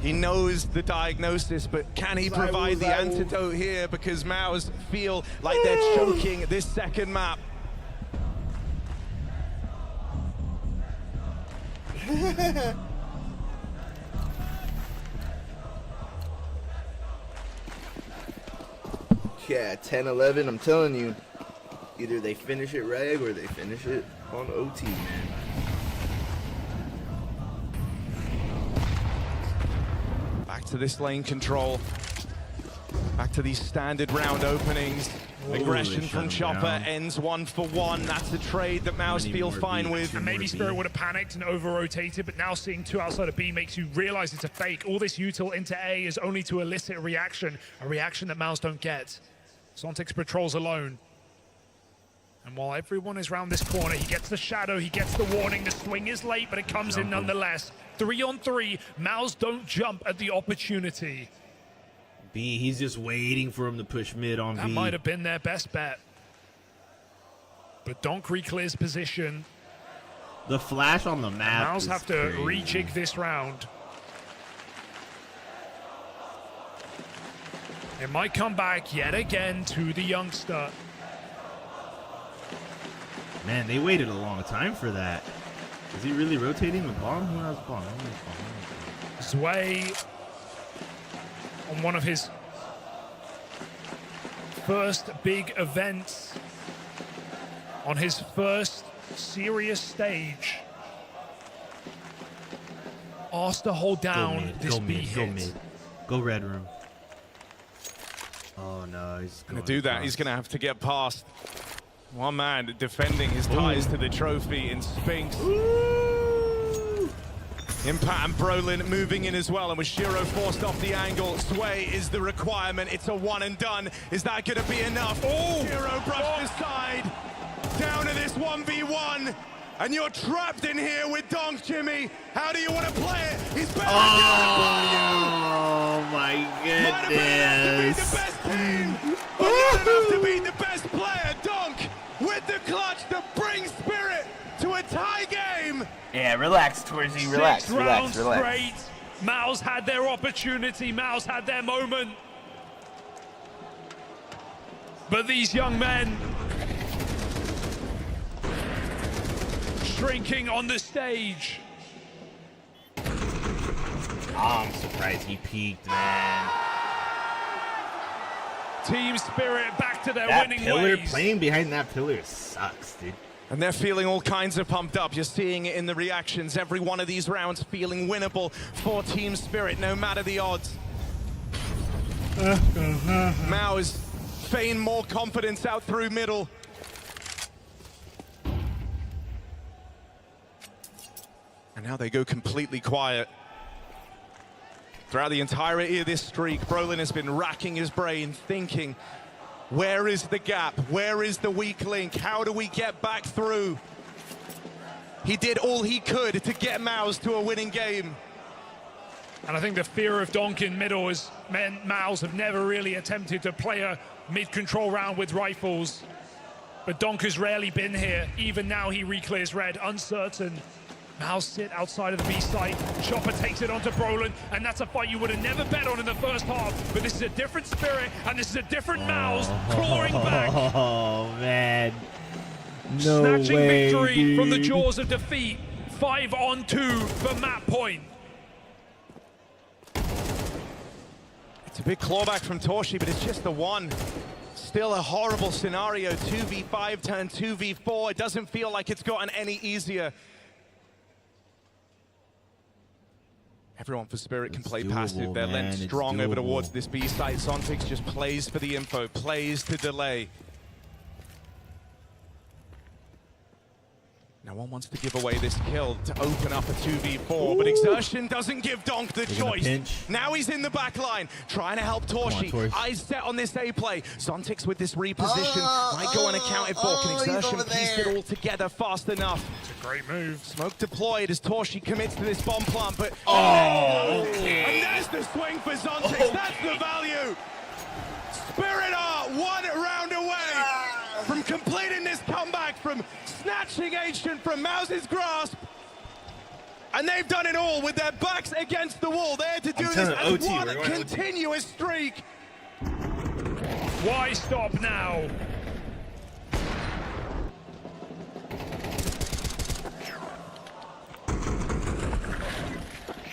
He knows the diagnosis, but can he provide the antidote here? Because Maus feel like they're choking this second map. Yeah, 10-11, I'm telling you. Either they finish it reg or they finish it on OT, man. Back to this lane control. Back to these standard round openings. Aggression from Chopper ends 1 for 1. That's a trade that Maus feel fine with. And maybe Spirit would have panicked and over-rotated, but now seeing 2 outside of B makes you realize it's a fake. All this util into A is only to elicit a reaction that Maus don't get. Sontix patrols alone. And while everyone is around this corner, he gets the shadow, he gets the warning, the swing is late, but it comes in nonetheless. 3 on 3, Maus don't jump at the opportunity. B, he's just waiting for him to push mid on That B. might have been their best bet. But Donk re-clears position. The flash on the map Maus have to rejig this round. It might come back yet again to the youngster. Man, they waited a long time for that. Is he really rotating with bomb? Who has bomb? Zwei on one of his first big events, on his first serious stage, asked to hold down this B hit. Go mid. Go red room. Oh no, he's going to do that. He's going to have to get past one man defending his ties to the trophy in Sphinx. Impact and Brolin moving in as well, and with Shiro forced off the angle, Zwei is the requirement. It's a one and done. Is that going to be enough? Shiro brushed aside. Down to this 1v1. And you're trapped in here with Donk, Jimmy. How do you want to play it? He's better Oh my goodness. to beat the best team, but not enough to beat the best player. Donk with the clutch to bring Spirit to a tie game. Yeah, relax, Twirzy, relax, 6 rounds straight. Maus had their opportunity. Maus had their moment. But these young men shrinking on the stage. I'm surprised he peaked, man. Team Spirit back to their That winning pillar, ways. playing behind that pillar sucks, dude. And they're feeling all kinds of pumped up. You're seeing it in the reactions. Every one of these rounds feeling winnable for Team Spirit, no matter the odds. Maus feign more confidence out through middle. And now they go completely quiet. Throughout the entirety of this streak, Brolin has been racking his brain, thinking, where is the gap? Where is the weak link? How do we get back through? He did all he could to get Maus to a winning game. And I think the fear of Donk in middle has meant Maus have never really attempted to play a mid-control round with rifles. But Donk has rarely been here. Even now he re-clears red, uncertain. Maus sit outside of the B site. Chopper takes it onto Brolin, and that's a fight you would have never bet on in the first half. But this is a different Spirit, and this is a different Maus clawing back. Oh, man. No Snatching way, victory dude. from the jaws of defeat. 5 on 2 for map point. It's a big clawback from Torshi, but it's just the one. Still a horrible scenario. 2v5 turn 2v4. It doesn't feel like it's gotten any easier. Everyone for Spirit can play passive. They're lent strong over towards this B site. Zontix just plays for the info, plays to delay. No one wants to give away this kill to open up a 2v4, but Exertion doesn't give Donk the choice. Now he's in the back line, trying to help Torshi. Eyes set on this A play. Zontix with this reposition might go unaccounted for. Can Exertion piece it all together fast enough? It's a great move. Smoke deployed as Torshi commits to this bomb plant, but and there's the swing for Zontix. That's the value. Spirit are 1 round away from completing this comeback, from snatching Ancient from Mouse's grasp. And they've done it all with their backs against the wall. They're to do this as one continuous streak. Why stop now?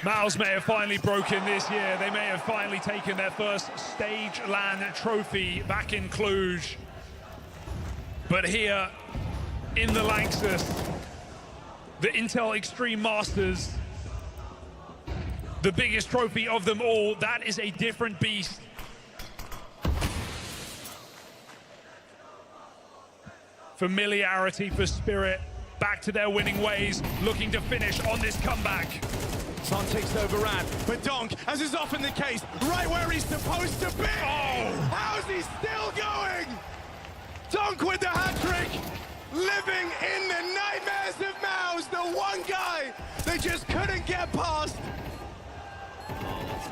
Mouse may have finally broken this year. They may have finally taken their first stage LAN trophy back in Cluj. But here in the Lanxess, the Intel Extreme Masters, the biggest trophy of them all, that is a different beast. Familiarity for Spirit, back to their winning ways, looking to finish on this comeback. Zontix overran, but Donk, as is often the case, right where he's supposed to be. How's he still going? Donk with the hat-trick, living in the nightmares of Mouse, the one guy they just couldn't get past.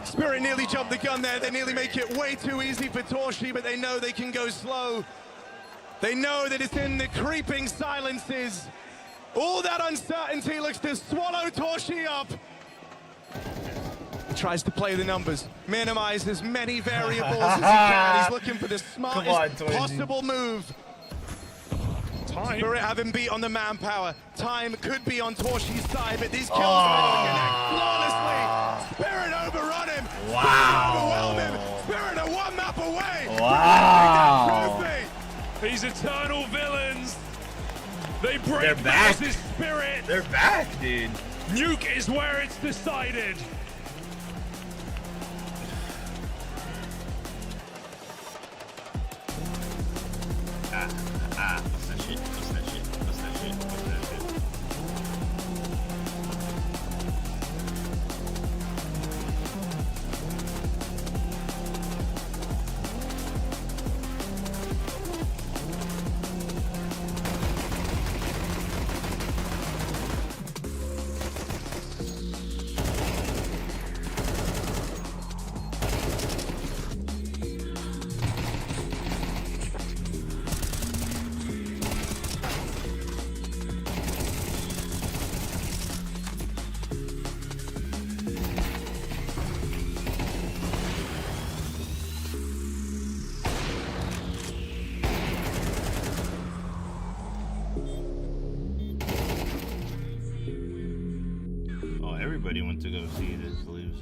Spirit nearly jumped the gun there. They nearly make it way too easy for Torshi, but they know they can go slow. They know that it's in the creeping silences. All that uncertainty looks to swallow Torshi up. He tries to play the numbers, minimize as many variables as he can. He's looking for the smartest possible move. Spirit have him beat on the manpower. Time could be on Torshi's side, but these kills are connect flawlessly. Spirit overrun him. Wow. Spirit overwhelm him. Spirit are 1 map away. Wow. These eternal villains. They break They're back. Mouse's spirit. They're back, dude. Nuke is where it's decided. What's that shit? What's that shit? What's that shit? What's that shit? Everybody went to go see this loser.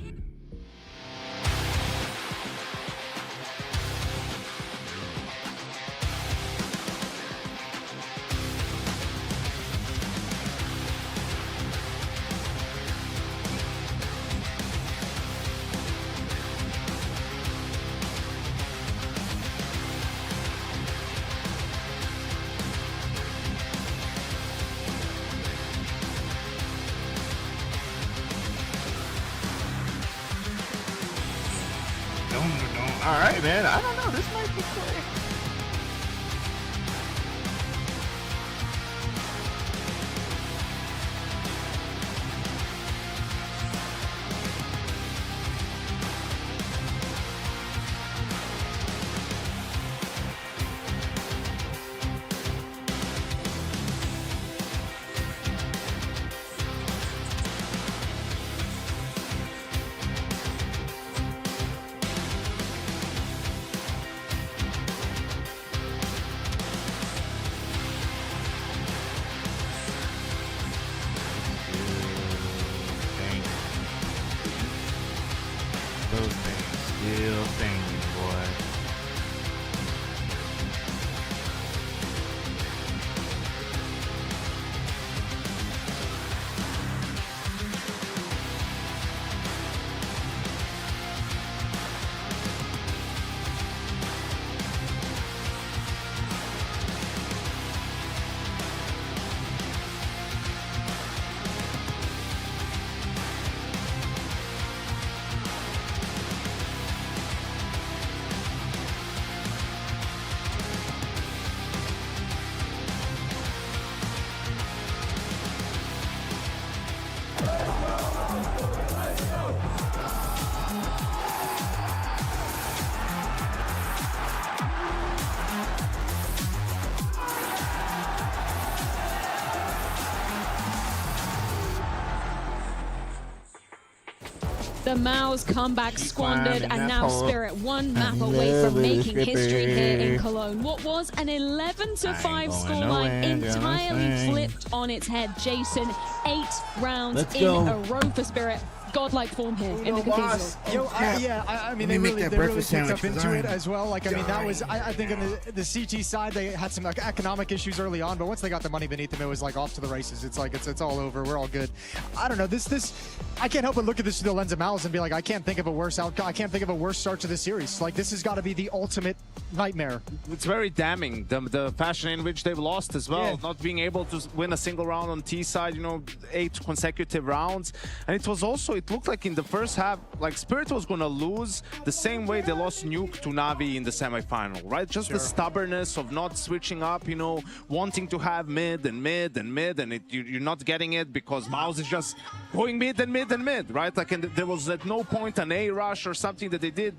All right, man. I don't know. This might be quick. The Mao's comeback squandered, and now Spirit one map away from making history here in Cologne. What was an 11-5 scoreline entirely flipped on its head. Jason, 8 rounds in a row for Spirit. Godlike form here in the Cathedral. I mean, they really picked up into it as well. Like, I mean, that was, I think on the CT side, they had some like economic issues early on, but once they got the money beneath them, it was like off to the races. It's like, it's all over. We're all good. I don't know. I can't help but look at this through the lens of Malice and be like, I can't think of a worse outcome. I can't think of a worse start to the series. Like, this has got to be the ultimate nightmare. It's very damning, the fashion in which they've lost as well. Not being able to win a single round on T side, you know, 8 consecutive rounds. And it was also, it looked like in the first half, like Spirit was going to lose the same way they lost Nuke to Navi in the semifinal, right? Just the stubbornness of not switching up, you know, wanting to have mid and mid and mid, and you're not getting it because Mouse is just going mid and mid and mid, right? Like, and there was at no point an A rush or something that they did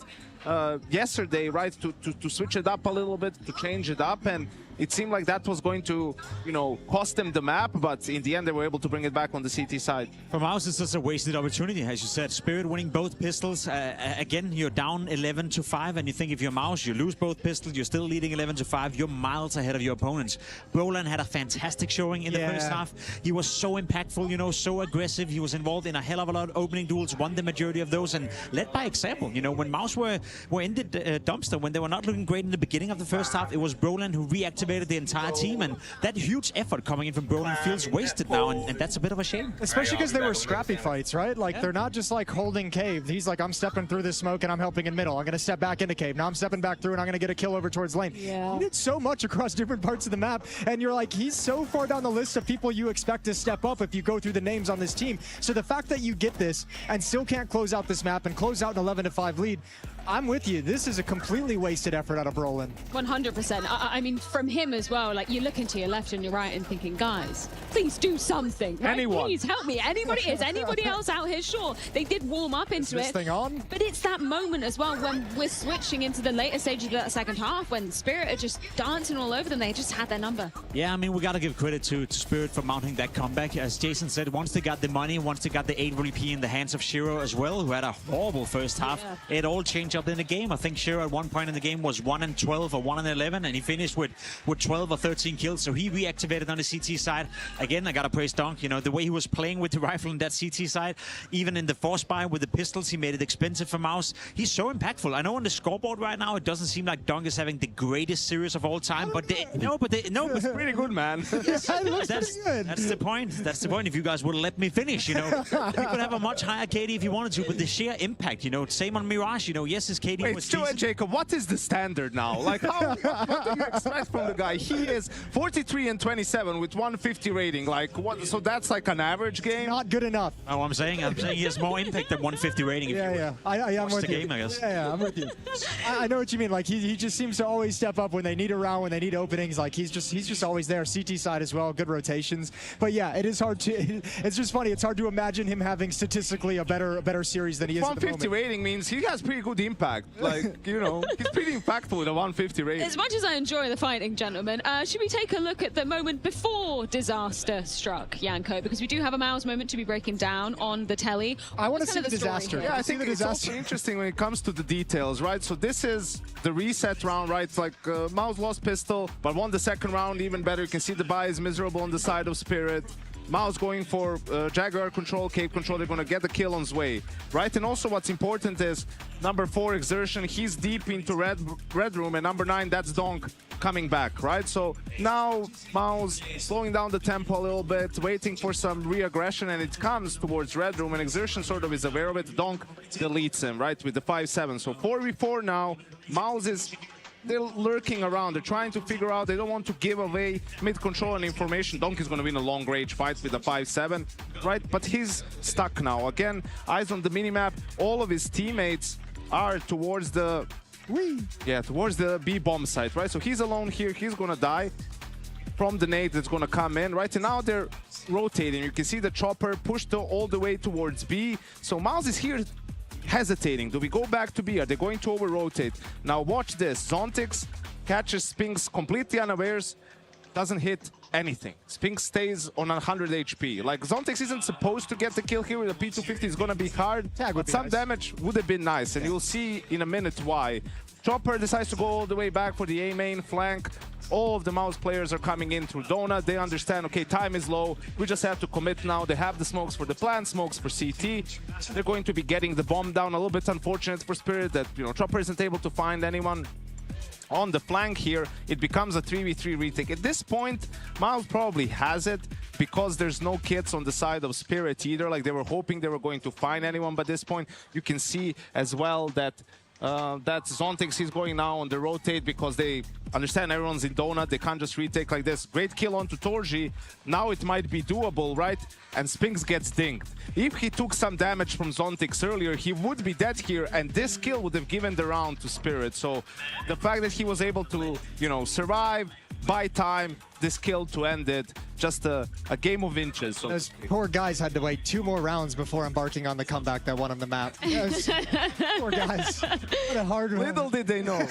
yesterday, right, to switch it up a little bit, to change it up, and it seemed like that was going to, you know, cost them the map, but in the end they were able to bring it back on the CT side. For Mouse, it's just a wasted opportunity, as you said. Spirit winning both pistols. Again, you're down 11-5, and you think if you're Mouse, you lose both pistols, you're still leading 11-5, you're miles ahead of your opponents. Brolan had a fantastic showing in the first half. He was so impactful, you know, so aggressive. He was involved in a hell of a lot of opening duels, won the majority of those, and led by example. You know, when Mouse were in the dumpster, when they were not looking great in the beginning of the first half, it was Brolan who reactivated the entire team, and that huge effort coming in from Brolan feels wasted now, and that's a bit of a shame. Especially because they were scrappy fights, right? Like, they're not just like holding cave. He's like, I'm stepping through this smoke and I'm helping in middle. I'm going to step back into cave. Now I'm stepping back through and I'm going to get a kill over towards lane. He did so much across different parts of the map, and you're like, he's so far down the list of people you expect to step up if you go through the names on this team. So the fact that you get this and still can't close out this map and close out an 11-5 lead, I'm with you. This is a completely wasted effort out of Brolan. 100%. I mean, from him as well, like, you're looking to your left and your right and thinking, guys, please do something. Right? Anyone. Please help me. Anybody is. Anybody else out here? Sure, they did warm up into this thing on? But it's that moment as well when we're switching into the later stages of that second half, when Spirit are just dancing all over them. They just had their number. Yeah, I mean, we got to give credit to Spirit for mounting that comeback. As Jason said, once they got the money, once they got the 8 VP in the hands of Shiro as well, who had a horrible first half, it all changed up in the game. I think Shiro at one point in the game was 1-12 or 1-11, and he finished with 12 or 13 kills, so he reactivated on the CT side. Again, I gotta praise Donk, you know, the way he was playing with the rifle on that CT side, even in the force buy with the pistols, he made it expensive for Mouse. He's so impactful. I know on the scoreboard right now, it doesn't seem like Donk is having the greatest series of all time, but it's pretty good, man. That's the point. That's the point. If you guys would let me finish, you know, you could have a much higher KD if you wanted to, but the sheer impact, you know, same on Mirage, you know, yes, his KD was decent. Jacob, what is the standard now? Like, what do you expect from the guy? He is 43-27 with 150 rating. Like, what? So that's like an average game? Not good enough. Oh, I'm saying he has more impact than 150 rating. I'm with you. Game, I guess. I'm with you. I know what you mean. Like, he just seems to always step up when they need a round, when they need openings. Like, he's just always there. CT side as well, good rotations. But yeah, it is hard to. It's just funny. It's hard to imagine him having statistically a better series than he is. 150 rating means he has pretty good impact. Like, you know, he's pretty impactful with a 150 rating. As much as I enjoy the fighting, gentlemen, should we take a look at the moment before disaster struck, Janko? Because we do have a Mouse moment to be breaking down on the telly. I want to see the disaster. Yeah, I think it's also interesting when it comes to the details, right? So this is the reset round, right? It's like Mouse lost pistol, but won the second round even better. You can see the buy is miserable on the side of Spirit. Mouse going for Jaguar control, Cape control. They're going to get the kill on Zway, right? And also what's important is number 4, Exertion. He's deep into red room, and number 9, that's Donk coming back, right? So now Mouse slowing down the tempo a little bit, waiting for some re-aggression, and it comes towards red room, and Exertion sort of is aware of it. Donk deletes him, right, with the 5-7. So 4v4 now. Mouse is... They're lurking around. They're trying to figure out. They don't want to give away mid-control and information. Donk is going to win a long-range fight with a 5-7, right? But he's stuck now. Again, eyes on the minimap. All of his teammates are towards the... towards the B-bomb site, right? So he's alone here. He's going to die from the nade that's going to come in, right? And now they're rotating. You can see the chopper pushed all the way towards B. So Mouse is here hesitating. Do we go back to B? Are they going to over-rotate? Now watch this. Zontix catches Spinks completely unawares, doesn't hit anything. Spinks stays on 100 HP. Like, Zontix isn't supposed to get the kill here with a P250. It's gonna be hard, but some damage would have been nice, and you'll see in a minute why. Chopper decides to go all the way back for the A main flank. All of the Mouse players are coming in through Donut. They understand, okay, time is low. We just have to commit now. They have the smokes for the plant, smokes for CT. They're going to be getting the bomb down. A little bit unfortunate for Spirit that, you know, Chopper isn't able to find anyone on the flank here. It becomes a 3v3 retake. At this point, Mouse probably has it because there's no kits on the side of Spirit either. Like, they were hoping they were going to find anyone, but at this point, you can see as well that Zontix is going now on the rotate because they understand everyone's in Donut. They can't just retake like this. Great kill onto Torji. Now it might be doable, right? And Spinks gets dinged. If he took some damage from Zontix earlier, he would be dead here, and this kill would have given the round to Spirit. So the fact that he was able to, you know, survive, buy time, this kill to end it, just a game of inches. So those poor guys had to wait 2 more rounds before embarking on the comeback that won them the map. Yes. Poor guys. What a hard one. Little did they know.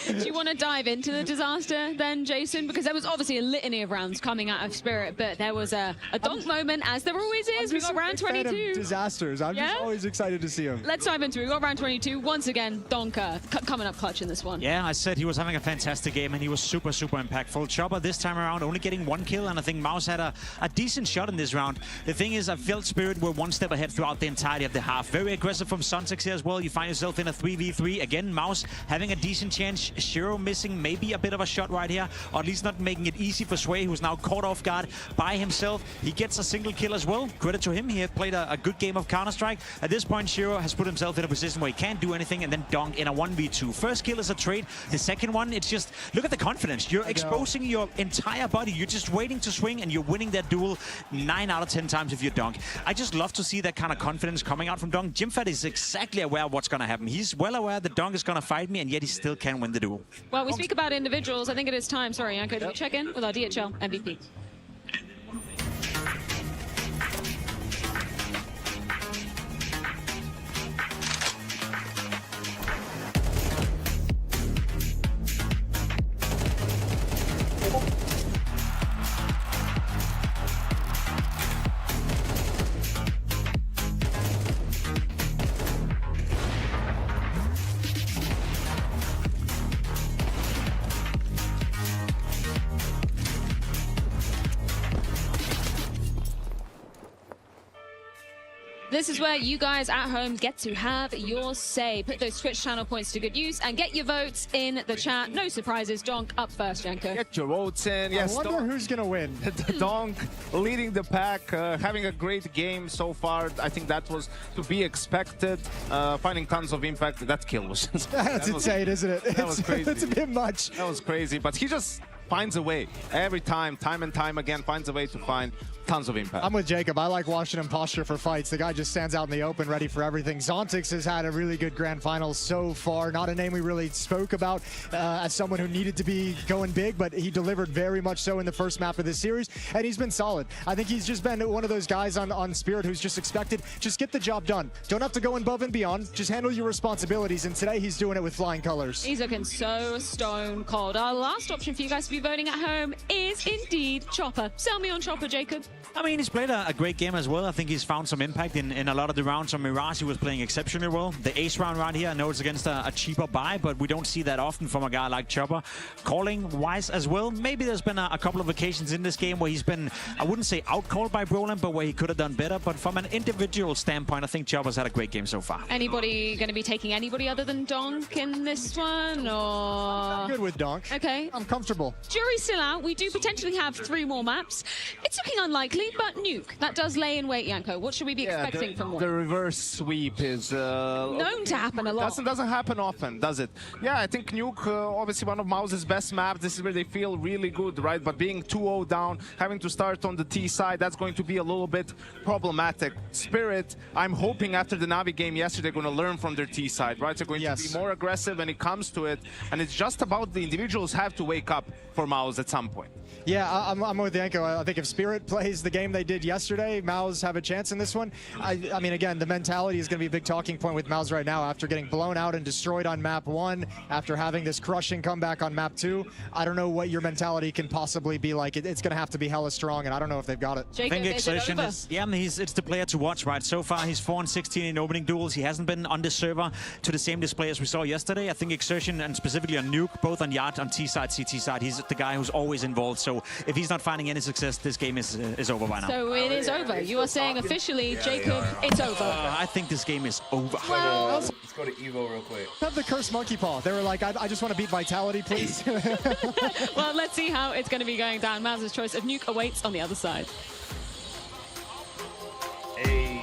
Do you want to dive into the disaster then, Jason? Because there was obviously a litany of rounds coming out of Spirit, but there was a donk moment, as there always is. We got round 22. Disasters. I'm just always excited to see them. Let's dive into it. We got round 22. Once again, Donker coming up clutch in this one. Yeah, I said he was having a fantastic game, and he was super impactful. Chopper this time around only getting 1 kill, and I think Mouse had a decent shot in this round. The thing is, I felt Spirit were 1 step ahead throughout the entirety of the half. Very aggressive from Zontix here as well. You find yourself in a 3v3. Again, Mouse having a decent chance. Shiro missing maybe a bit of a shot right here, or at least not making it easy for Sway, who's now caught off guard by himself. He gets a single kill as well. Credit to him. He had played a good game of Counter-Strike. At this point, Shiro has put himself in a position where he can't do anything, and then donk in a 1v2. First kill is a trade. The second one, it's just, look at the confidence. You're exposing your entire body. You're just waiting to swing, and you're winning that duel 9 out of 10 times if you donk. I just love to see that kind of confidence coming out from donk. Jimfat is exactly aware of what's going to happen. He's well aware that donk is going to fight me, and yet he still can win the duel. Well, we speak about individuals. I think it is time. Sorry, Yanko, do we check in with our DHL MVP? This is where you guys at home get to have your say. Put those Twitch channel points to good use and get your votes in the chat. No surprises. Donk up first, Yanko. Get your votes in. Yes, I wonder who's going to win. Donk leading the pack, having a great game so far. I think that was to be expected. Finding tons of impact. That kill was just... That's insane, isn't it? That was crazy. It's a bit much. That was crazy, but he just finds a way. Every time and time again, finds a way to find tons of impact. I'm with Jacob. I like watching him posture for fights. The guy just stands out in the open, ready for everything. Zontix has had a really good grand final so far. Not a name we really spoke about as someone who needed to be going big, but he delivered very much so in the first map of this series, and he's been solid. I think he's just been one of those guys on Spirit who's just expected, just get the job done. Don't have to go above and beyond. Just handle your responsibilities, and today he's doing it with flying colors. He's looking so stone cold. Our last option for you guys to be voting at home is indeed Chopper. Sell me on Chopper, Jacob. I mean, he's played a great game as well. I think he's found some impact in a lot of the rounds. On Mirage, he was playing exceptionally well. The ace round right here, I know it's against a cheaper buy, but we don't see that often from a guy like Chopper. Calling-wise as well, maybe there's been a couple of occasions in this game where he's been, I wouldn't say out-called by Broland, but where he could have done better. But from an individual standpoint, I think Chopper's had a great game so far. Anybody going to be taking anybody other than Donk in this one, or...? I'm good with Donk. Okay. I'm comfortable. Jury's still out. We do potentially have 3 more maps. It's looking unlikely, but Nuke. That does lay in wait, Yanko. What should we be expecting from one? The reverse sweep is... known to happen a lot. Doesn't happen often, does it? Yeah, I think Nuke, obviously one of Mouse's best maps. This is where they feel really good, right? But being 2-0 down, having to start on the T side, that's going to be a little bit problematic. Spirit, I'm hoping after the Navi game yesterday, they're going to learn from their T side, right? They're going to be more aggressive when it comes to it. And it's just about the individuals have to wake up for Mouse at some point. Yeah, I'm with Yanko. I think if Spirit plays the game they did yesterday, Maus have a chance in this one. I mean, again, the mentality is going to be a big talking point with Maus right now after getting blown out and destroyed on map 1, after having this crushing comeback on map 2. I don't know what your mentality can possibly be like. It's going to have to be hella strong, and I don't know if they've got it. Jacob, I think Exertion is, yeah, it's the player to watch, right? So far, he's 4-16 in opening duels. He hasn't been on this server to the same display as we saw yesterday. I think Exertion, and specifically on Nuke, both on Yacht, on T side, CT side, he's the guy who's always involved. So if he's not finding any success, this game is over by now. So it is over. You are saying officially, Jacob, it's over. I think this game is over. Well, let's go to Evo real quick. Have the cursed monkey paw. They were like, I just want to beat Vitality, please. well, let's see how it's going to be going down. Maus's choice of Nuke awaits on the other side. Hey.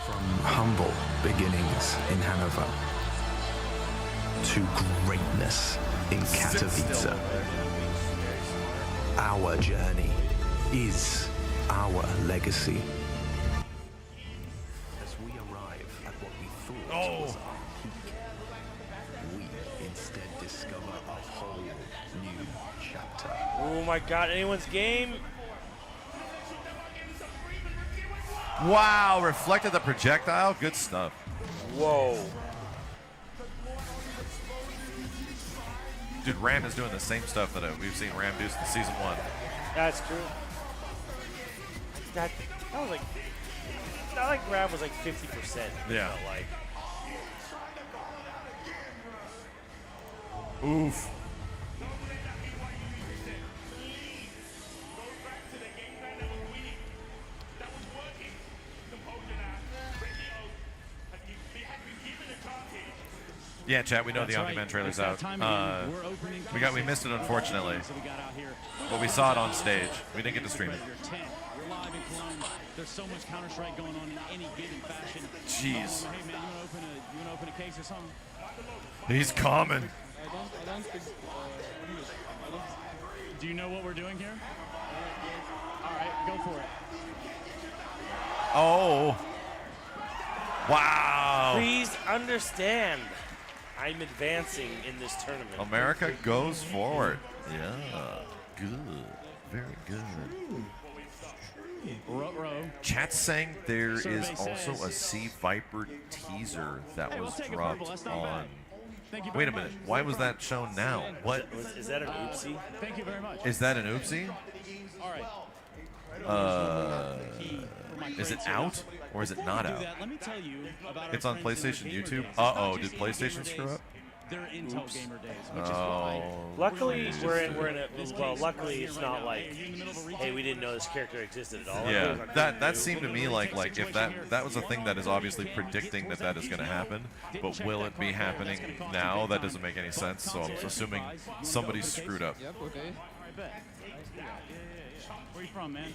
From humble beginnings in Hanover to greatness in Katowice, our journey is our legacy. As we arrive at what we thought was our peak, we instead discover a whole new chapter. Oh my god, anyone's game? Wow, reflected the projectile. Good stuff. Whoa. Dude, Ram is doing the same stuff that we've seen Ram do since season 1. That's true. That was like, not like Ram was like 50%. Yeah. Like. Oof. Yeah, chat. We know the on-demand trailer's out. We missed it, unfortunately, but we saw it on stage. We didn't get to stream it. There's so much Counter-Strike going on in any given fashion. Jeez. Hey man, you wanna open a case or something? He's coming. Do you know what we're doing here? All right, go for it. Oh. Wow. Please understand, I'm advancing in this tournament. America goes forward. Yeah. Good. Very good. Chat's saying there is also a Sea Viper teaser that was dropped on. Wait a minute. Why was that shown now? What? Is that an oopsie? Thank you very much. Is that an oopsie? All right. Is it out or is it not out? Let me tell you about It's on PlayStation YouTube. Uh-oh, did PlayStation screw up? They're Intel gamer days, which is Oh. Luckily, we're in a well. Luckily, it's not like, hey, we didn't know this character existed at all. Yeah, that seemed to me like if that was a thing that is obviously predicting that is going to happen, but will it be happening now? That doesn't make any sense. So I'm assuming somebody screwed up. Yep. Okay. Where you from, man?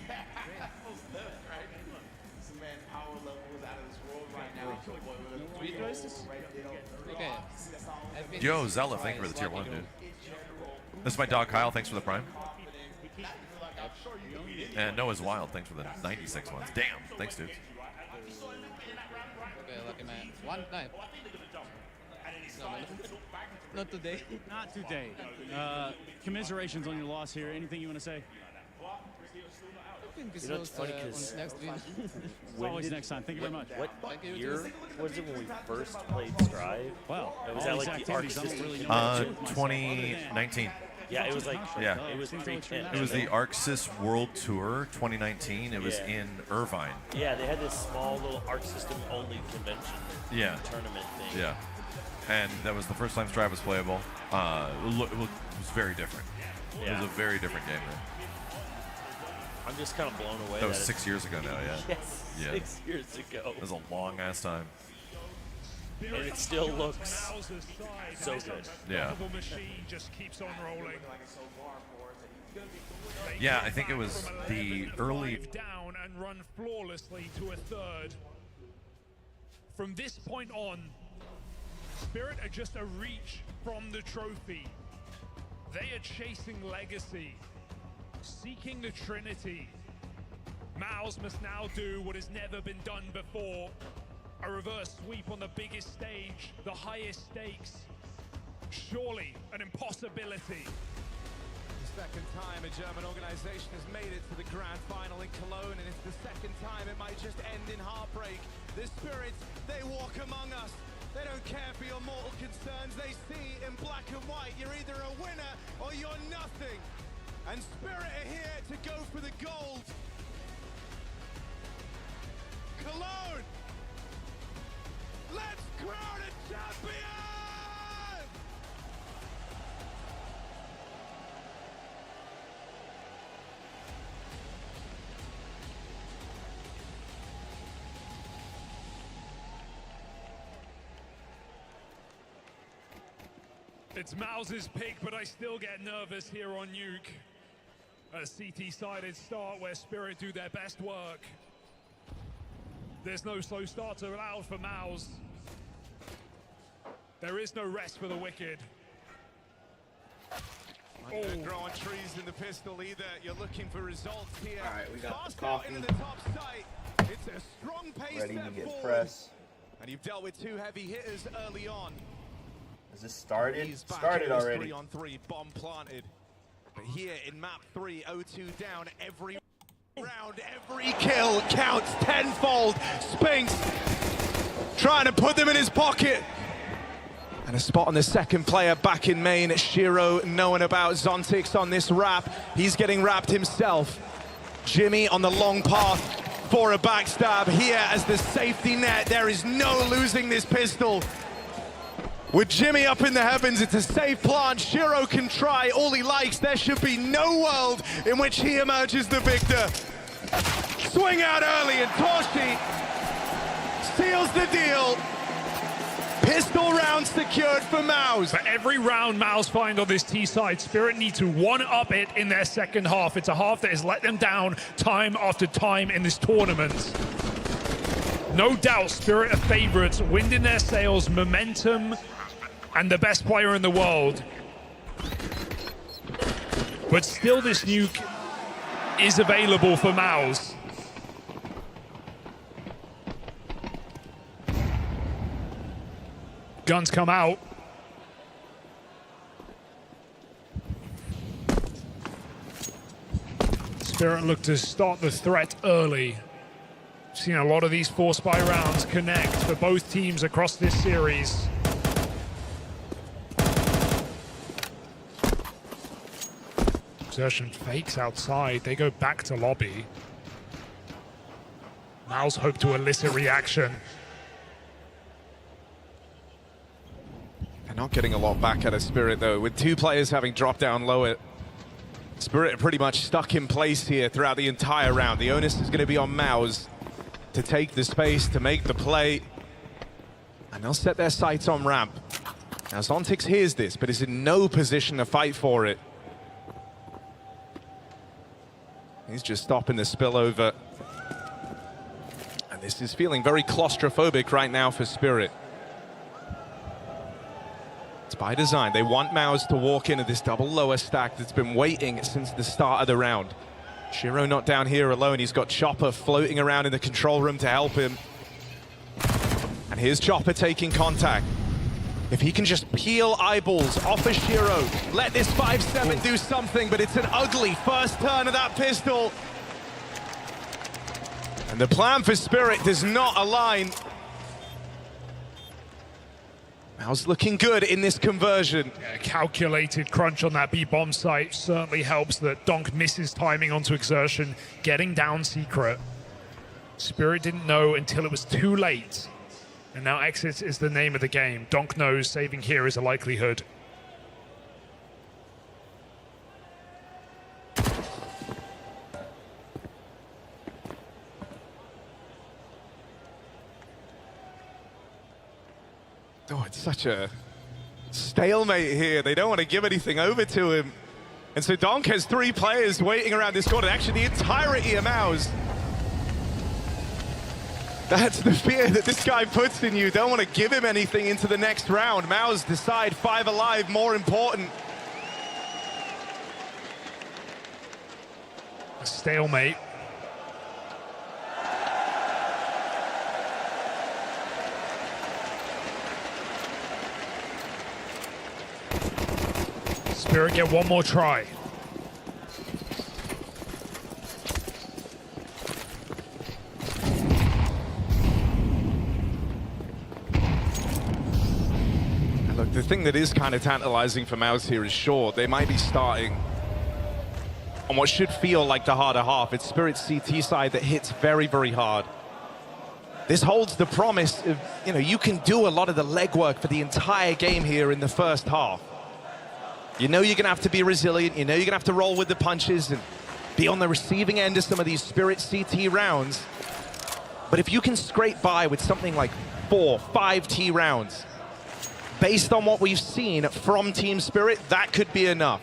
Yo, Zella, thank you for the tier 1, dude. This is my dog Kyle, thanks for the prime. And Noah's Wild, thanks for the 96 ones. Damn, thanks, dude. Okay, lucky man. One knife. No, not today. Not today. Commiserations on your loss here. Anything you want to say? You know, it's funny because it's always next time. Thank you very much. What year was it when we first played Strive? Well, was that like the Arc System? 2019. Yeah, it was like, yeah, it was pre-10. It was the ArcSys World Tour 2019. It was in Irvine. Yeah, they had this small little Arc System only convention tournament thing. Yeah, and that was the first time Strive was playable. It was very different. Yeah. It was a very different game. I'm just kind of blown away. That was 6 years ago now, yeah. Yes, yeah. 6 years ago. It was a long ass time. And it still looks so good. Yeah. Yeah, I think it was the early down and run flawlessly to a third. From this point on, Spirit are just a reach from the trophy. They are chasing legacy, seeking the Trinity. Maus must now do what has never been done before. A reverse sweep on the biggest stage, the highest stakes. surely an impossibility. The second time a German organization has made it to the grand final in Cologne, and it's the second time it might just end in heartbreak. The Spirits, they walk among us. They don't care for your mortal concerns. They see in black and white, you're either a winner or you're nothing. And Spirit are here to go for the gold. Cologne, let's crown a champion! It's Mouse's pick, but I still get nervous here on Nuke. A CT-sided start where Spirit do their best work. There's no slow starter allowed for Mouse. There is no rest for the wicked. Don't grow on trees in the pistol either. You're looking for results here. All right, we got Fast the out coffee. into the top sight. It's a strong pace Ready to step get forward. pressed. And you've dealt with two heavy hitters early on. Is this started? He's back Started in his already. 3-on-3, bomb planted. But here in map 3, 0-2 down every round, every kill counts tenfold. Spinks trying to put them in his pocket. And a spot on the second player back in main. Shiro knowing about Zontix on this wrap. He's getting wrapped himself. Jimmy on the long path for a backstab here as the safety net. There is no losing this pistol. With Jimmy up in the heavens, it's a safe plant. Shiro can try all he likes. There should be no world in which he emerges the victor. Swing out early, and Toshi seals the deal. Pistol round secured for Mouse. For every round Mouse find on this T-side, Spirit need to one-up it in their second half. It's a half that has let them down time after time in this tournament. No doubt Spirit are favorites, wind in their sails, momentum, and the best player in the world. But still this nuke is available for Mouse. Guns come out. Spirit look to start the threat early. Seen a lot of these 4-spy rounds connect for both teams across this series. Exertion fakes outside. They go back to lobby. Mouse hope to elicit reaction. They're not getting a lot back out of Spirit though. With two players having dropped down lower, Spirit are pretty much stuck in place here throughout the entire round. The onus is going to be on Mouse to take the space, to make the play. And they'll set their sights on ramp. Now Zontix hears this, but is in no position to fight for it. He's just stopping the spillover. And this is feeling very claustrophobic right now for Spirit. It's by design. They want Mouse to walk into this double lower stack that's been waiting since the start of the round. Shiro not down here alone. He's got Chopper floating around in the control room to help him. And here's Chopper taking contact. If he can just peel eyeballs off of Shiro, let this 5-7 do something, but it's an ugly first turn of that pistol. And the plan for Spirit does not align. Mouse looking good in this conversion. Yeah, calculated crunch on that B-bomb site certainly helps that Donk misses timing onto Exertion, getting down secret. Spirit didn't know until it was too late. And now exit is the name of the game. Donk knows saving here is a likelihood. Oh, it's such a stalemate here. They don't want to give anything over to him. And so Donk has 3 players waiting around this corner. Actually, the entirety of Mouse. That's the fear that this guy puts in you. Don't want to give him anything into the next round. Mouse decide 5 alive, more important. A stalemate. Spirit get one more try. Look, the thing that is kind of tantalizing for Mouse here is sure, they might be starting on what should feel like the harder half. It's Spirit's CT side that hits very, very hard. This holds the promise of, you know, you can do a lot of the legwork for the entire game here in the first half. You know you're going to have to be resilient. You know you're going to have to roll with the punches and be on the receiving end of some of these Spirit CT rounds. But if you can scrape by with something like 4, 5 T rounds, based on what we've seen from Team Spirit, that could be enough.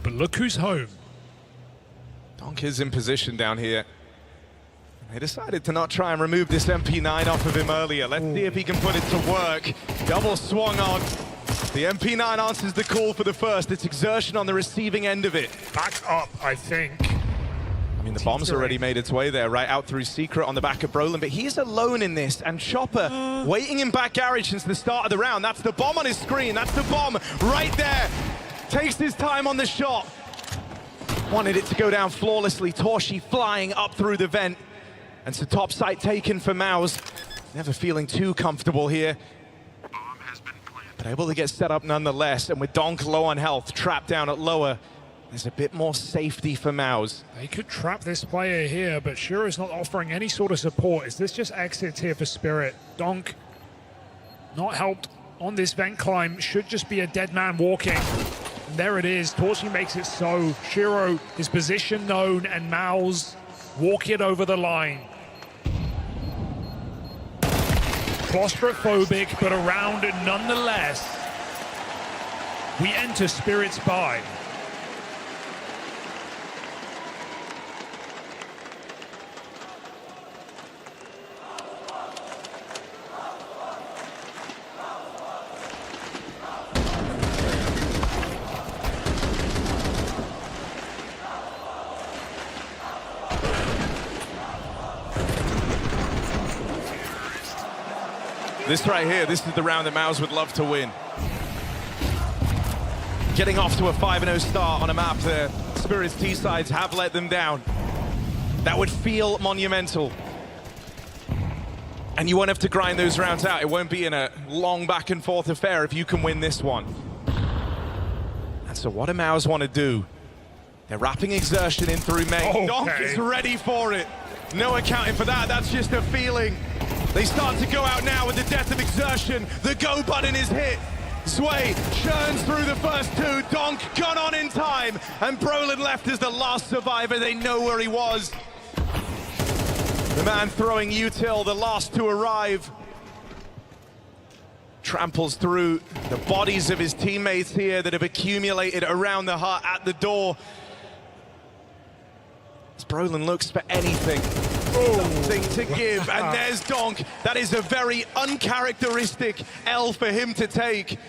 But look who's home. Donk is in position down here. They decided to not try and remove this MP9 off of him earlier. Let's see if he can put it to work. Double swung on. The MP9 answers the call for the first. It's exertion on the receiving end of it. Back up, I think. I mean, the bomb's already made its way there, right out through Secret on the back of Brolin, but he's alone in this, and Chopper waiting in back garage since the start of the round. That's the bomb on his screen. That's the bomb right there. Takes his time on the shot. Wanted it to go down flawlessly. Torshi flying up through the vent. And it's a top site taken for Mouse. Never feeling too comfortable here. But able to get set up nonetheless. And with Donk low on health, trapped down at lower, there's a bit more safety for Mouse. They could trap this player here, but Shiro's not offering any sort of support. Is this just exits here for Spirit? Donk, not helped on this vent climb, should just be a dead man walking. And there it is. Torshi makes it so. Shiro, his position known, and Mouse walk it over the line. Claustrophobic, but around it nonetheless. We enter Spirit's buy. This right here, this is the round that Mouse would love to win. Getting off to a 5-0 start on a map there. Spirit's T-sides have let them down. That would feel monumental. And you won't have to grind those rounds out. It won't be in a long back and forth affair if you can win this one. And so what do Mouse want to do? They're wrapping exertion in through main. Okay. Donk is ready for it. No accounting for that, that's just a feeling. They start to go out now with the death of exertion. The go button is hit. Sway churns through the first two. Donk gone on in time. And Brolin left as the last survivor. They know where he was. The man throwing util, the last to arrive. Tramples through the bodies of his teammates here that have accumulated around the hut at the door. As Brolin looks for anything. Something to give, and there's Donk. That is a very uncharacteristic L for him to take.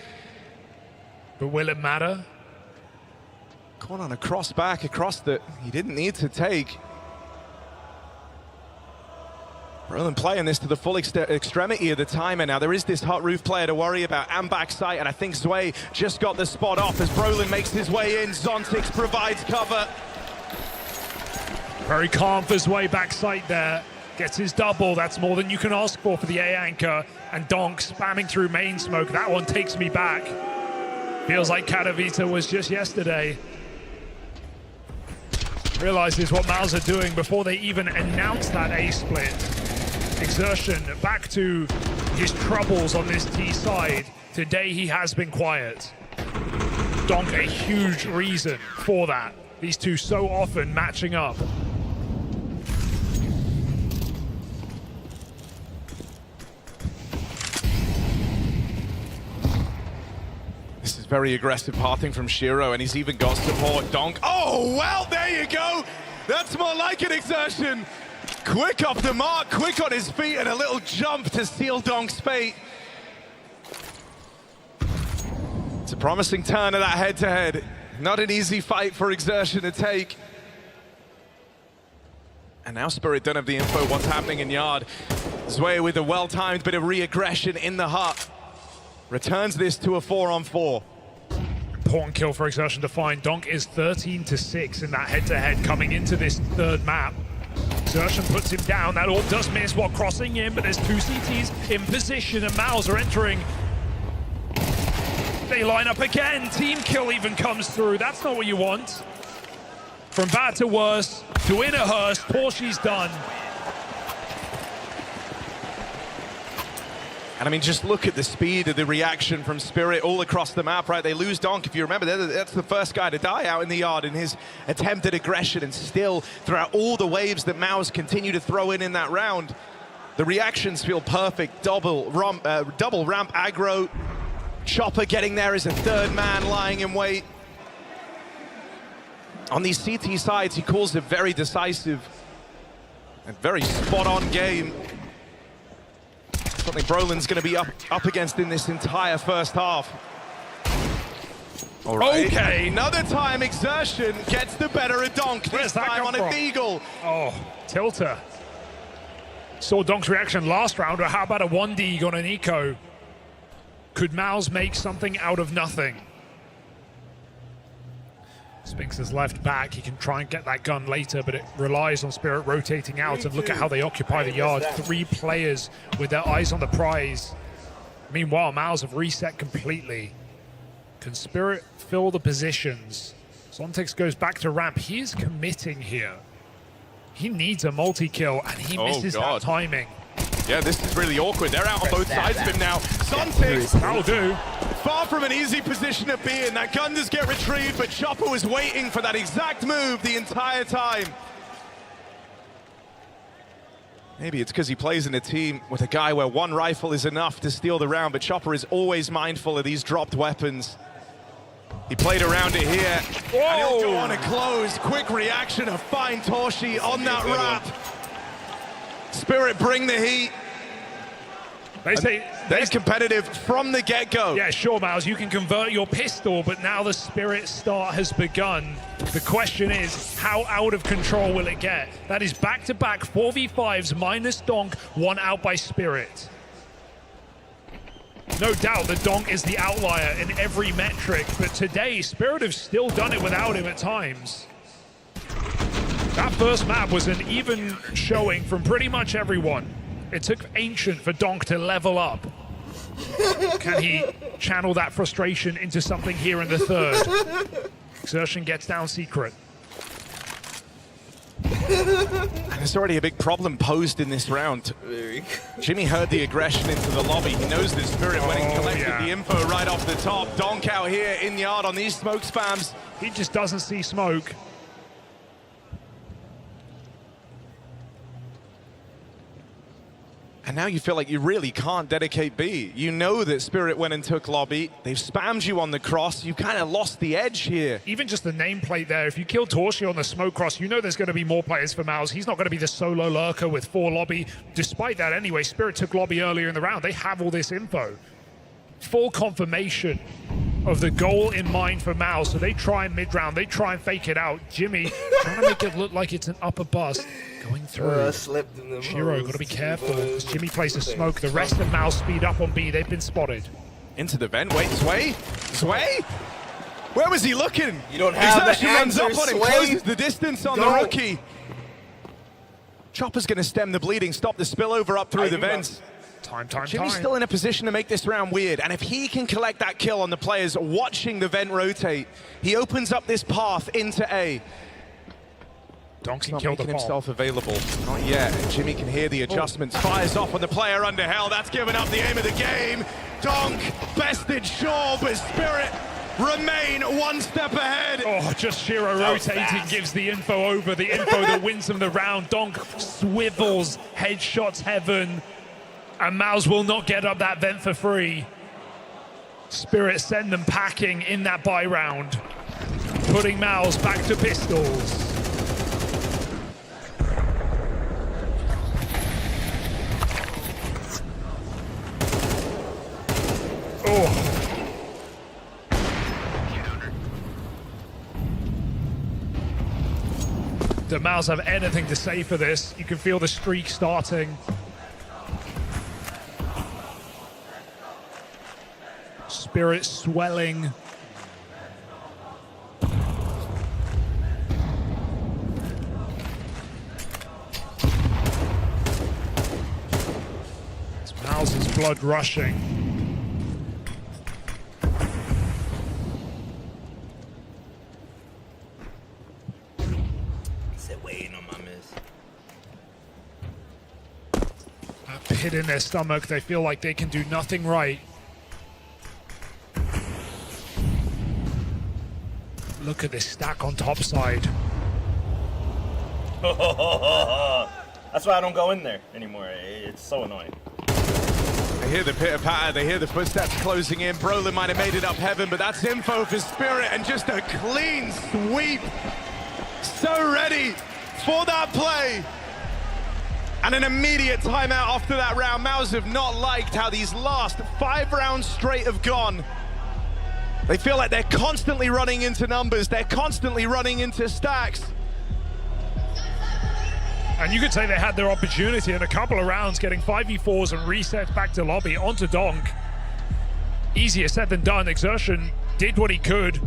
But will it matter? Going on a cross back across that he didn't need to take. Brolin playing this to the full extremity of the timer now. There is this hot roof player to worry about and backside, and I think Zwei just got the spot off as Brolin makes his way in. Zontix provides cover. Very calm for Zwei backside there. Gets his double. That's more than you can ask for the A anchor. And Donk spamming through main smoke. That one takes me back. Feels like Katowice was just yesterday. Realizes what Mouse are doing before they even announce that A split. Exertion back to his troubles on this T side. Today he has been quiet. Donk a huge reason for that. These two so often matching up. This is very aggressive pathing from Shiro, and he's even got support. Donk. Oh, well, there you go. That's more like an exertion. Quick off the mark, quick on his feet, and a little jump to seal Donk's fate. It's a promising turn of that head-to-head. Not an easy fight for exertion to take. And now Spirit don't have the info what's happening in yard. Zwei with a well-timed bit of re-aggression in the hut. Returns this to a 4-on-4. Important kill for Exertion to find. Donk is 13-6 in that head-to-head coming into this third map. Exertion puts him down. That orb does miss while crossing in, but there's two CTs in position and Mouse are entering. They line up again. Team kill even comes through. That's not what you want. From bad to worse, to in a hearse, Torchi's done. And I mean, just look at the speed of the reaction from Spirit all across the map, right? They lose Donk, if you remember, that's the first guy to die out in the yard in his attempt at aggression, and still, throughout all the waves that Maus continue to throw in that round, the reactions feel perfect. Double ramp aggro. Chopper getting there as a third man lying in wait. On these CT sides, he calls it very decisive and very spot-on game. Something Brolin's going to be up against in this entire first half. All right. Okay, another time Exertion gets the better of Donk. This time on a Deagle. Oh, Tilter. Saw Donk's reaction last round, or how about a 1D on an eco? Could Mouse make something out of nothing? Spinks is left back. He can try and get that gun later, but it relies on Spirit rotating out. And look at how they occupy the yard. 3 players with their eyes on the prize. Meanwhile, Mouse have reset completely. Can Spirit fill the positions? Zontex goes back to ramp. He is committing here. He needs a multi-kill, and he misses that timing. Yeah, this is really awkward. They're out on both sides of him now. Zontex, that'll do. Far from an easy position to be in. That gun does get retrieved, but Chopper was waiting for that exact move the entire time. Maybe it's because he plays in a team with a guy where one rifle is enough to steal the round, but Chopper is always mindful of these dropped weapons. He played around it here, and he'll go on a close. Quick reaction to find Torchi on that wrap. Spirit bring the heat. They say they're competitive from the get-go. Yeah, sure, Mouse, you can convert your pistol, but now the Spirit start has begun. The question is, how out of control will it get? That is back-to-back 4v5s minus Donk, one out by Spirit. No doubt that Donk is the outlier in every metric, but today, Spirit have still done it without him at times. That first map was an even showing from pretty much everyone. It took Ancient for Donk to level up. Can he channel that frustration into something here in the third? Exertion gets down Secret. And there's already a big problem posed in this round. Jimmy heard the aggression into the lobby. He knows the Spirit went and collected the info right off the top. Donk out here in yard on these smoke spams. He just doesn't see smoke. And now you feel like you really can't dedicate B. You know that Spirit went and took lobby. They've spammed you on the cross. You kind of lost the edge here. Even just the nameplate there. If you kill Torchi on the smoke cross, you know there's going to be more players for Mouse. He's not going to be the solo lurker with 4 lobby. Despite that, anyway, Spirit took lobby earlier in the round. They have all this info. Full confirmation of the goal in mind for Mouse. So they try mid-round. They try and fake it out. Jimmy trying to make it look like it's an upper bust. Going through. Shiro, got to be careful. As Jimmy places smoke, the rest of Mouse speed up on B. They've been spotted. Into the vent. Wait, Zwei? Zwei? Where was he looking? You don't have the runs answer, up on him, Zwei. closes the distance on the rookie. Chopper's going to stem the bleeding, stop the spillover up through the vents. Jimmy's still in a position to make this round weird, and if he can collect that kill on the players watching the vent rotate, he opens up this path into A. Donk can not kill making the himself available. Not yet. Jimmy can hear the adjustments. Fires off on the player under hell. That's given up the aim of the game. Donk bested sure, but Spirit remain one step ahead. Oh, just Shiro rotating gives the info over. The info that wins them the round. Donk swivels, headshots heaven. And Mouse will not get up that vent for free. Spirit send them packing in that buy round. Putting Mouse back to pistols. Oh. that Mouse have anything to say for this. You can feel the streak starting. Spirit swelling. It's Mouse's blood rushing. Waiting on my miss. A pit in their stomach. They feel like they can do nothing right. Look at this stack on top side. That's why I don't go in there anymore. It's so annoying. They hear the pitter-patter, they hear the footsteps closing in. Brolin might have made it up heaven, but that's info for Spirit, and just a clean sweep. So ready for that play. And an immediate timeout after that round. Mouse have not liked how these last 5 rounds straight have gone. They feel like they're constantly running into numbers. They're constantly running into stacks. And you could say they had their opportunity in a couple of rounds, getting 5v4s and resets back to lobby onto Donk. Easier said than done. Exertion did what he could,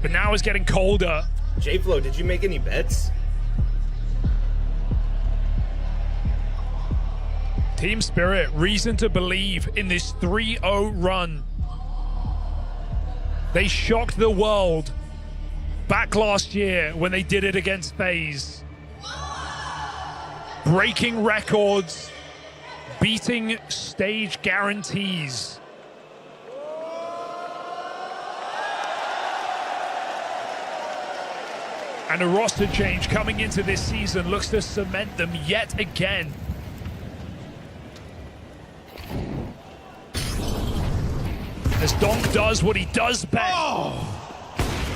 but now it's getting colder. J-Flow, did you make any bets? Team Spirit, reason to believe in this 3-0 run. They shocked the world back last year when they did it against FaZe. Breaking records, beating stage guarantees. And a roster change coming into this season looks to cement them yet again. As Donk does what he does best. Oh,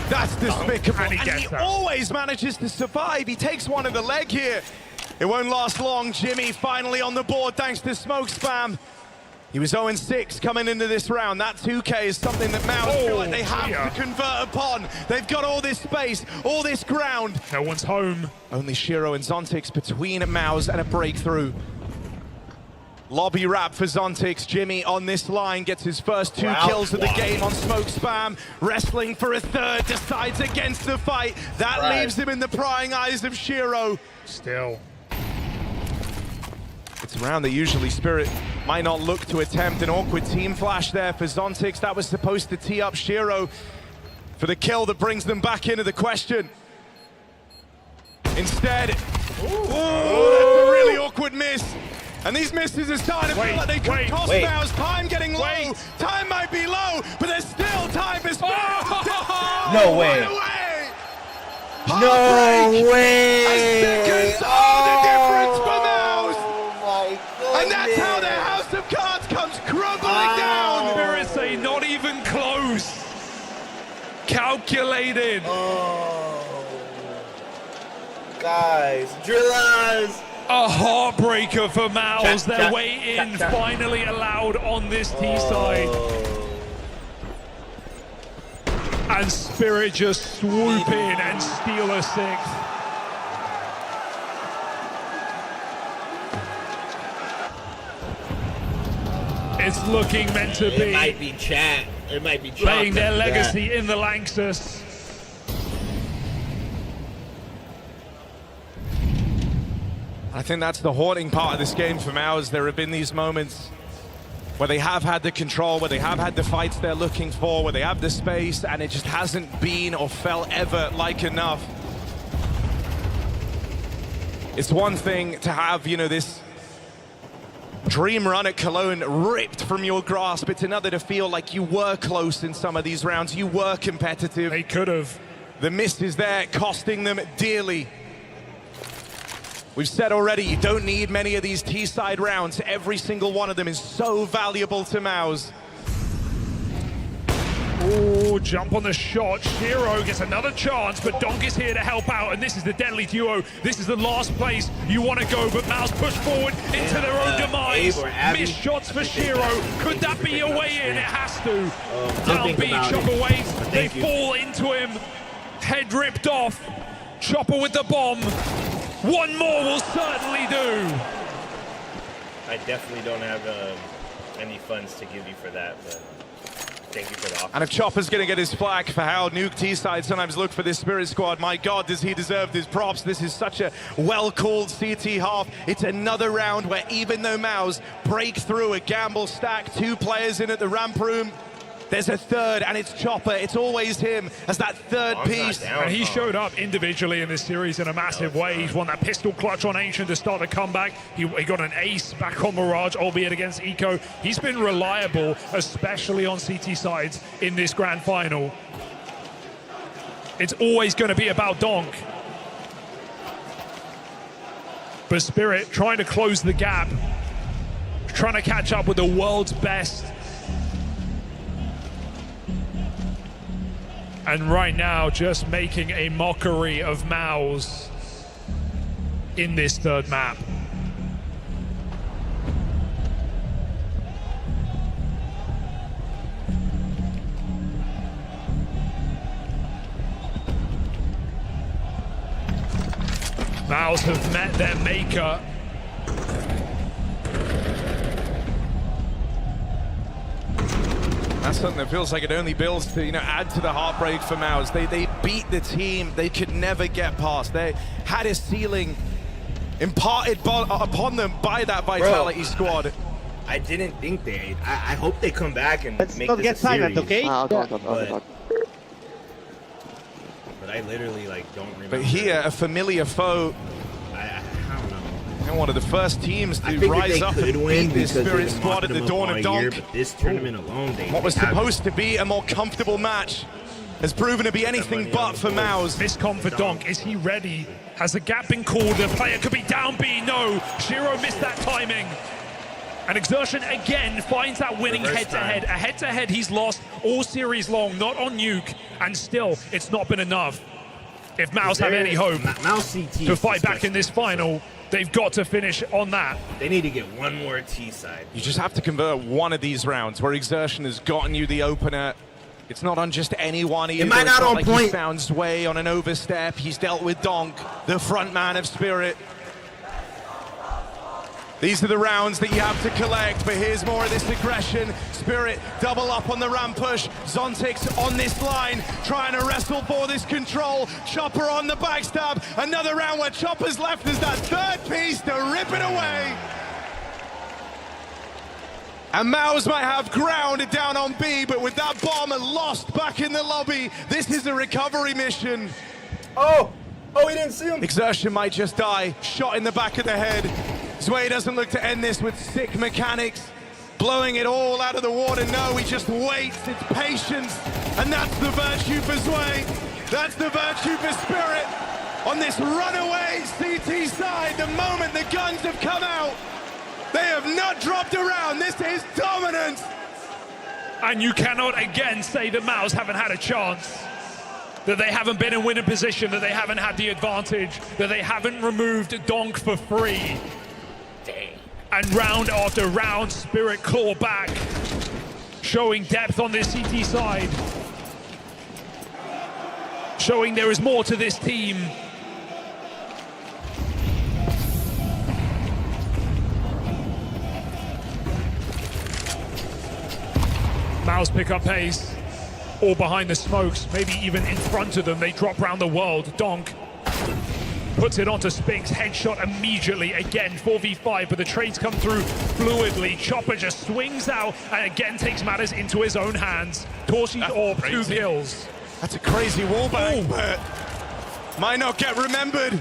that's despicable. And he always manages to survive. He takes one in the leg here. It won't last long. Jimmy finally on the board thanks to smoke spam. He was 0-6 coming into this round. That 2K is something that Mouse feel like they have to convert upon. They've got all this space, all this ground. No one's home. Only Shiro and Zontix between Mouse and a breakthrough. Lobby wrap for Zontix. Jimmy on this line gets his first 2 kills of the game on smoke spam. Wrestling for a third, decides against the fight. That leaves him in the prying eyes of Shiro. Still. It's a round that usually Spirit might not look to attempt. An awkward team flash there for Zontix. That was supposed to tee up Shiro for the kill that brings them back into the question. Instead, that's a really awkward miss. And these misses are starting to feel like they could cost Mouse. Time getting low. Time might be low, but there's still time for Spirit. No way. No way. A second saw the difference for Mouse. And that's how their house of cards comes crumbling down. Spirit say not even close. Calculated. Guys, drillers. A heartbreaker for Mouse. Their way in finally allowed on this T side. And Spirit just swoop in and steal a 6th. It's looking meant to be. It might be chat. It might be chat. Laying their legacy in the Lanxess. I think that's the haunting part of this game for Mouse. There have been these moments where they have had the control, where they have had the fights they're looking for, where they have the space, and it just hasn't been or felt ever like enough. It's one thing to have, you know, this dream run at Cologne ripped from your grasp. It's another to feel like you were close in some of these rounds. You were competitive. They could have. The miss is there, costing them dearly. We've said already, you don't need many of these T-side rounds. Every single one of them is so valuable to Mouse. Oh, jump on the shot. Shiro gets another chance, but Donk is here to help out, and this is the deadly duo. This is the last place you want to go, but Mouse push forward into their own demise. Missed shots for Shiro. Could that be a way in? It has to. Down B, chop away. They fall into him. Head ripped off. Chopper with the bomb. One more will certainly do. I definitely don't have any funds to give you for that, but thank you for the offer. And if Chopper's going to get his flag for how Nuke T-side sometimes look for this Spirit squad, my God, does he deserve his props. This is such a well-called CT half. It's another round where even though Maus break through a gamble stack, 2 players in at the ramp room, there's a third, and it's Chopper. It's always him as that third piece. And he showed up individually in this series in a massive way. He's won that pistol clutch on Ancient to start the comeback. He got an ace back on Mirage, albeit against Eco. He's been reliable, especially on CT sides in this grand final. It's always going to be about Donk. But Spirit trying to close the gap, trying to catch up with the world's best. And right now, just making a mockery of Maus in this third map. Maus have met their maker. That's something that feels like it only builds to, add to the heartbreak for Maus. They beat the team they could never get past. They had a ceiling imparted upon them by that Vitality squad. I didn't think they. I hope they come back and Let's make not this get a silent, series. okay? But I literally don't remember. But here, a familiar foe. I don't know. And one of the first teams I to figured rise they up could and win beat this because Spirit they've been squad at mocking the them dawn up of all year, Donk. but this tournament alone, What was supposed to be a more comfortable match has proven to be anything but for Maus. Miscom for Donk. Is he ready? Has the gap been called? The player could be down B. No. Shiro missed that timing. And Exertion again finds that winning head-to-head. A head-to-head he's lost all series long, not on Nuke, and still it's not been enough. If Maus have any hope to fight back in this final, they've got to finish on that. They need to get one more T-side. You just have to convert one of these rounds where Exertion has gotten you the opener. It's not on just anyone either. It might not on like point. He found Zway on an overstep. He's dealt with Donk, the front man of Spirit. These are the rounds that you have to collect, but here's more of this aggression. Spirit double up on the ramp push. Zontix on this line, trying to wrestle for this control. Chopper on the backstab. Another round where Chopper's left as that third piece to rip it away. And Maus might have grounded down on B, but with that bomb lost back in the lobby, this is a recovery mission. Oh, he didn't see him. Exertion might just die, shot in the back of the head. Zway doesn't look to end this with sick mechanics, blowing it all out of the water. No, he just waits, it's patience, and that's the virtue for Zway. That's the virtue for Spirit on this runaway CT side. The moment the guns have come out, they have not dropped around. This is dominance. And you cannot again say that Maus haven't had a chance, that they haven't been in winning position, that they haven't had the advantage, that they haven't removed Donk for free. And round after round, Spirit claw back, showing depth on this CT side, showing there is more to this team. Maus pick up pace, all behind the smokes, maybe even in front of them. They drop round the world. Donk puts it onto Spinks, headshot immediately, again 4v5, but the trades come through fluidly. Chopper just swings out and again takes matters into his own hands. Torshi's orb, 2 kills. That's a crazy wallbang, but might not get remembered.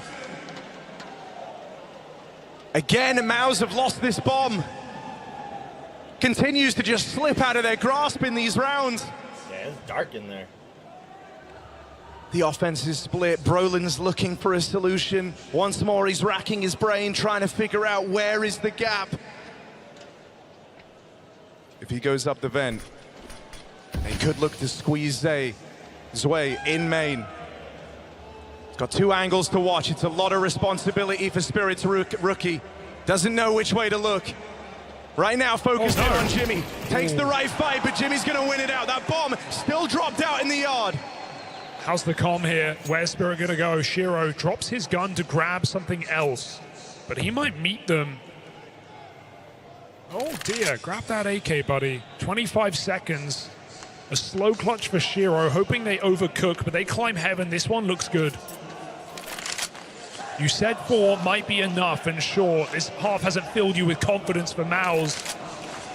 Again, Maus have lost this bomb. Continues to just slip out of their grasp in these rounds. Yeah, it's dark in there. The offense is split. Brolin's looking for a solution. Once more, he's racking his brain, trying to figure out where is the gap. If he goes up the vent, they could look to squeeze Zway in main. He's got 2 angles to watch. It's a lot of responsibility for Spirit's rookie. Doesn't know which way to look. Right now, focused in on Jimmy. Takes the right fight, but Jimmy's going to win it out. That bomb still dropped out in the yard. How's the comm here? Where's Spirit gonna go? Shiro drops his gun to grab something else, but he might meet them. Oh dear, grab that AK, buddy. 25 seconds. A slow clutch for Shiro, hoping they overcook, but they climb heaven. This one looks good. You said 4 might be enough, and sure, this half hasn't filled you with confidence for Maus,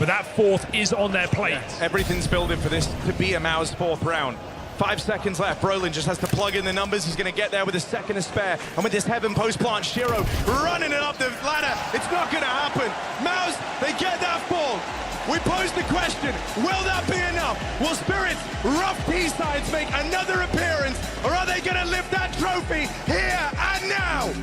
but that 4th is on their plate. Everything's building for this to be a Maus 4th round. 5 seconds left. Brolin just has to plug in the numbers. He's going to get there with a second to spare. And with this heaven post plant, Shiro running it up the ladder. It's not going to happen. Maus, they get that fall. We pose the question, will that be enough? Will Spirit's rough T-sides make another appearance? Or are they going to lift that trophy here and now?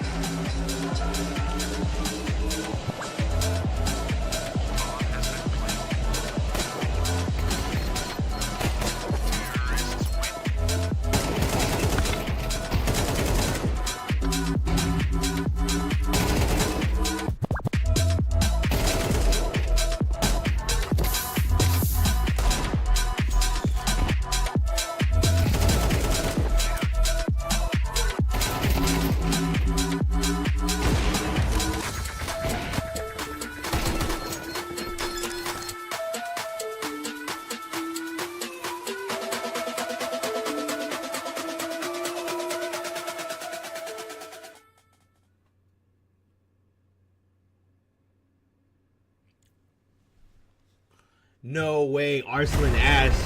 No way, Arslan Ash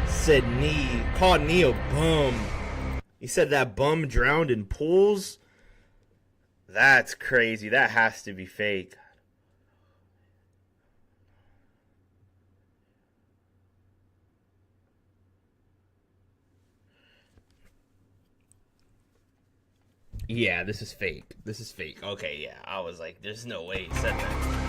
said called Nee a bum. He said that bum drowned in pools? That's crazy. That has to be fake. Yeah, this is fake. This is fake. Okay, yeah. I was like, there's no way he said that.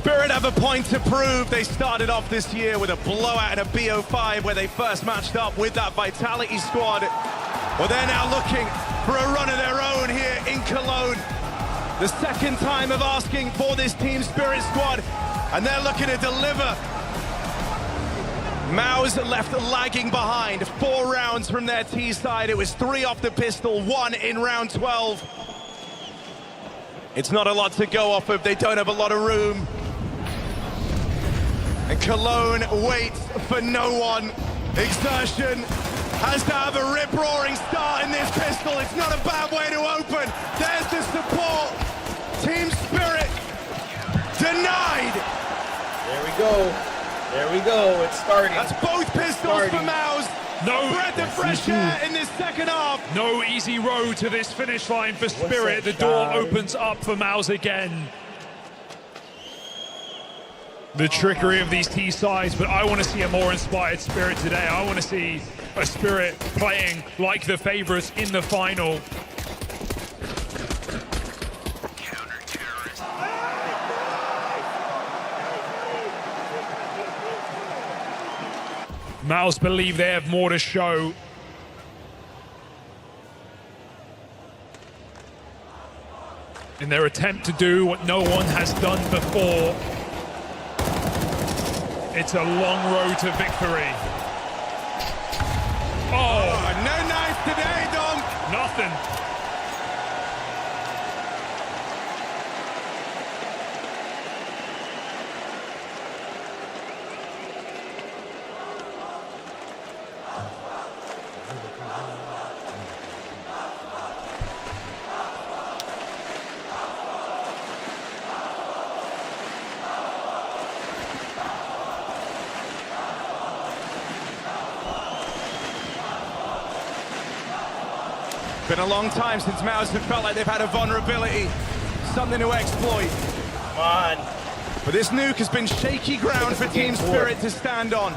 Spirit have a point to prove. They started off this year with a blowout in a BO5 where they first matched up with that Vitality squad. Well, they're now looking for a run of their own here in Cologne. The second time of asking for this Team Spirit squad, and they're looking to deliver. Maus left lagging behind. 4 rounds from their T side. It was 3 off the pistol, 1 in round 12. It's not a lot to go off of. They don't have a lot of room. And Cologne waits for no one. Exertion has to have a rip-roaring start in this that's not a bad way to open. There's the support. Team Spirit denied. There we go. There we go. It's starting. That's both pistols for Mouse. No breath of fresh air in this second half. No easy road to this finish line for Spirit. The door opens up for Mouse again. The trickery of these T-sides, but I want to see a more inspired Spirit today. I want to see a Spirit playing like the favorites in the final. Mouse believe they have more to show. In their attempt to do what no one has done before. It's a long road to victory. Oh, no knife today, Dom. Nothing. Been a long time since Mouse have felt like they've had a vulnerability, something to exploit. Come on. But this nuke has been shaky ground for Team Spirit to stand on.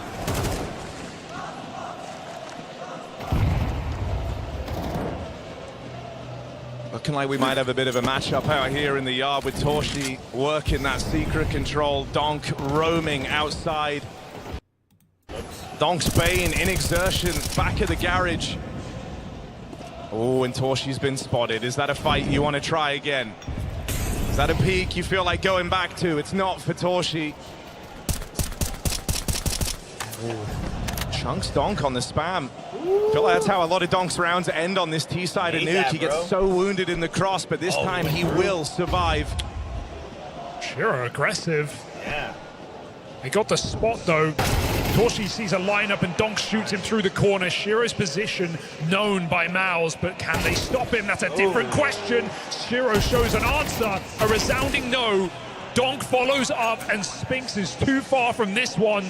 Looking like we might have a bit of a matchup out here in the yard with Torshi working that secret control. Donk roaming outside. Donk's Bane in exertion, back of the garage. Oh, and Torshi's been spotted. Is that a fight you want to try again? Is that a peak you feel like going back to? It's not for Torshi. Chunks Donk on the spam. I feel like that's how a lot of Donk's rounds end on this T-side of nuke. He gets so wounded in the cross, but this time he will survive. Sure, aggressive. Yeah. They got the spot though. Torshi sees a lineup and Donk shoots him through the corner. Shiro's position known by Mouse, but can they stop him? That's a different question. Shiro shows an answer, a resounding no. Donk follows up and Spinks is too far from this one.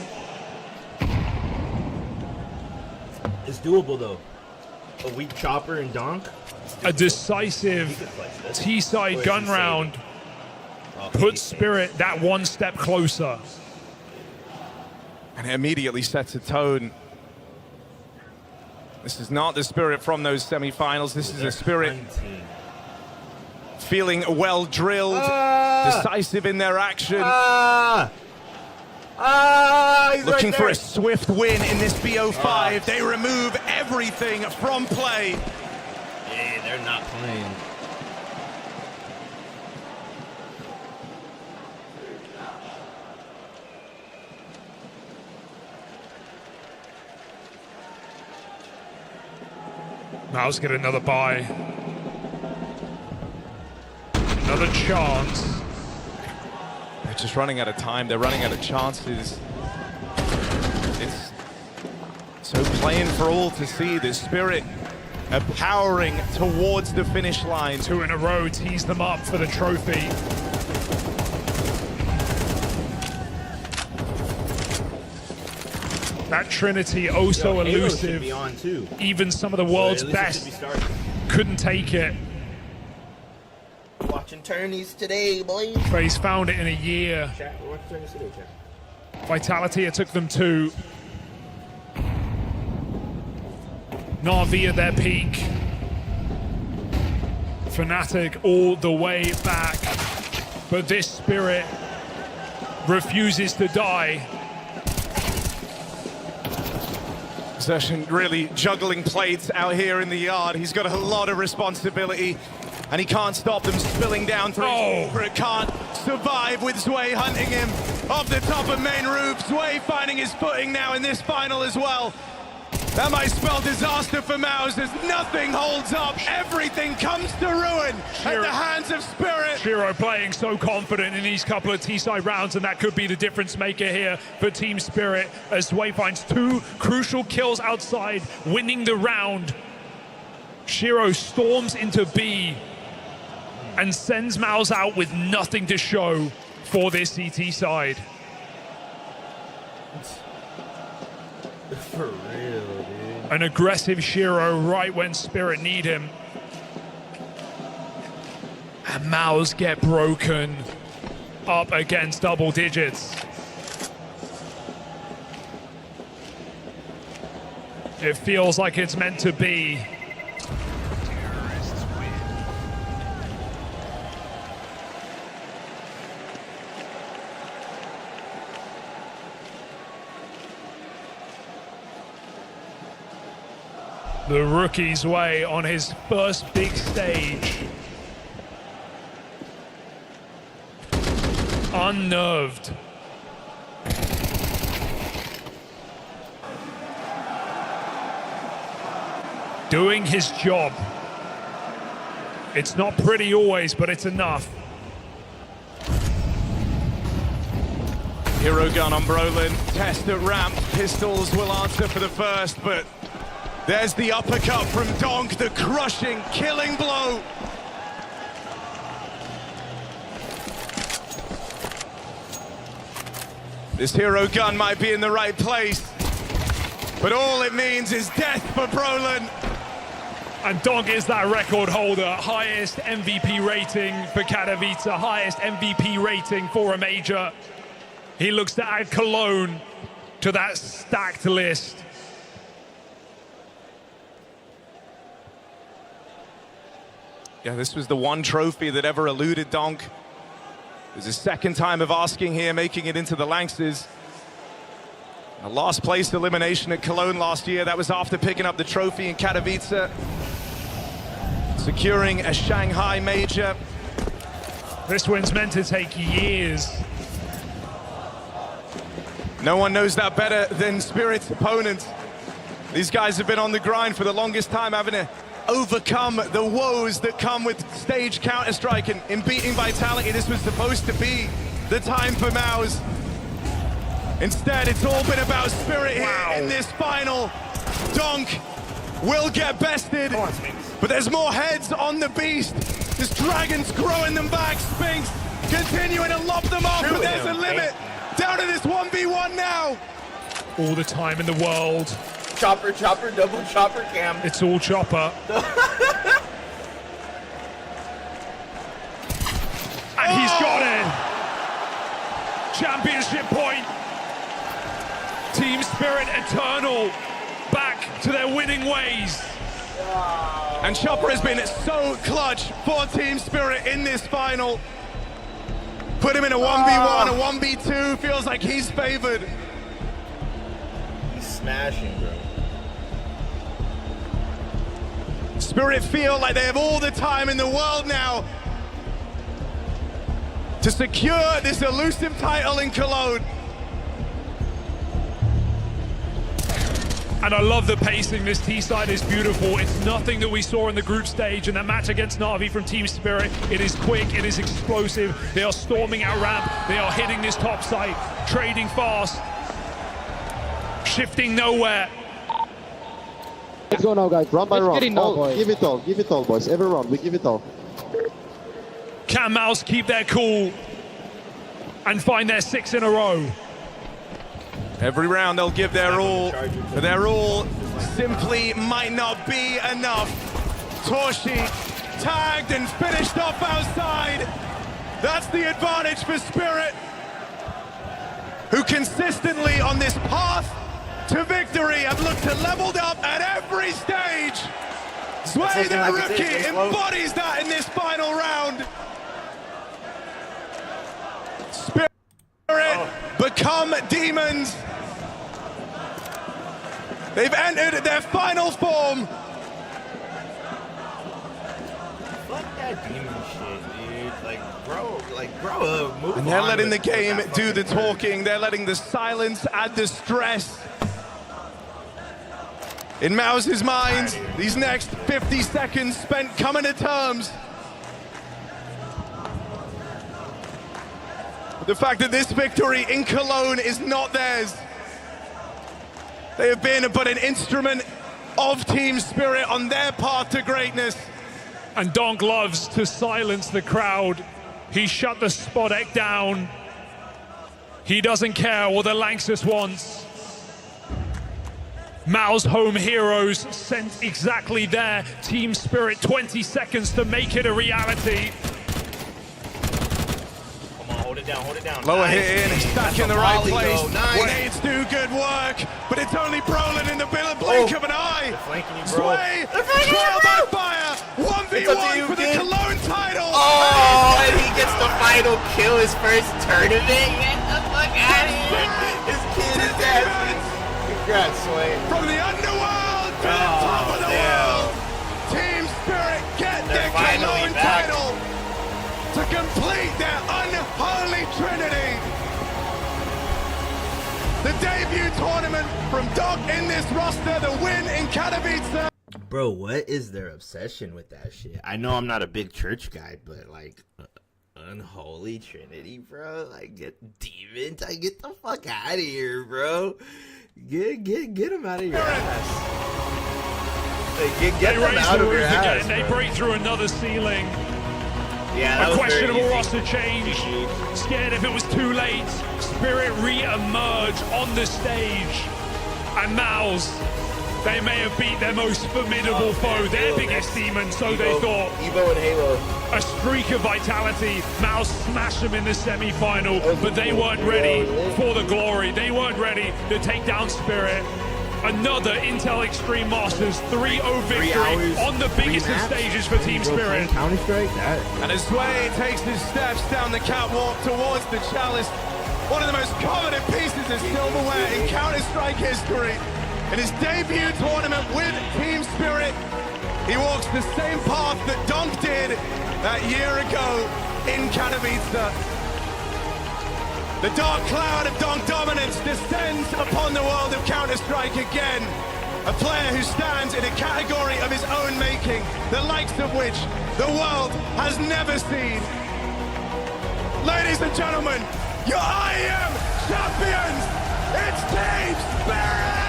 It's doable though. A weak chopper and Donk. A decisive T-side gun round puts Spirit that one step closer. And it immediately sets a tone. This is not the Spirit from those semifinals. This is a Spirit feeling well drilled, decisive in their action. Looking for a swift win in this BO5. They remove everything from play. Yeah, they're not playing. Mouse get another buy. Another chance. They're just running out of time. They're running out of chances. It's so plain for all to see. The Spirit are powering towards the finish line. 2 in a row tease them up for the trophy. That Trinity, oh so elusive. Even some of the world's best couldn't take it. Watching tourneys today, boys. But he's found it in a year. Vitality, it took them 2. Na'Vi at their peak. Fnatic all the way back. But this Spirit refuses to die. Exertion really juggling plates out here in the yard. He's got a lot of responsibility, and he can't stop them spilling down through his but can't survive with Zwei hunting him off the top of main roof. Zwei finding his footing now in this final as well. That might spell disaster for Mouse as nothing holds up. Everything comes to ruin at the hands of Spirit. Shiro playing so confident in these couple of T-side rounds, and that could be the difference maker here for Team Spirit as Zwei finds 2 crucial kills outside, winning the round. Shiro storms into B and sends Maus out with nothing to show for this CT side. For real, dude. An aggressive Shiro right when Spirit need him. And Maus get broken up against double digits. It feels like it's meant to be. The rookie's way on his first big stage. Unnerved. Doing his job. It's not pretty always, but it's enough. Hero gun on Brolin. Test at ramp. Pistols will answer for the first, but there's the uppercut from Donk, the crushing, killing blow. This hero gun might be in the right place, but all it means is death for Brolin. And Donk is that record holder. Highest MVP rating for Katowice, highest MVP rating for a major. He looks to add Cologne to that stacked list. Yeah, this was the one trophy that ever eluded Donk. It was his second time of asking here, making it into the Lanxes. A last place elimination at Cologne last year. That was after picking up the trophy in Katowice. Securing a Shanghai major. This one's meant to take years. No one knows that better than Spirit's opponent. These guys have been on the grind for the longest time, having to overcome the woes that come with stage Counter-Strike, and in beating Vitality, this was supposed to be the time for Maus. Instead, it's all been about Spirit here in this final. Donk will get bested, but there's more heads on the beast. This Dragon's growing them back. Spinks continuing to lob them off, but there's a limit. Down to this 1v1 now. All the time in the world. Chopper, chopper, double chopper cam. It's all chopper. And he's got it. Championship point. Team Spirit eternal. Back to their winning ways. And Chopper has been so clutch for Team Spirit in this final. Put him in a 1v1, a 1v2. Feels like he's favored. He's smashing, bro. Spirit feel like they have all the time in the world now to secure this elusive title in Cologne. And I love the pacing. This T-side is beautiful. It's nothing that we saw in the group stage. And that match against Na'Vi from Team Spirit, it is quick, it is explosive. They are storming our ramp. They are hitting this top site, trading fast, shifting nowhere. Let's go now, guys. Run by Let's run. Give it all, boys. Every round, we give it all. Can Maus keep their cool and find their 6 in a row? Every round they'll give their all, but their all simply might not be enough. Torshi tagged and finished off outside. That's the advantage for Spirit, who consistently on this path to victory have looked to leveled up at every stage. Sway the rookie embodies that in this final round. Spirit become demons. They've entered their final form. Fuck that demon shit, dude. Grow up, move on. And they're letting the game do the talking. They're letting the silence add the stress. In Maus's mind, these next 50 seconds spent coming to terms. The fact that this victory in Cologne is not theirs. They have been but an instrument of Team Spirit on their path to greatness. And Donk loves to silence the crowd. He shut the Spodek down. He doesn't care what the Lanxess wants. Mao's home heroes sent exactly there. Team Spirit 20 seconds to make it a reality. Come on, hold it down, hold it down. Lower nice. hit in, stuck in the right place. Nice. Nades do good work, but it's only Brolin in the blink of an eye. Sway, trail by fire, 1v1 for the Cologne title. Oh, and he gets the final kill, his first tournament. Get the fuck out of here. This kid is dancing. Congrats, Sway. From the underworld to the top of the world, Team Spirit get their Cologne title to complete their unholy trinity. The debut tournament from Dog in this roster, the win in Katowice. Bro, what is their obsession with that shit? I know I'm not a big church guy, but like, unholy trinity, bro. Like, demons. I get the fuck out of here, bro. Get them out of your ass. Like, get them out of your ass. They break through another ceiling. Yeah, a questionable roster change. Scared if it was too late. Spirit re-emerge on the stage. And Maus, they may have beat their most formidable foe, their biggest demon, so they thought. Evo and Halo. A streak of vitality. Maus smashed them in the semi-final, but they weren't ready for the glory. They weren't ready to take down Spirit. Another Intel Extreme Masters 3-0 victory on the biggest of stages for Team Spirit. Counter-Strike that. And as Sway takes his steps down the catwalk towards the chalice, one of the most coveted pieces of silverware in Counter-Strike history. In his debut tournament with Team Spirit, he walks the same path that Donk did that year ago in Katowice. The dark cloud of Donk dominance descends upon the world of Counter-Strike again. A player who stands in a category of his own making, the likes of which the world has never seen. Ladies and gentlemen, your IEM champions, it's Team Spirit!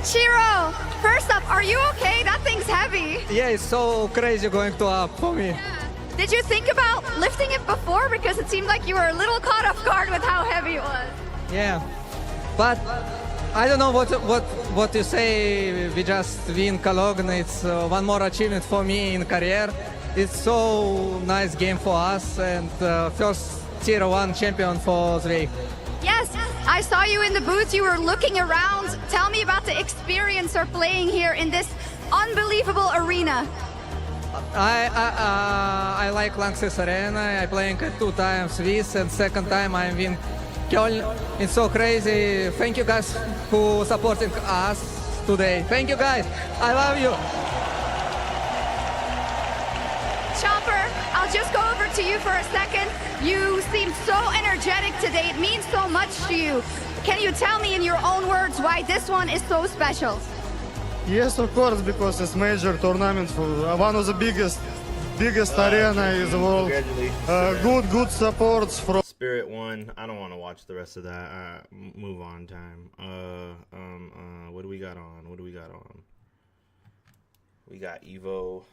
Shiro, first up, are you okay? That thing's heavy. Yeah, it's so crazy going to up for me. Yeah. Did you think about lifting it before? Because it seemed like you were a little caught off guard with how heavy it was. Yeah, but I don't know what you say. We just win Cologne. It's one more achievement for me in career. It's so nice game for us and first tier 1 champion for Zvej. Yes, I saw you in the booth. You were looking around. Tell me about the experience of playing here in this unbelievable arena. I like Lanxess Arena. I playing 2 times Swiss and second time I win Köln. It's so crazy. Thank you guys who supporting us today. Thank you guys. I love you. Chopper, I'll just go over to you for a second. You seem so energetic today. It means so much to you. Can you tell me in your own words why this one is so special? Yes, of course, because it's major tournament for one of the biggest arena in the world. Good supports from Spirit won. I don't want to watch the rest of that. Move on time. What do we got on? What do we got on? We got Evo.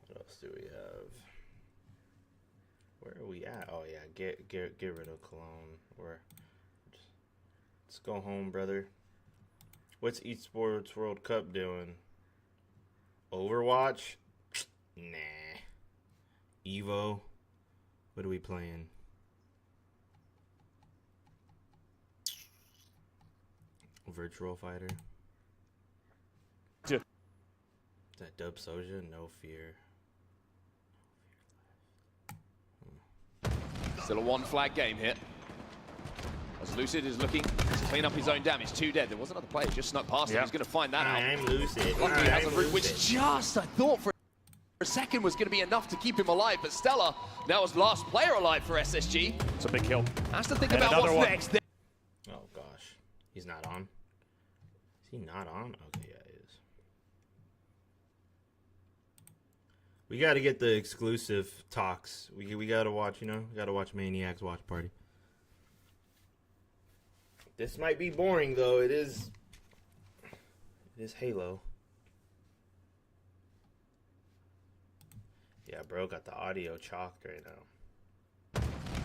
What else do we have? Where are we at? Oh yeah, get rid of Cologne. Let's go home, brother. What's Esports World Cup doing? Overwatch? Nah. Evo? What are we playing? Virtual Fighter? Is that Dub Soja? No fear. Still a one-flag game here. As Lucid is looking to clean up his own damage. 2 dead. There was another player just snuck past him. He's going to find that out. I'm Lucid. Luckily, he has a route, which just, I thought, for a second was going to be enough to keep him alive. But Stella now is last player alive for SSG. It's a big kill. Has to think about what's next. Oh, gosh. He's not on. Is he not on? Okay, yeah, he is. We got to get the exclusive talks. We got to watch, you know, we got to watch Maniac's watch party. This might be boring, though. It is Halo. Yeah, bro, got the audio chalked right now.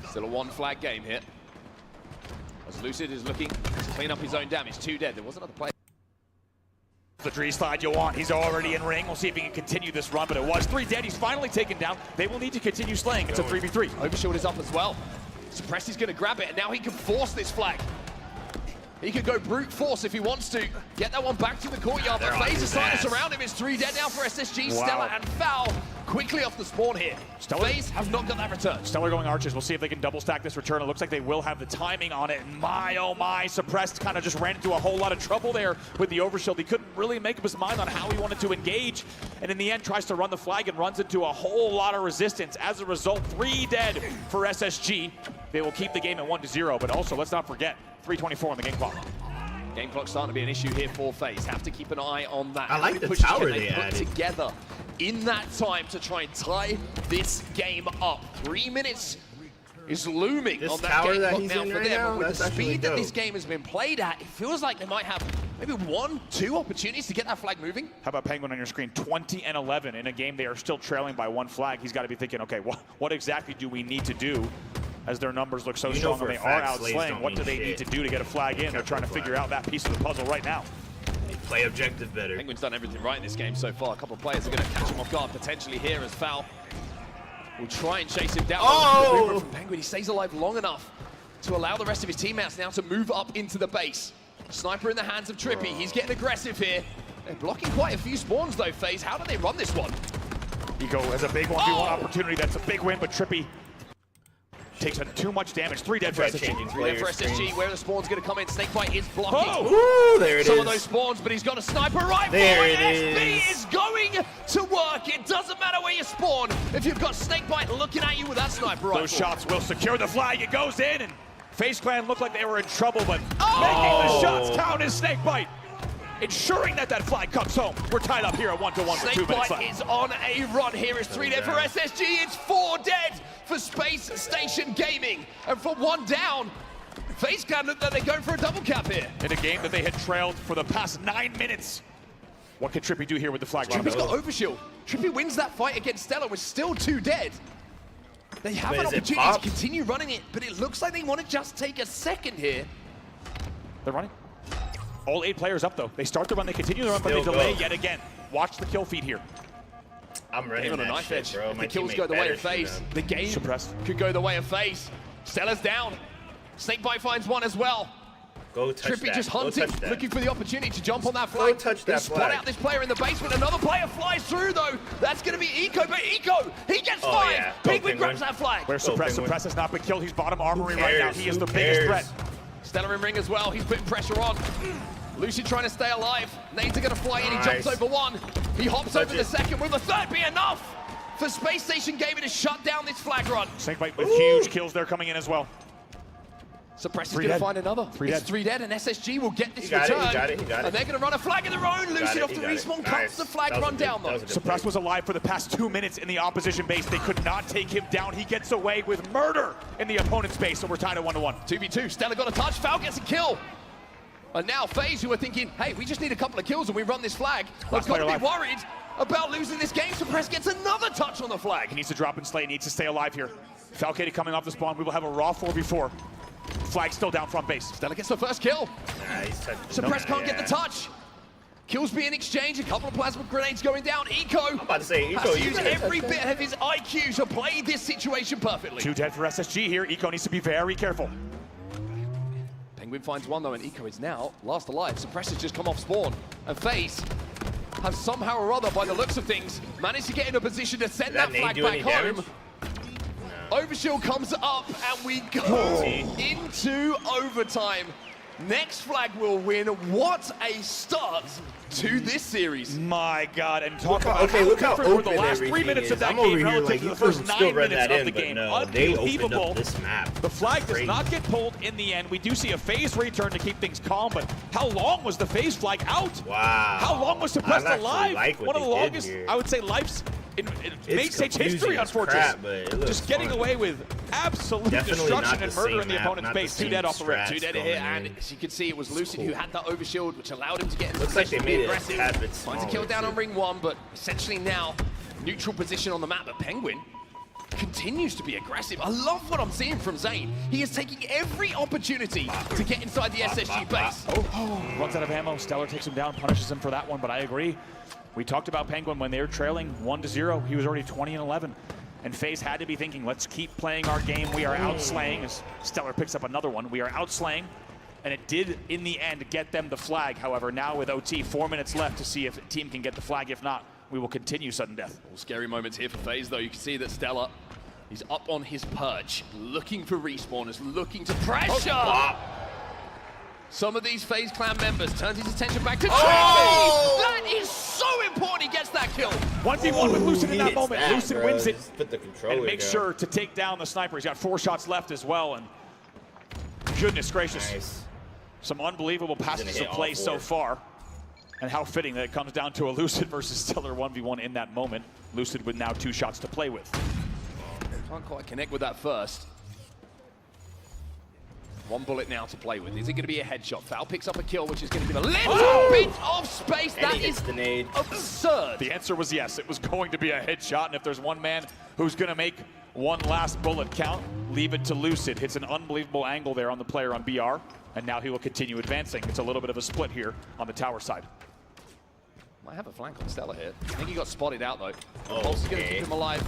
Still a one-flag game here. As Lucid is looking to clean up his own damage. 2 dead. There was another player. The tree slide you want. He's already in ring. We'll see if he can continue this run, but it was 3 dead. He's finally taken down. They will need to continue slaying. It's a 3v3. Overshield is up as well. Suppress is going to grab it, and now he can force this flag. He could go brute force if he wants to. Get that one back to the courtyard. The phase is starting to surround him. It's 3 dead now for SSG. Wow. Stella and Foul quickly off the spawn here. FaZe have not got that return. Stellar going archers. We'll see if they can double stack this return. It looks like they will have the timing on it. And my, oh my, Suppressed kind of just ran into a whole lot of trouble there with the overshield. He couldn't really make up his mind on how he wanted to engage. And in the end, tries to run the flag and runs into a whole lot of resistance. As a result, 3 dead for SSG. They will keep the game at 1-0. But also, let's not forget, 3:24 on the game clock. Game clock's starting to be an issue here for FaZe. Have to keep an eye on that. I like How the many pushes tower can they put added together in that time to try and tie this game up. 3 minutes is looming This on that tower game that clock he's now in for right them. now, But with that's the actually speed that dope. this game has been played at, it feels like they might have maybe 1-2 opportunities to get that flag moving. How about Penguin on your screen? 20 and 11 in a game they are still trailing by 1 flag. He's got to be thinking, okay, what exactly do we need to do as their numbers look so strong and they are outslaying? What do they need to do to get a flag in? They're trying to figure out that piece of the puzzle right now. Play objective better. Penguin's done everything right in this game so far. A couple of players are going to catch him off guard potentially here as Foul will try and chase him down. Oh! From Penguin, he stays alive long enough to allow the rest of his teammates now to move up into the base. Sniper in the hands of Trippy. He's getting aggressive here. They're blocking quite a few spawns though, FaZe. How do they run this one? Eco has a big 1v1 opportunity. That's a big win, but Trippy takes too much damage. 3 dead for SSG. 3 dead for SSG. Where are the spawns going to come in? Snakebite is blocking. Oh! Ooh, there it is. Some of those spawns, but he's got a sniper rifle. There it SB is. is going to work. It doesn't matter where you spawn if you've got Snakebite looking at you with that sniper rifle. Those shots will secure the flag. It goes in, and FaZe Clan looked like they were in trouble, but making the shots count is Snakebite. Ensuring that flag comes home. We're tied up here at 1-1 with 2 minutes left. Snakebite is on a run here. It's 3 dead for SSG. It's 4 dead for Space Station Gaming. And for 1 down, FaZe Clan look like they're going for a double cap here. In a game that they had trailed for the past 9 minutes. What can Trippy do here with the flag? Trippy's got overshield. Trippy wins that fight against Stella with still 2 dead. They have an opportunity to continue running it, but it looks like they want to just take a second here. They're running. All 8 players up, though. They start the run, they continue the run, but they delay yet again. Watch the kill feed here. I'm ready on on a that knife shit, edge. bro. If My the kills teammate go the way better of FaZe, shoot the game Suppressed. could go the way of FaZe. Stella's down. Snakebite finds one as well. Go touch Trippy that. just Go hunting, touch that. looking for the opportunity to jump on that flag. Go touch that Spot flag. out this player in the basement. Another player flies through, though. That's going to be Eco, but Eco, he gets 5. Yeah. Go Penguin grabs that flag. Where's Suppress? Penguin. Suppress has not been killed. He's bottom armory Who right now. cares? He is the Who biggest cares? threat. Stella in ring as well. He's putting pressure on. Lucy trying to stay alive. Nades are going to fly in. He jumps over 1. He hops over the second. Will the 3rd be enough for Space Station Gaming to shut down this flag run? Snakebite with huge kills there coming in as well. Suppress is going to find another. 3 dead, and SSG will get this return. He got it. And they're going to run a flag of their own. Lucy off the respawn, cuts the flag run down though. Suppress was alive for the past 2 minutes in the opposition base. They could not take him down. He gets away with murder in the opponent's base, so we're tied at 1-1. 2v2, Stella got a touch, Foul gets a kill. And now FaZe, who are thinking, hey, we just need a couple of kills and we run this flag. They've got to be worried about losing this game. Suppress gets another touch on the flag. He needs to drop and slay, needs to stay alive here. Falcated coming off the spawn. We will have a raw 4v4. Flag still down front base. Stella gets the first kill. Suppress can't get the touch. Kills being exchanged, a couple of plasma grenades going down. Eco I'm about to say, Eco, has to use every bit of his IQ to play this situation perfectly. 2 dead for SSG here. Eco needs to be very careful. Penguin finds 1 though, and Eco is now last alive. Suppress has just come off spawn. And FaZe have somehow or other, by the looks of things, managed to get in a position to send that flag back home. Overshield comes up, and we go into overtime. Next flag will win. What a start to this series. My God, and talk about look how different were open the last 3 everything minutes is. of that I'm game over here relative like to you the first could still 9 run minutes that of the in, but game. no, they opened Unbelievable. up this map. The flag does Crazy. not get pulled in the end. We do see a phase return to keep things calm, but how long was the phase flag out? Wow. How long was Suppressed alive? Like One of the longest, I would say, life's in main stage history, unfortunately. Just getting away with absolute destruction and murder in the opponent's base. 2 dead off the rip. 2 dead here, and as you can see, it was Lucid who had that overshield, which allowed him to get in Looks like they made it aggressive. Finds a kill down on ring 1, but essentially now neutral position on the map. But Penguin continues to be aggressive. I love what I'm seeing from Zane. He is taking every opportunity to get inside the SSG base. Runs out of ammo. Stellar takes him down, punishes him for that one, but I agree. We talked about Penguin when they were trailing 1-0. He was already 20-11. And FaZe had to be thinking, let's keep playing our game. We are outslaying. As Stellar picks up another one. We are outslaying. And it did, in the end, get them the flag. However, now with OT, 4 minutes left to see if the team can get the flag. If not, we will continue sudden death. Scary moments here for FaZe, though. You can see that Stellar, he's up on his perch, looking for respawners, looking to pressure. Some of these FaZe clan members turns his attention back to Trippy. That is so important. He gets that kill. 1v1 with Lucid in that moment. Lucid wins it Put the controller and makes sure to take down the sniper. He's got 4 shots left as well. And goodness gracious, some unbelievable passes of play so far. And how fitting that it comes down to a Lucid versus Stellar 1v1 in that moment. Lucid with now 2 shots to play with. Can't quite connect with that first. 1 bullet now to play with. Is it going to be a headshot? Foul picks up a kill, which is going to give a little bit of space. And that he hits is the nade. Absurd. The answer was yes. It was going to be a headshot. And if there's one man who's going to make one last bullet count, leave it to Lucid. Hits an unbelievable angle there on the player on BR. And now he will continue advancing. It's a little bit of a split here on the tower side. Might have a flank on Stellar here. I think he got spotted out, though. Pulse is going to keep him alive.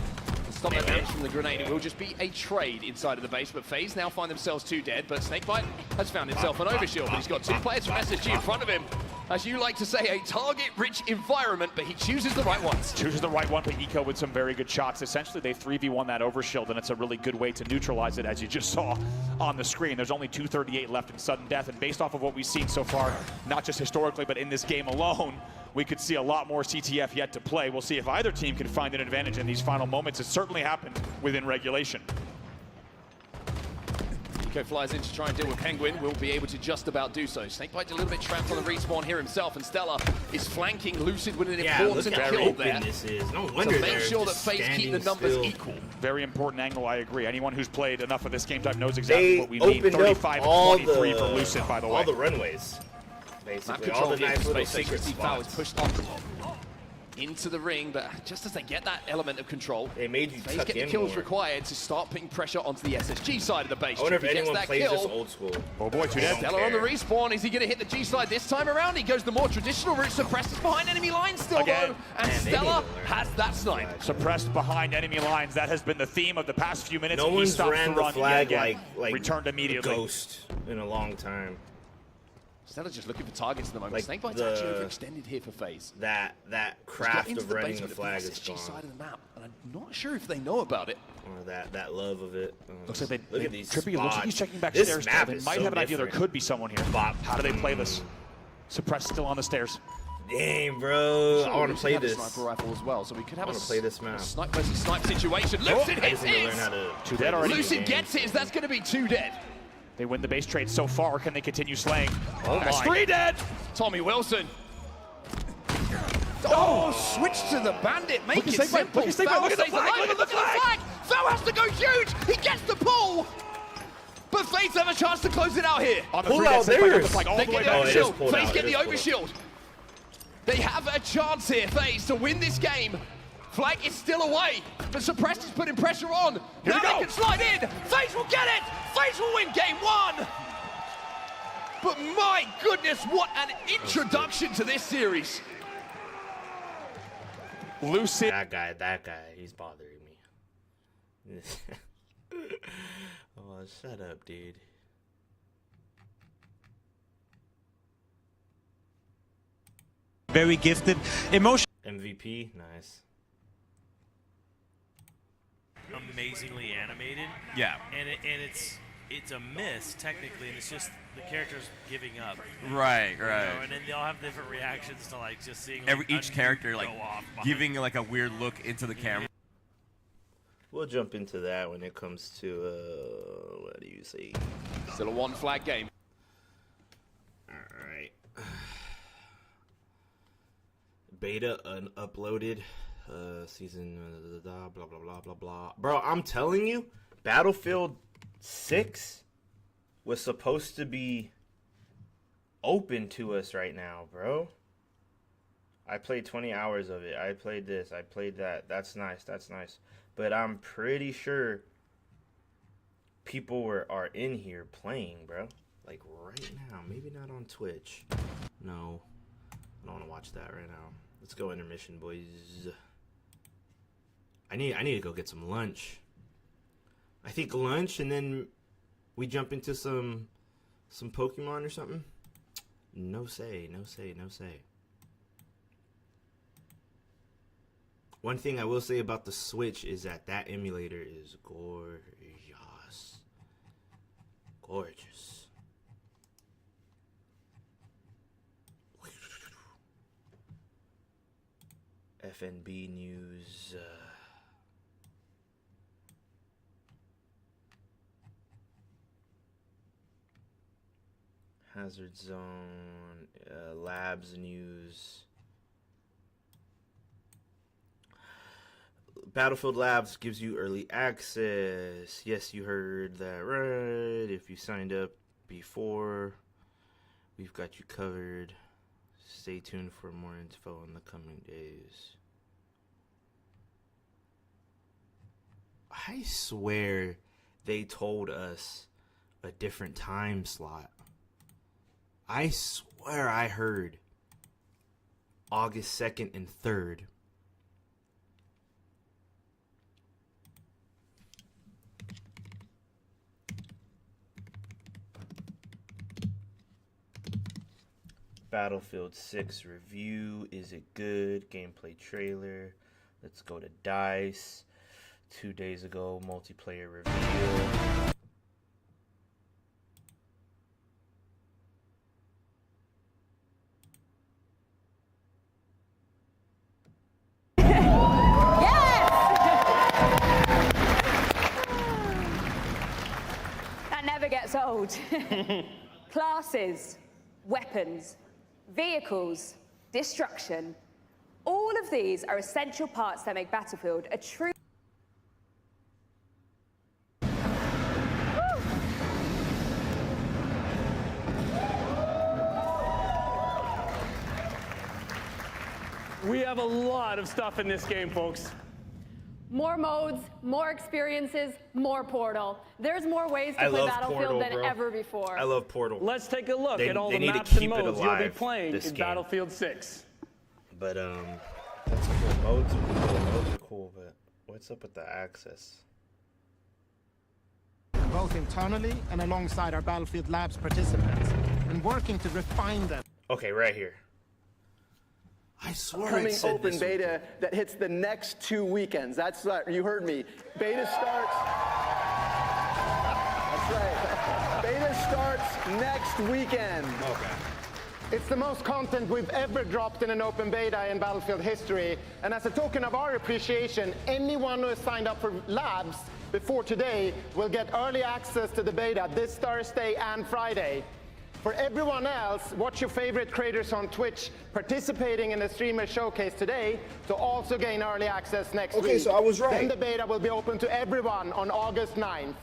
Stop that damage from the grenade. It will just be a trade inside of the base, but FaZe now find themselves 2 dead, but Snakebite has found himself an overshield, but he's got 2 players from SSG in front of him. As you like to say, a target-rich environment, but he chooses the right ones. Chooses the right one, but Eco with some very good shots. Essentially, they 3v1 that overshield, and it's a really good way to neutralize it, as you just saw on the screen. There's only 2:38 left in sudden death, and based off of what we've seen so far, not just historically, but in this game alone, we could see a lot more CTF yet to play. We'll see if either team can find an advantage in these final moments. It certainly happened within regulation. Eco flies in to try and deal with Penguin. Will be able to just about do so. Snakebite's a little bit trapped on the respawn here himself, and Stellar is flanking Lucid with an important kill there. This is. No wonder to make sure that FaZe keep the numbers equal. Very important angle, I agree. Anyone who's played enough of this game type knows exactly what we mean. Opened 35-23 for Lucid, by the way. All the runways. Basically, all the nice little secret spots. Is pushed off into the ring, but just as they get that element of control, they made you FaZe tuck get the in kills more. required to start putting pressure onto the SSG side of the base. I wonder if Trippy gets anyone that plays kill. this old school. Oh boy, 2 dead. Stellar on the respawn. Is he going to hit the G side this time around? He goes the more traditional route. Suppressed is behind enemy lines still, though. And Stellar has that snipe. Suppressed behind enemy lines. That has been the theme of the past few minutes. No He one's stopped ran the the run flag yet like returned immediately. Ghost in a long time. Stellar's just looking for targets at the moment. Like Snakebite's actually overextended here for FaZe. That craft of running the flag is gone. Side of the map, and I'm not sure if they know about it. Or that love of it. Looks like look at these Trippy spots. looks like he's checking back This stairs. map They is might so have an idea there different. could be someone here. How do they play this? Suppressed still on the stairs. Damn, bro. I want to play this. Sniper rifle as well, so we could have I want to play this map. snipe versus snipe situation. Lucid hits his. 2 dead already. Lucid gets his. That's going to be 2 dead. They win the base trade so far. Can they continue slaying? That's my. 3 dead. Tommy Wilson. Oh, switch to the bandit. Make it simple. Look at the flag. Look at the flag. Foul has to go huge. He gets the pull. But FaZe have a chance to close it out here. On the Pull out theirs. They They get the overshield. FaZe get the overshield. They have a chance here, FaZe, to win this game. Flag is still away, but Suppressed is putting pressure on. Now they can slide in. FaZe will get it. FaZe will win game 1. But my goodness, what an introduction to this series. Lucid. That guy, he's bothering me. Oh, shut up, dude. Very gifted. Emotion. MVP, nice. Amazingly animated. Yeah. And it's a miss technically, and it's just the characters giving up. Right, You right. know, and then they all have different reactions to like just seeing like, Each character go like off behind. giving like a weird look into the camera. We'll jump into that when it comes to what do you say? Still a one flag game. All right. Beta uploaded season blah blah blah blah blah. Bro, I'm telling you, Battlefield 6 was supposed to be open to us right now, bro. I played 20 hours of it. I played this. I played that. That's nice. That's nice. But I'm pretty sure people are in here playing, bro. Like right now. Maybe not on Twitch. No. I don't want to watch that right now. Let's go intermission, boys. I need to go get some lunch. I think lunch, and then we jump into some Pokemon or something. No say, no say, no say. One thing I will say about the Switch is that emulator is gorgeous. Gorgeous. FNB news. Hazard Zone. Labs news. Battlefield Labs gives you early access. Yes, you heard that right. If you signed up before, we've got you covered. Stay tuned for more info in the coming days. I swear they told us a different time slot. I swear I heard August 2nd and 3rd. Battlefield 6 review. Is it good? Gameplay trailer. Let's go to DICE. 2 days ago, multiplayer reveal. That never gets old. Classes, weapons, vehicles, destruction. All of these are essential parts that make Battlefield a true... We have a lot of stuff in this game, folks. More modes, more experiences, more Portal. There's more ways to play Battlefield than ever before. I love Portal. Let's take a look at all the need maps to and keep it modes you'll be alive, playing this in game. Battlefield 6. But that's cool. Modes are cool, but what's up with the access? Both internally and alongside our Battlefield Labs participants, and working to refine them. Okay, right here. I swear Coming it said open this beta that hits the next 2 weekends. That's right, you heard me. Beta starts. That's right. Beta starts next weekend. Okay. It's the most content we've ever dropped in an open beta in Battlefield history, and as a token of our appreciation, anyone who has signed up for Labs before today will get early access to the beta this Thursday and Friday. For everyone else, watch your favorite creators on Twitch participating in the streamer showcase today to also gain early access next week. Okay, so I was right. Then the beta will be open to everyone on August 9th.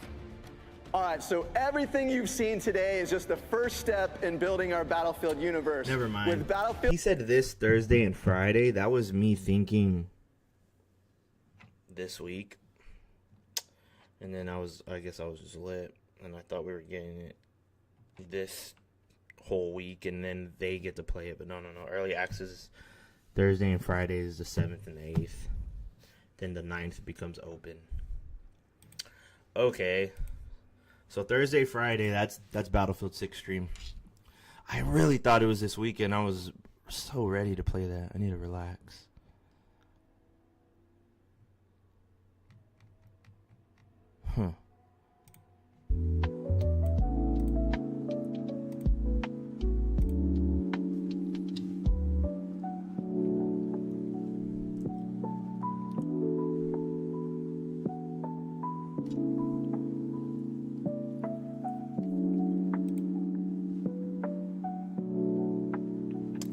All right, so everything you've seen today is just the first step in building our Battlefield universe. Never mind. With Battlefield... He said this Thursday and Friday. That was me thinking this week. And then I guess I was just lit. And I thought we were getting it this whole week. And then they get to play it. But no. Early access Thursday and Friday is the 7th and 8th. Then the 9th becomes open. Okay. So Thursday, Friday, that's Battlefield 6 stream. I really thought it was this weekend. I was so ready to play that. I need to relax. Huh.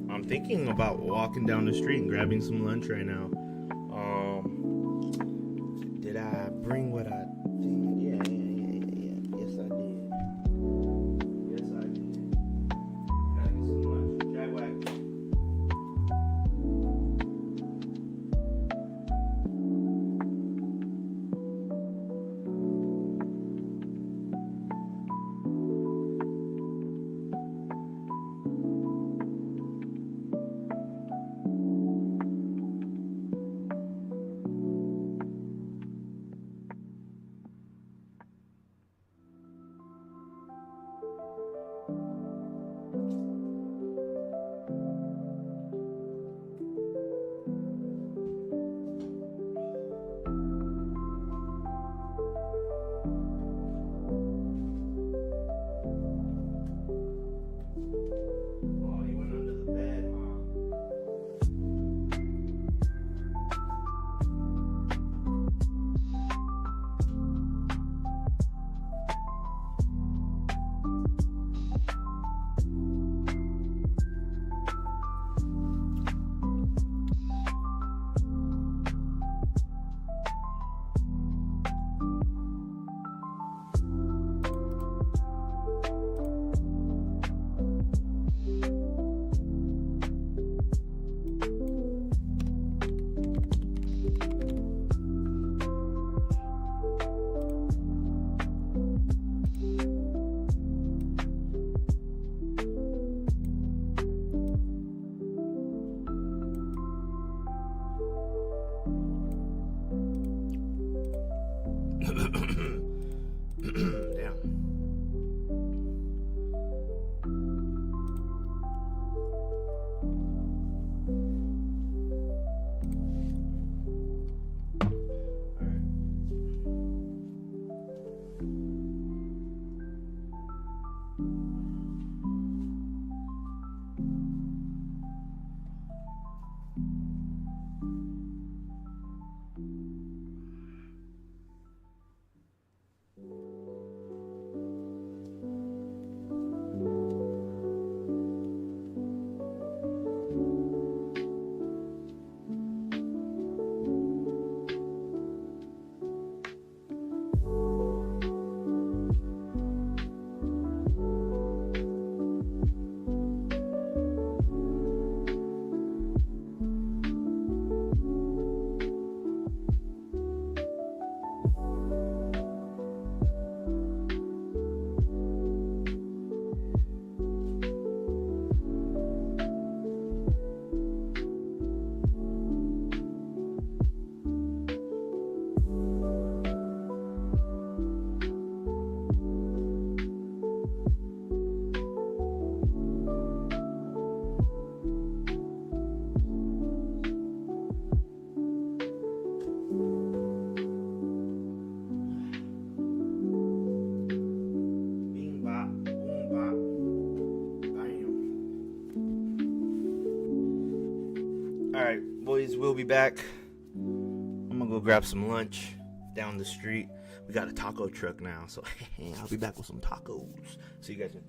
I'm thinking about walking down the street and grabbing some lunch right now. Did I bring what I think? Yeah. Yes, I did. Gotta get some lunch. Dragwagon. Damn. Alright, boys, we'll be back. I'm gonna go grab some lunch down the street. We got a taco truck now, so I'll be back with some tacos. See you guys soon.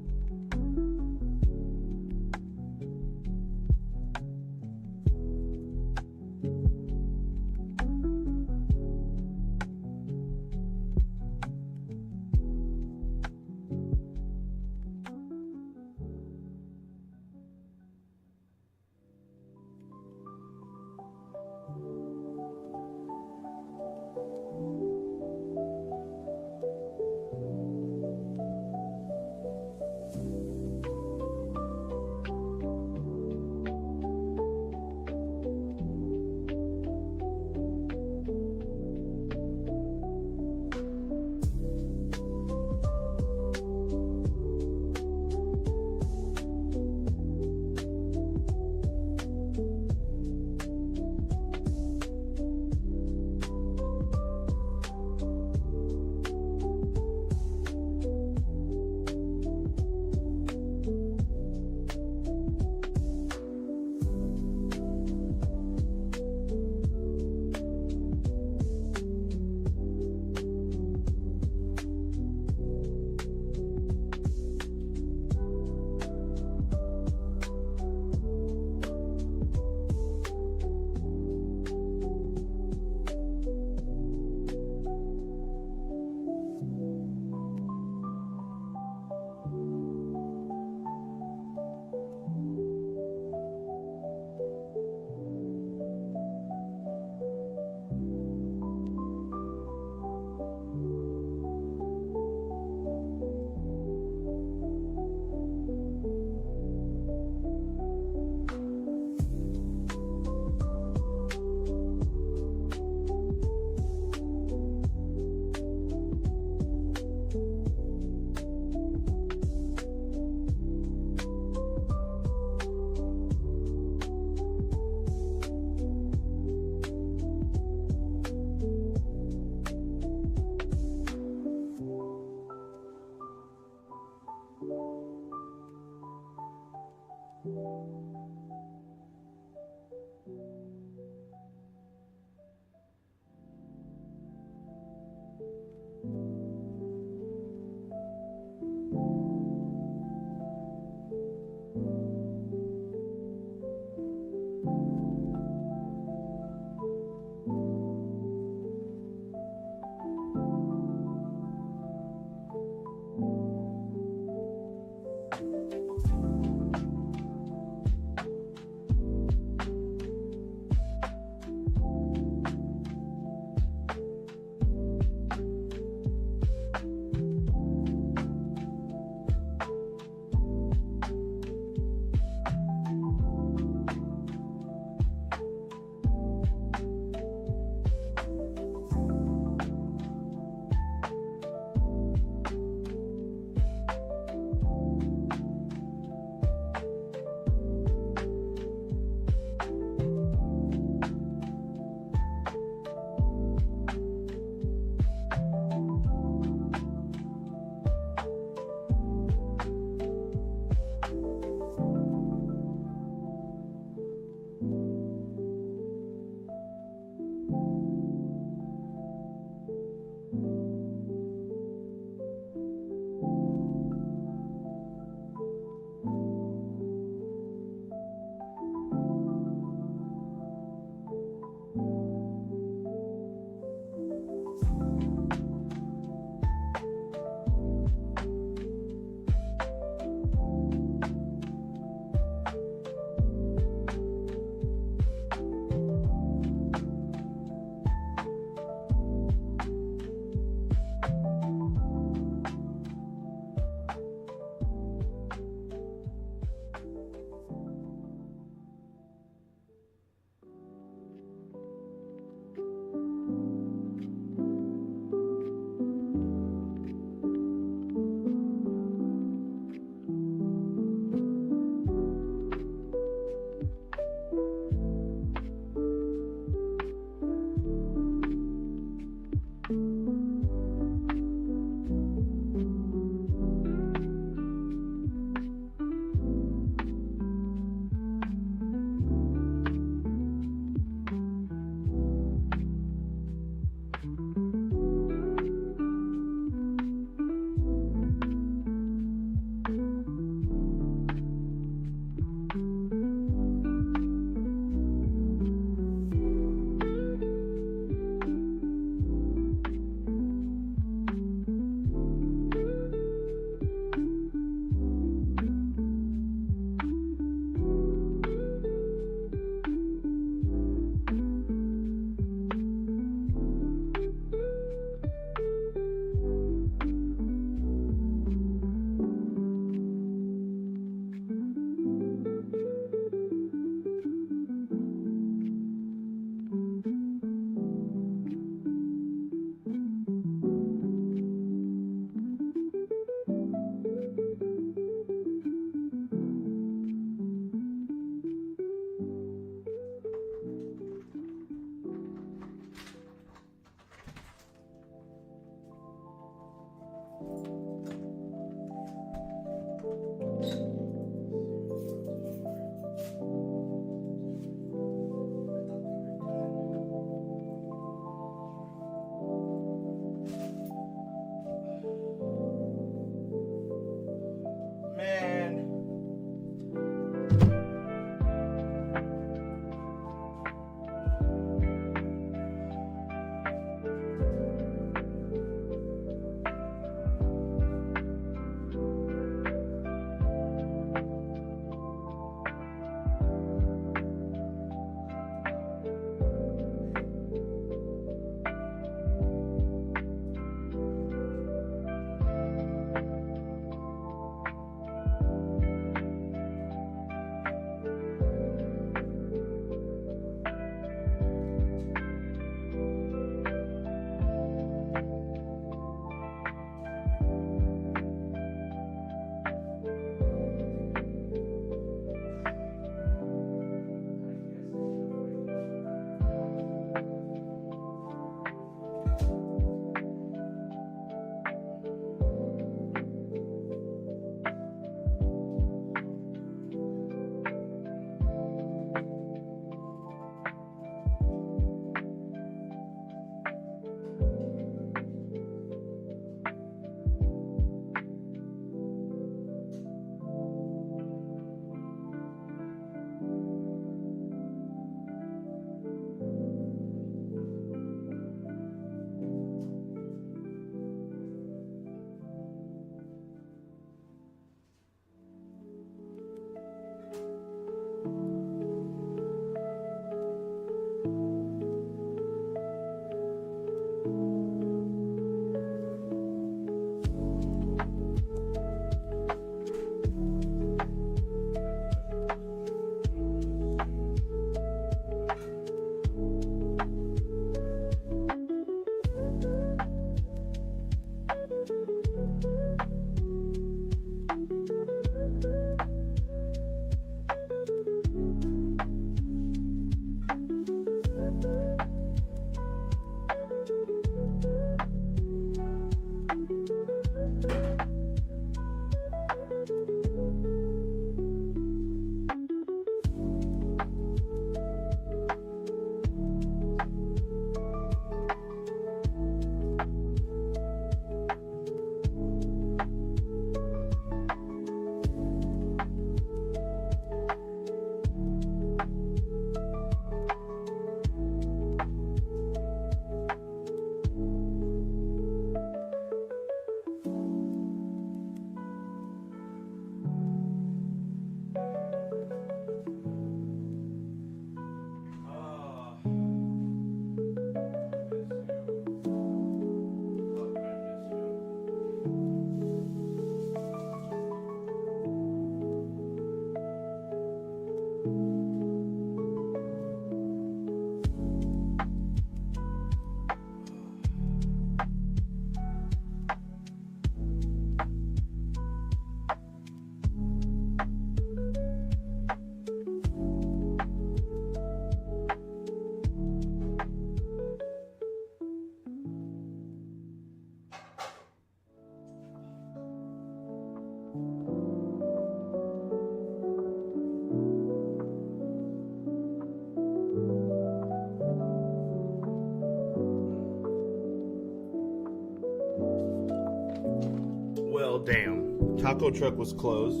Well, damn. Taco truck was closed.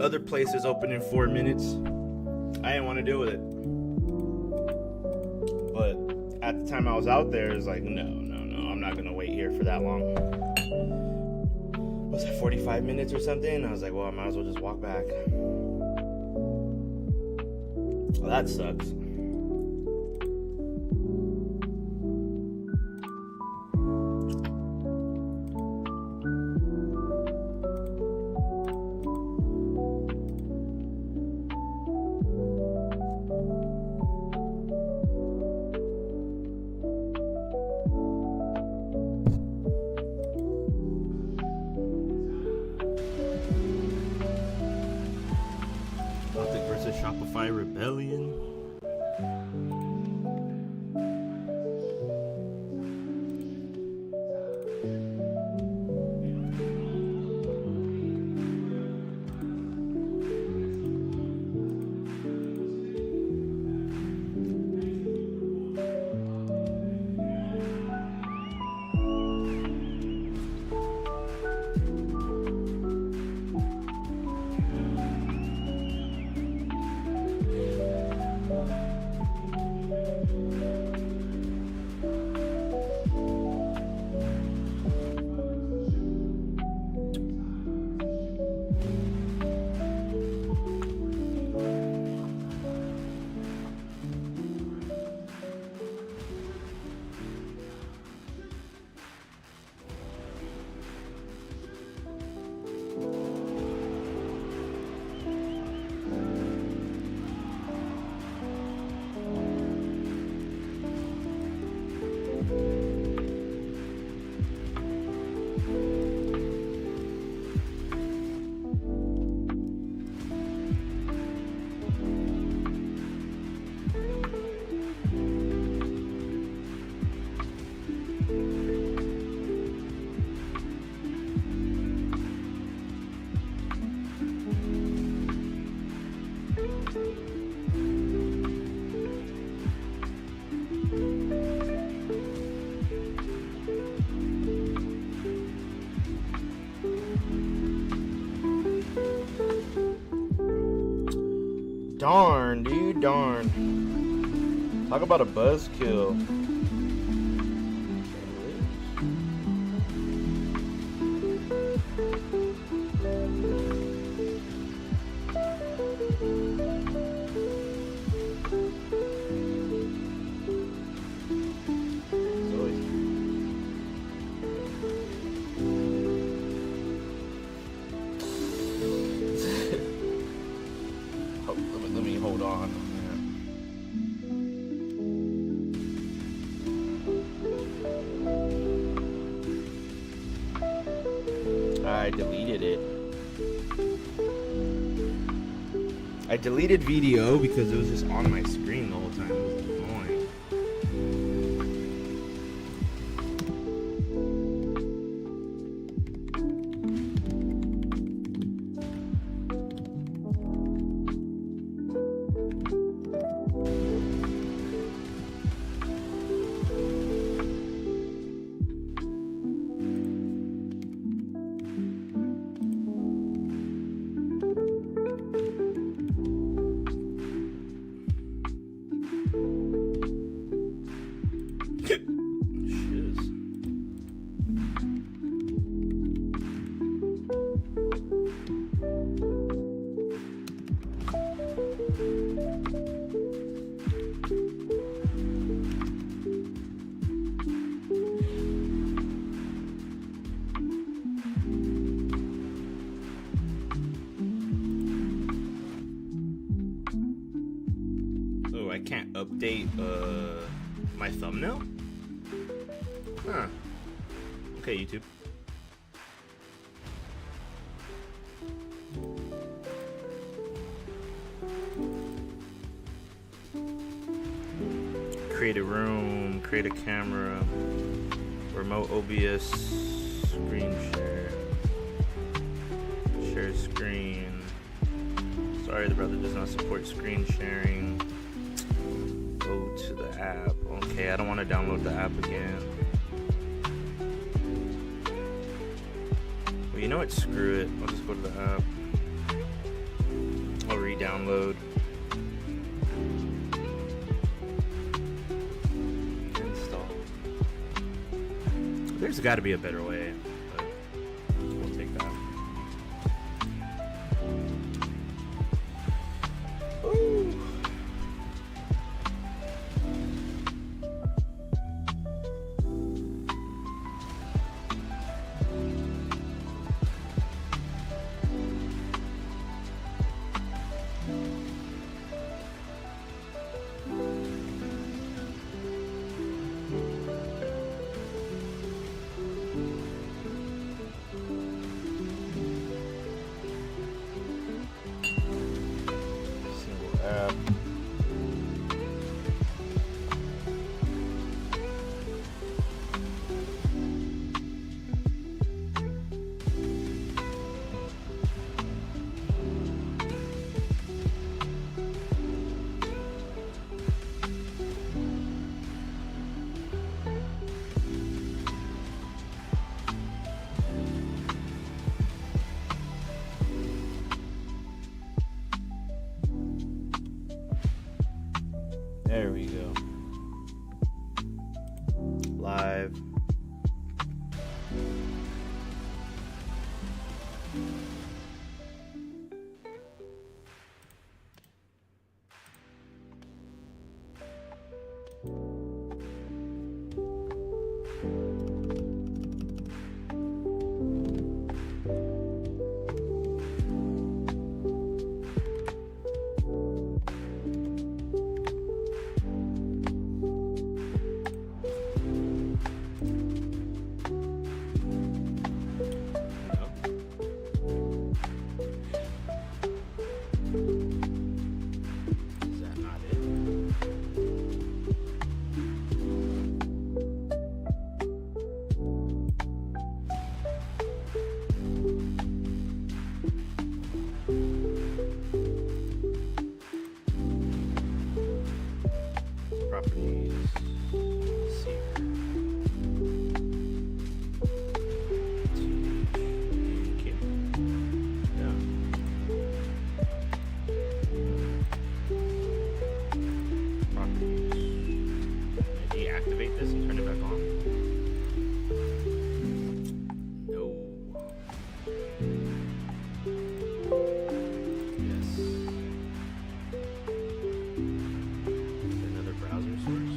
Other places open in 4 minutes. I didn't want to deal with it. But at the time I was out there, it was like, no, I'm not going to wait here for that long. Was it 45 minutes or something? I was like, well, I might as well just walk back. Well, that sucks. Shopify Rebellion. Darn, dude, darn. Talk about a buzzkill. Let me hold on. I deleted it. I deleted video because it was just on my screen the whole time. It was annoying. Oh, I can't update my thumbnail? Huh. Okay, YouTube. Create a room, create a camera, remote OBS, screen share, share screen. Sorry, the brother does not support screen sharing. Go to the app. Okay, I don't want to download the app again. Well, you know what? Screw it. I'll just go to the app. I'll re-download. Install. There's got to be a better way, but we'll take that. Ooh. There we go. Live. deactivate this and turn it back on? No. Yes. Another browser source.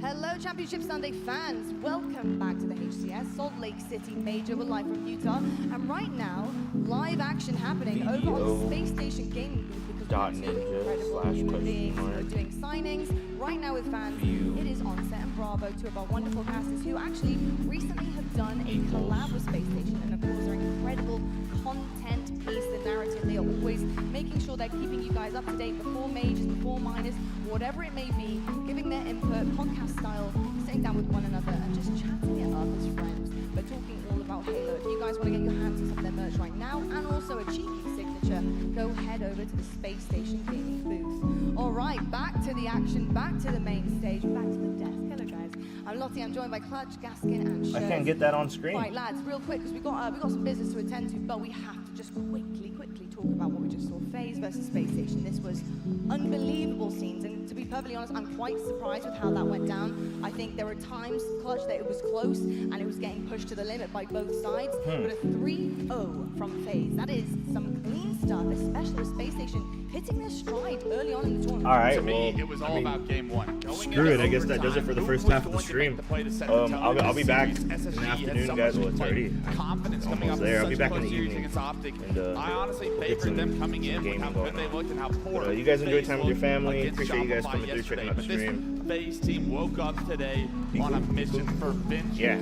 Hello, Championship Sunday fans. Welcome back to the HCS Salt Lake City Major. We're live from Utah, and right now, live action happening over on the Space Station Gaming booth because we're incredible human beings who are doing signings right now with fans. It is Onset and Bravo, two of our wonderful casters who actually recently have done a collab with Space Station, and of course, they're incredible content piece, the narrative. They are always making sure they're keeping you guys up to date before majors, before minors, whatever it may be, giving their input, podcast style, sitting down with one another and just chatting it up as friends. We're talking all about Halo. If you guys want to get your hands on some of their merch right now and also a cheeky signature, go head over to the Space Station Gaming booth. All right, back to the action, back to the main stage, back to the desk. Hello guys, I'm Lottie. I'm joined by Clutch, Gaskin, and Shirt. I can't get that on screen. Right, lads, real quick because we got some business to attend to, but we have to just quickly talk about what we just saw. FaZe versus Space Station. This was unbelievable scenes, and to be perfectly honest, I'm quite surprised with how that went down. I think there were times, Clutch, that it was close and it was getting pushed to the limit by both sides. But a 3-0 from FaZe, that is some clean stuff, especially with Space Station hitting their stride early on in the tournament. All right, to me, it was all about game one. Screw it, I guess that does it for the first half of the stream. I'll be back in the afternoon, guys. Well, it's already almost there. I'll be back in the evening. And I honestly favored them coming in with how good they looked and how poor. You guys enjoy time with your family. Appreciate you guys coming through, checking out the stream. FaZe team woke up today on a mission for vengeance. Yeah,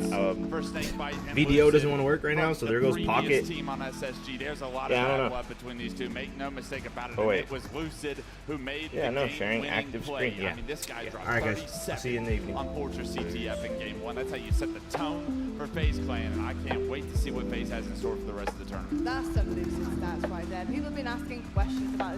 for Snakebite and VDO doesn't want to work right now, so there goes Pocket. Team on SSG. There's a lot of bad blood between these two. Make no mistake about it. Oh, wait. It was Lucid who made the game sharing active play. screen. Yeah. I mean, this guy dropped All right, guys. 37 See you in the evening. on Fortress CTF in game one. That's how you set the tone for FaZe Clan, and I can't wait to see what FaZe has in store for the rest of the tournament. That's some lucid stats right there. People have been asking questions about this